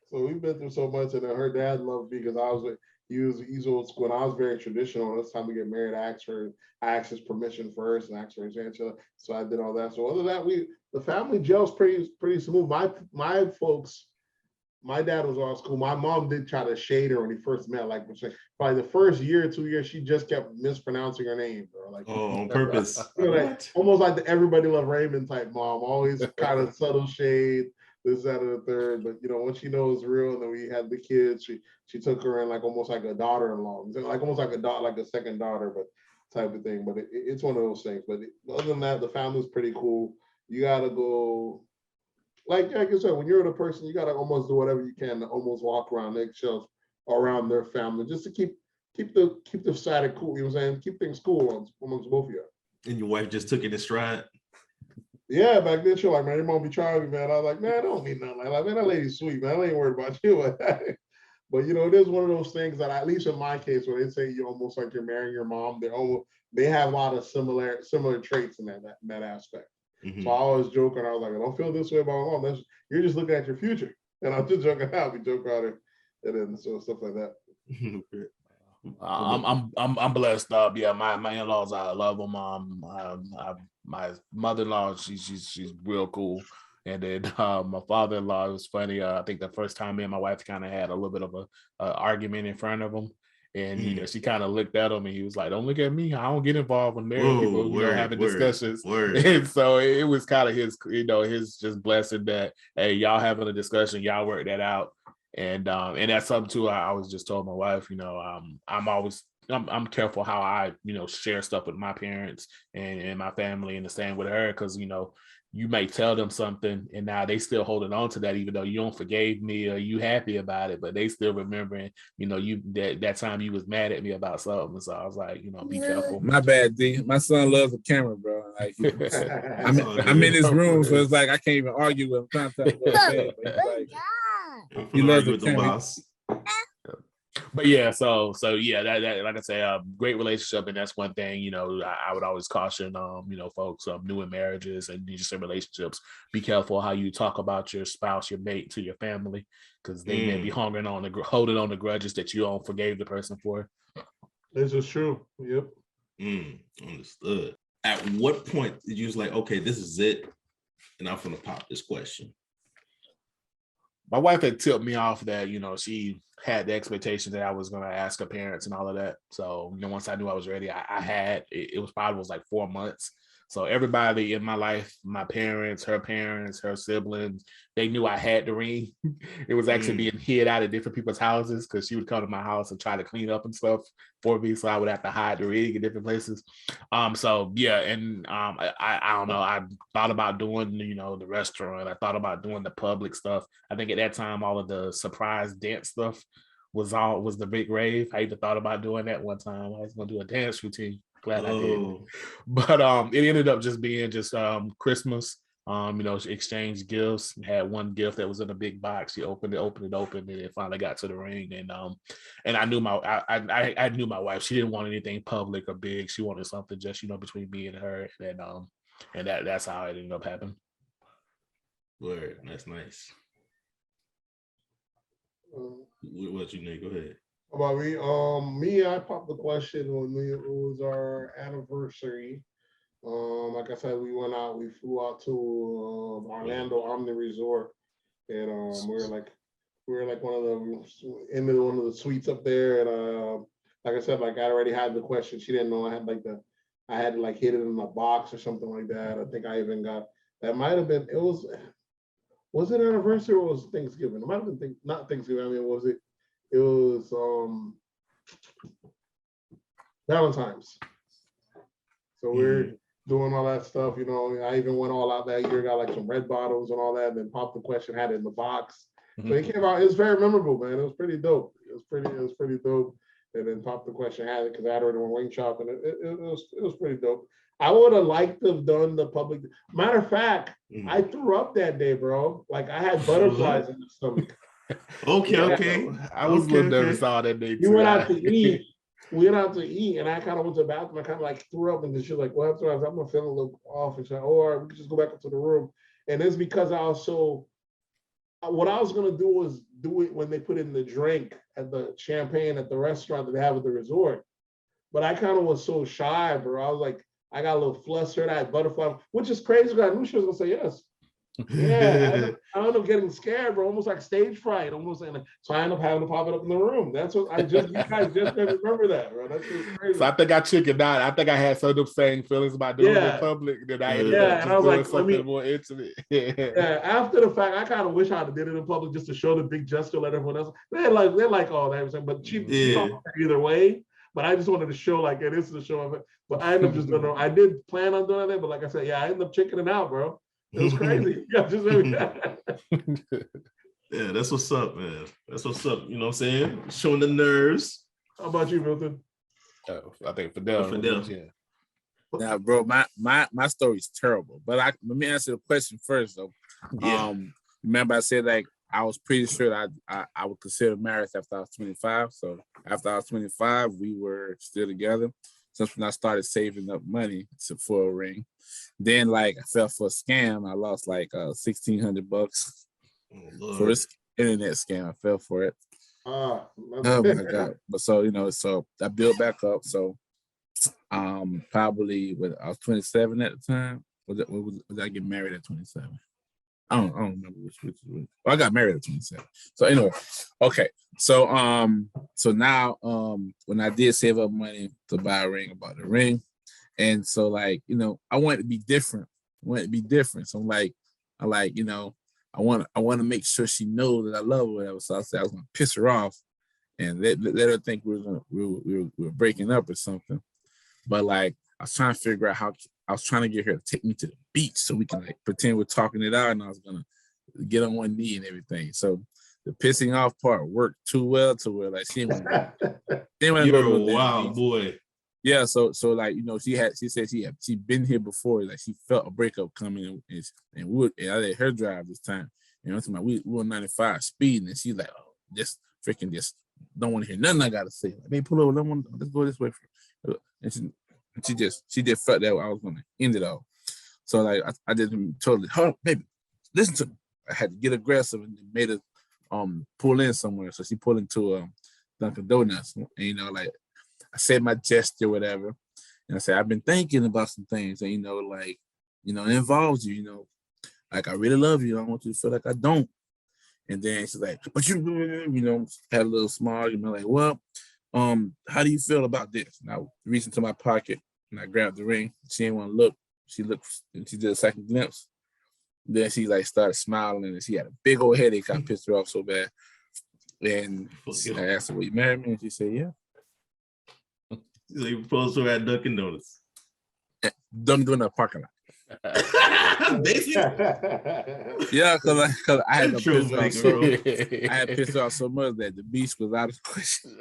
So we've been through so much, and her dad loved me because he's old school, and I was very traditional. It's time to get married. I asked his permission first, and asked for his hand. So I did all that. So other than that, the family gels pretty smooth. My folks, my dad was old school. My mom did try to shade her when he first met. Like probably the first year or 2 years, she just kept mispronouncing her name, bro. Like on purpose. Almost like the Everybody Love Raymond type mom. Always kind of subtle shade. This, that, and the third, but once she knows real, and then we had the kids, she took her in like almost like a daughter-in-law, like almost like like a second daughter, but type of thing. But it's one of those things. But other than that, the family's pretty cool. You gotta go, like I said, when you're the person, you gotta almost do whatever you can to almost walk around eggshells around their family, just to keep the static cool. You know what I'm saying? Keep things cool amongst both of you. And your wife just took it in stride. Yeah, back then she was like, man, your mom be trying me, man. I was like, man, I don't mean nothing like that. Man, that lady's sweet, man. I ain't worried about you. But it is one of those things that, at least in my case, when they say you almost like you're marrying your mom, they have a lot of similar traits in that aspect. Mm-hmm. So I always joke, and I was like, I don't feel this way about my mom. You're just looking at your future. And I'm just joking out. We joke about it, and then so stuff like that. I'm blessed. Yeah, my in-laws, I love them. My mother-in-law, she's real cool. And then my father-in-law, it was funny. I think the first time me and my wife kind of had a little bit of a argument in front of him, and she kind of looked at him, and he was like, "Don't look at me. I don't get involved when married people having discussions." And so it was kind of his, his just blessing that, hey, y'all having a discussion, y'all work that out. And that's something too. I always just told my wife, I'm careful how I, share stuff with my parents and my family, and the same with her, because you may tell them something and now they still holding on to that, even though you don't forgave me or you happy about it, but they still remembering, that time you was mad at me about something. So I was like, be careful. My bad, D. My son loves a camera, bro. Like I'm in his room, so it's like I can't even argue with him. I'm trying to he loves the camera. But yeah, so yeah, that like I say, great relationship, and that's one thing. I would always caution, folks, new in marriages and just in relationships, be careful how you talk about your spouse, your mate, to your family, because they may be holding on the grudges that you don't forgave the person for. This is true. Yep. Understood. At what point did you was like, okay, this is it, and I'm gonna pop this question? My wife had tipped me off that, she had the expectation that I was going to ask her parents and all of that. So, once I knew I was ready, it was probably like 4 months. So everybody in my life, my parents, her siblings, they knew I had the ring. It was actually being hid out of different people's houses, because she would come to my house and try to clean up and stuff for me. So I would have to hide the ring in different places. So yeah, and I don't know. I thought about doing, the restaurant. I thought about doing the public stuff. I think at that time, all of the surprise dance stuff was the big rave. I even thought about doing that one time. I was gonna do a dance routine. Glad I did. But it ended up just being Christmas. Exchange gifts. Had one gift that was in a big box. She opened it, and it finally got to the ring. And I knew I knew my wife. She didn't want anything public or big. She wanted something just between me and her. And that's how it ended up happening. Word, that's nice. What you need? Go ahead. About me, I popped the question when it was our anniversary. Like I said, we flew out to Orlando Omni Resort, and we were like in one of the suites up there, and like I said, like I already had the question. She didn't know I had hid it in a box or something like that. I think I even got that. Might have been was it anniversary or was it Thanksgiving? It might have been not Thanksgiving. I mean, was it? It was Valentine's. So we're doing all that stuff, I even went all out that year, got like some red bottles and all that, and then popped the question, had it in the box. So it came out, it was very memorable, man. It was pretty dope. It was pretty dope. And then popped the question, had it because I had already went wing shop, and it was pretty dope. I would have liked to have done the public. Matter of fact, Mm. I threw up that day, bro. Like I had butterflies in the stomach. Okay, Yeah. okay. I was a little nervous all that day We too. went out to eat. We went out to eat, and I kind of went to the bathroom. I kind of like threw up, and then she was like, "What happened?" I was like, "I'm feeling a little off," and she's like, "Or we could just go back into the room." And it's because I was so. What I was gonna do was do it when they put in the drink at the champagne at the restaurant that they have at the resort. But I kind of was so shy, bro. I was like, I got a little flustered. I had butterfly, which is crazy because I knew she was gonna say yes. Yeah, I ended up getting scared, bro, almost like stage fright, almost. And so I ended up having to pop it up in the room. That's what you guys just didn't remember that, bro. That's just crazy. So I think I chickened out. I think I had some of the same feelings about doing it Yeah. in public. Then I ended Yeah, up and just I was doing like, something more intimate. Yeah, after the fact, I kind of wish I'd have did it in public just to show the big gesture, let everyone else. They're like all that, everything, but she Yeah. either way. But I just wanted to show like it is the show of it. But I ended up just doing it. I did plan on doing that, but like I said, yeah, I ended up chickening out, bro. It was crazy. Yeah, just Yeah, that's what's up, man. That's what's up. You know what I'm saying? Showing the nerves. How about you, Milton? I think Fedel. Fedel. Yeah. Now, bro, my story's terrible. But let me answer the question first, though. Yeah. Remember I said like I was pretty sure I would consider marriage after I was 25. So after I was 25, we were still together. Since when I started saving up money for a ring, then like I fell for a scam. I lost like $1,600 for this internet scam. I fell for it. Oh my god! But so I built back up. So probably when I was 27 at the time. Was I get married at 27? I don't remember which. Well, I got married at 27. So anyway, okay. So now when I did save up money to buy a ring, I bought the ring, and so like I want it to be different. So I'm like I want to make sure she knows that I love her. Whatever. So I said I was gonna piss her off, and let her think we were breaking up or something. But like I was trying to figure out how I was trying to get her to take me to the beach so we can like pretend we're talking it out, and I was gonna get on one knee and everything. So the pissing off part worked too well to where like she didn't want to You're go to a the wild beach. boy. Yeah, so like she said she'd been here before, like she felt a breakup coming, and I let her drive this time. And we were 95 speeding, and she's like, oh, just don't want to hear nothing I gotta say. Like, hey, pull over, let's go this way. And she just felt that I was gonna end it all. So like I just totally, oh baby, listen to me. I had to get aggressive and made her pull in somewhere. So she pulled into Dunkin' Donuts, and like I said my gesture, whatever, and I said I've been thinking about some things, and it involves you, like I really love you. I don't want you to feel like I don't. And then she's like, but you had a little smile, like, well, how do you feel about this? And I reached into my pocket and I grabbed the ring. She didn't want to look. She looked and she did a second glimpse. Then she like started smiling and she had a big old headache. I pissed her off so bad. And I asked her, will you marry me? And she said, yeah. So you proposed to her at Dunkin' Donuts. Dunkin' Donuts parking lot. Yeah, because I had pissed off so much that the beach was out of the question.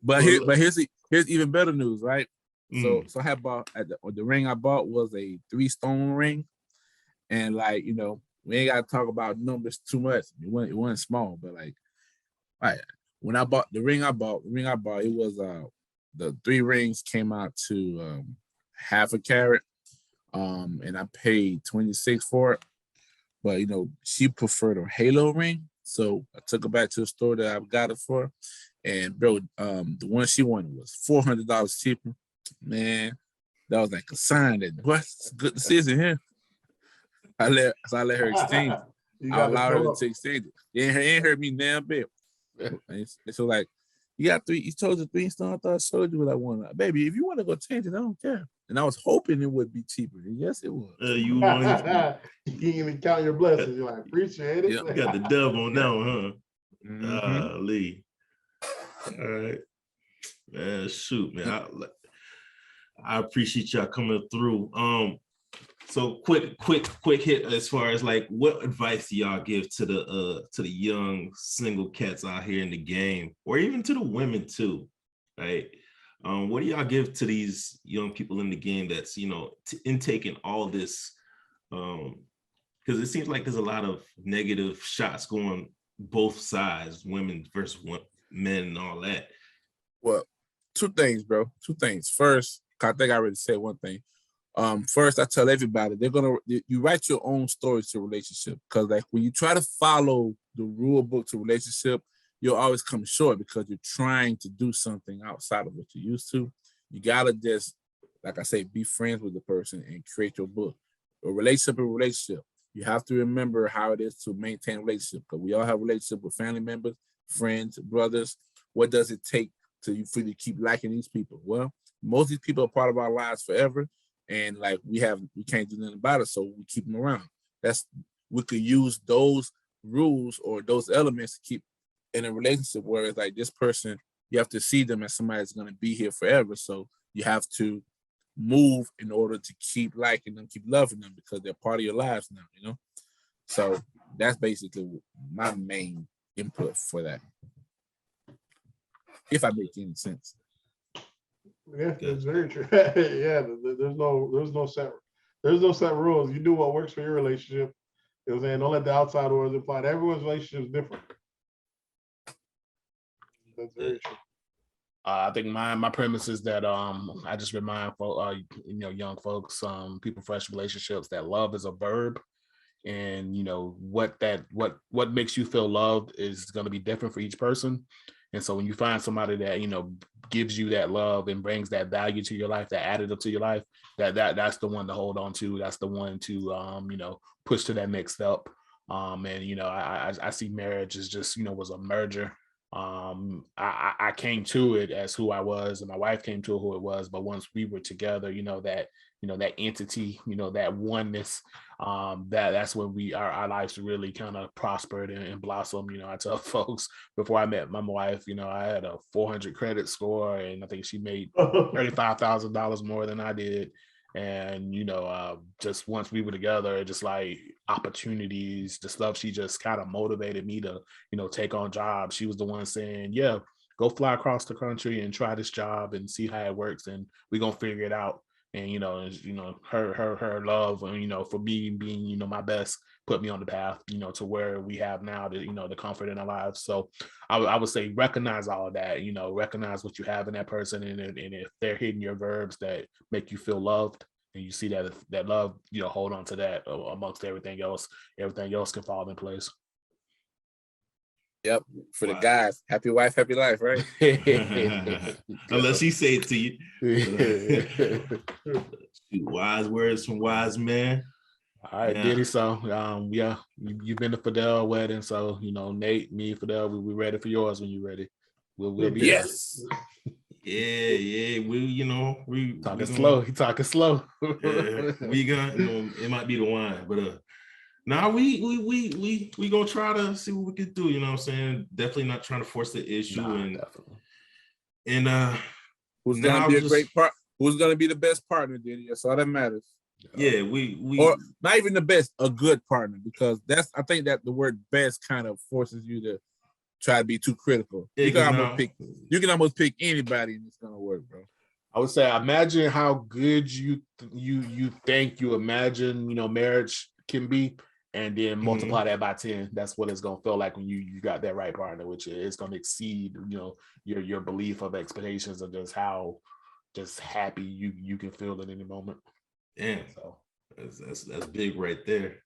But here's even better news, right? So I had bought the ring I bought was a 3-stone ring, and like we ain't gotta talk about numbers too much. It wasn't small, but like, all right, when I bought the ring I bought, it was the 3 rings came out to half a carat. And I paid 26 for it, but she preferred a halo ring, so I took her back to the store that I got it for, and bro, the one she wanted was $400 cheaper. Man, that was like a sign that it's a good decision here. I let her exchange. I allowed her to exchange it. It ain't hurt me damn bit. And so like, you got 3. You chose a 3-stone. I thought I showed you what I wanted, baby. If you want to go change it, I don't care. And I was hoping it would be cheaper. And yes, it was. You can't even count your blessings. You're like, appreciate it. Yeah, you got the dub on that one, huh? Mm-hmm. Lee. All right. Man, shoot, man. I appreciate y'all coming through. So quick hit as far as like, what advice do y'all give to the young single cats out here in the game, or even to the women too, right? What do y'all give to these young people in the game that's, intaking all this? Because it seems like there's a lot of negative shots going both sides, women versus men and all that. Well, two things, bro. Two things. First, I think I already said one thing. First, I tell everybody you write your own stories to relationship, because like when you try to follow the rule book to relationship, you'll always come short because you're trying to do something outside of what you're used to. You gotta just, like I say, be friends with the person and create your book. A relationship. You have to remember how it is to maintain a relationship, because we all have a relationship with family members, friends, brothers. What does it take for you to keep liking these people? Well, most of these people are part of our lives forever, and like we can't do nothing about it, so we keep them around. We could use those rules or those elements to keep in a relationship where it's like this person, you have to see them as somebody that's going to be here forever. So you have to move in order to keep liking them, keep loving them, because they're part of your lives now, So that's basically my main input for that, if I make any sense. Yeah, that's very true. Yeah, there's no set rules. You do what works for your relationship. You know what I'm saying? Don't let the outside words apply. Everyone's relationship is different. That's very true. I think my premise is that I just remind young folks, people fresh relationships, that love is a verb, and what makes you feel loved is going to be different for each person. And so when you find somebody that gives you that love and brings that value to your life, that additive to your life, that's the one to hold on to. That's the one to push to that next step. I see marriage as just was a merger. I came to it as who I was, and my wife came to who it was. But once we were together, that entity, that oneness, that's when our lives really kind of prospered and blossomed. I tell folks, before I met my wife, I had a 400 credit score, and I think she made $35,000 more than I did. And just once we were together, just like opportunities, the stuff, she just kind of motivated me to take on jobs. She was the one saying, yeah, go fly across the country and try this job and see how it works, and we're gonna figure it out. And her love, and for me being my best, put me on the path to where we have now, the comfort in our lives. So I would say recognize all of that, recognize what you have in that person, and if they're hitting your verbs that make you feel loved, and you see that love, hold on to that amongst everything else can fall in place. Yep. For the guys, happy wife, happy life, right? Unless he say it to you. Wise words from wise man. All right, yeah. Diddy. So yeah, you've been to Fedel wedding, so Nate, me, Fedel, we ready for yours when you're ready. We'll be yes. Yeah. We talking slow. He talking slow. Yeah, we gonna it might be the wine, but now we gonna try to see what we can do. You know what I'm saying? Definitely not trying to force the issue. And who's gonna be a great part? Who's gonna be the best partner, Diddy? That's all that matters. Yeah, we or not even the best, a good partner, because I think that the word best kind of forces you to try to be too critical. Yeah, you can almost pick anybody and it's gonna work, bro. I would say imagine how good you think you imagine marriage can be, and then multiply that by 10. That's what it's gonna feel like when you got that right partner, which is gonna exceed your belief of expectations of just how just happy you can feel at any moment. Yeah, so that's big right there.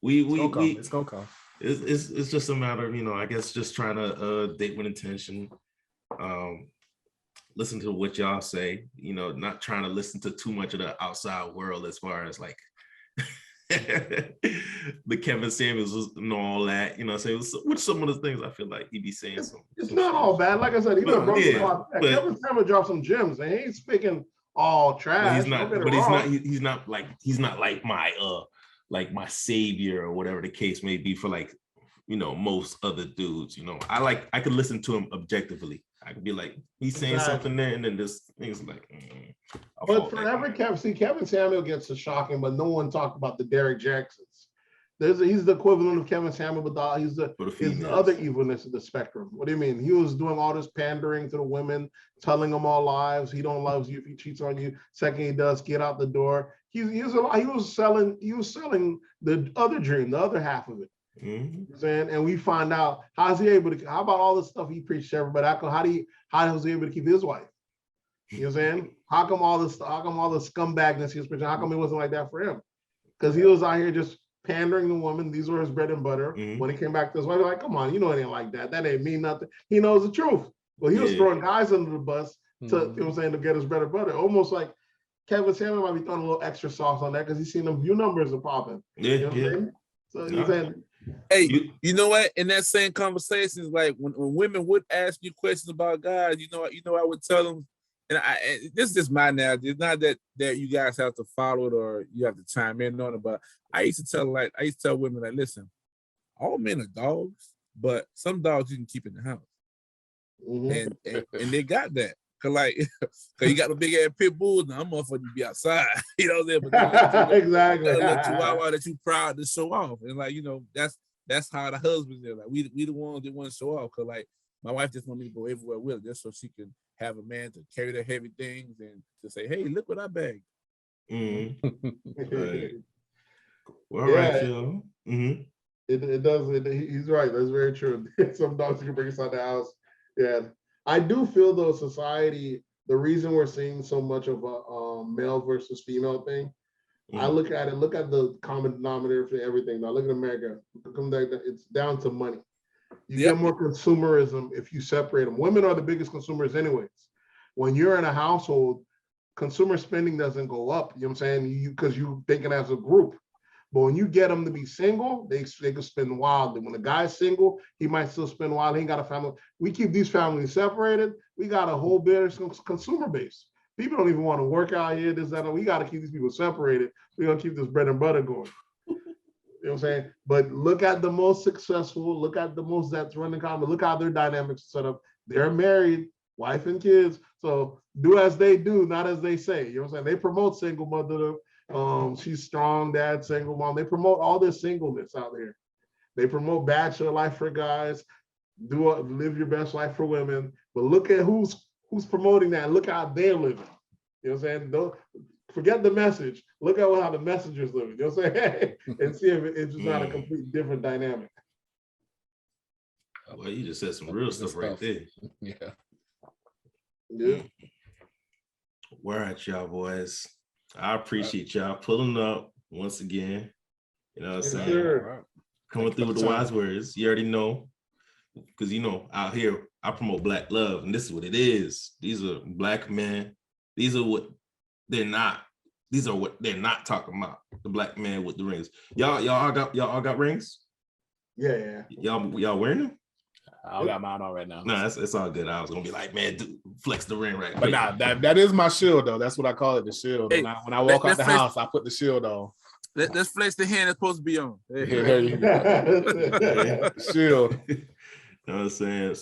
It's gonna come. It's just a matter of I guess just trying to date with intention. Listen to what y'all say. Not trying to listen to too much of the outside world as far as like the Kevin Samuels and all that. Which some of the things I feel like he be saying. It's not all bad. Like I said, Kevin Samuels dropped some gems, and he ain't speaking all trash. He's not like my savior or whatever the case may be for like most other dudes. I could listen to him objectively. I could be like, he's saying something there, and then this thing's like. But for every Kevin Samuel gets a shocking, but no one talked about the Derrick Jacksons. He's the equivalent of Kevin Samuel, but he's the other females. evilness of the spectrum. What do you mean? He was doing all this pandering to the women, telling them all lies. He don't love you if he cheats on you. Second he does, get out the door. He was selling the other dream, the other half of it. You know what I'm saying? And we find out how about all the stuff he preached to everybody? How was he able to keep his wife? You know what I'm saying? How come all the scumbagness he was preaching? How come it wasn't like that for him? Because he was out here just pandering to women. These were his bread and butter. When he came back to his wife, like, come on, you know it ain't like that. That ain't mean nothing. He knows the truth. But he was throwing guys under the bus to, you know what I'm saying, to get his bread and butter. Almost like Kevin Samuel might be throwing a little extra sauce on that because he's seen them view numbers are popping. Yeah, you know what I'm saying? So he's saying, hey, you know what? In that same conversation, like when women would ask you questions about God, you know, I would tell them, and this is just my narrative. It's not that you guys have to follow it or you have to chime in on it, but I used to tell women, like, listen, all men are dogs, but some dogs you can keep in the house. And they got that. Cause you got a big ass pit bull, now I'm motherfucking be outside. You know what I'm saying? Exactly. You got a little chihuahua that you proud to show off. And like, you know, that's how the husbands are. Like we the ones that want to show off. Cause like my wife just want me to go everywhere with her just so she can have a man to carry the heavy things and to say, hey, look what I bagged. Right. Well, all right, y'all. It does. He's right. That's very true. Some dogs you can bring inside the house. Yeah. I do feel though society, the reason we're seeing so much of a male versus female thing, I look at the common denominator for everything. Now look at America. It's down to money. You get more consumerism if you separate them. Women are the biggest consumers anyways. When you're in a household, consumer spending doesn't go up. You know what I'm saying? Because you're thinking as a group. But when you get them to be single, they can spend wildly. When a guy's single, he might still spend wildly. He ain't got a family. We keep these families separated. We got a whole bit of consumer base. People don't even want to work out here. This, that, and we got to keep these people separated. We're going to keep this bread and butter going. You know what I'm saying? But look at the most successful. Look at the most that's running common. Look how their dynamics set up. They're married, wife and kids. So do as they do, not as they say. You know what I'm saying? They promote single mother. She's strong, dad, single mom. They promote all this singleness out there. They promote bachelor life for guys, live your best life for women. But look at who's promoting that. Look how they're living. You know what I'm saying? Don't forget the message. Look at how the messenger's living. You know what I'm saying? And see if it's just not a complete different dynamic. Well, you just said some real stuff right there. Yeah. All right, y'all boys. I appreciate y'all pulling up once again. You know what I'm saying? Sure. Coming through with the wise words. You already know. Because, you know, out here, I promote Black love, and this is what it is. These are Black men. These are what they're not. These are what they're not talking about. The Black man with the rings. Y'all all got rings? Yeah. Y'all wearing them? I got mine on right now. No, it's all good. I was gonna be like, man, dude, flex the ring right But quick. nah, that is my shield though. That's what I call it, the shield. Hey, when I walk out the house, I put the shield on. Let's flex the hand that's supposed to be on. There you go. Shield. You know what I'm saying?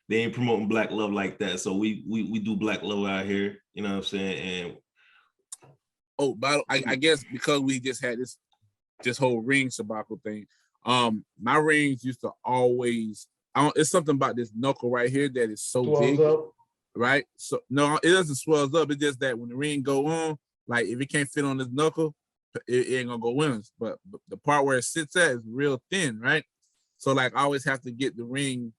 They ain't promoting Black love like that. So we do Black love out here. You know what I'm saying? And but I guess because we just had this whole ring sabbatical thing. My rings used to always. It's something about this knuckle right here that is so big, right? So no, it doesn't swell up. It's just that when the ring go on, like if it can't fit on this knuckle, it ain't gonna go in. But the part where it sits at is real thin, right? So like I always have to get the ring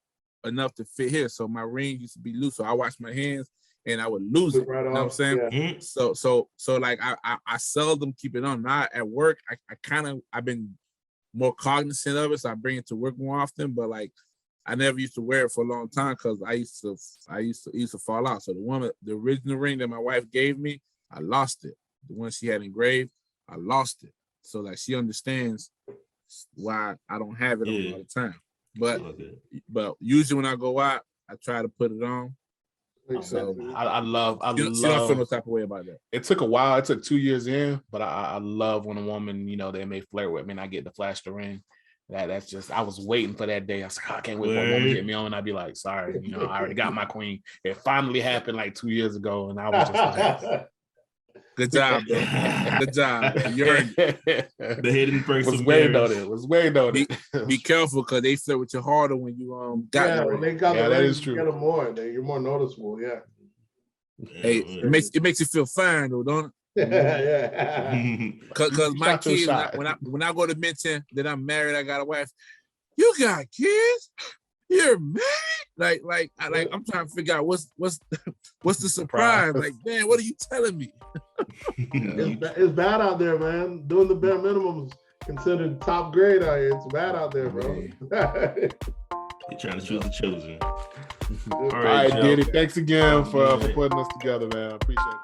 enough to fit here. So my ring used to be loose. So I wash my hands and I would lose it. Right, you know what I'm saying? Yeah. So like I seldom keep it on. Now at work, I've been more cognizant of it, so I bring it to work more often. But like I never used to wear it for a long time because I used to fall out. So the original ring that my wife gave me, I lost it. The one she had engraved, I lost it. So like she understands why I don't have it on all the time. But usually when I go out, I try to put it on. So I love. She don't feel no type of way about that. It took a while. It took 2 years in, but I love when a woman, you know, they may flirt with me and I get to flash the ring. That's just, I was waiting for that day. I was like, I can't wait for a woman to get me on. And I'd be like, sorry, I already got my queen. It finally happened like 2 years ago. And I was just like, Good job, bro. Good job. You earned it. The hidden perks Was of waiting on marriage. it. Was waiting on it. Be careful because they flirt with you harder when you got Yeah, the when ring. they got Yeah, the that ring, is you true. get them more. You're more noticeable. Yeah. Hey, it makes you feel fine though, don't it? Yeah. Cause You my shot your kids, shot. when I go to mention that I'm married, I got a wife. You got kids? You're married? I'm trying to figure out what's the surprise? Like, man, what are you telling me? It's bad out there, man. Doing the bare minimum is considered top grade out here. It's bad out there, bro. You're trying to choose the chosen. All All right, Joe. Diddy. Thanks again for putting us together, man. Appreciate it.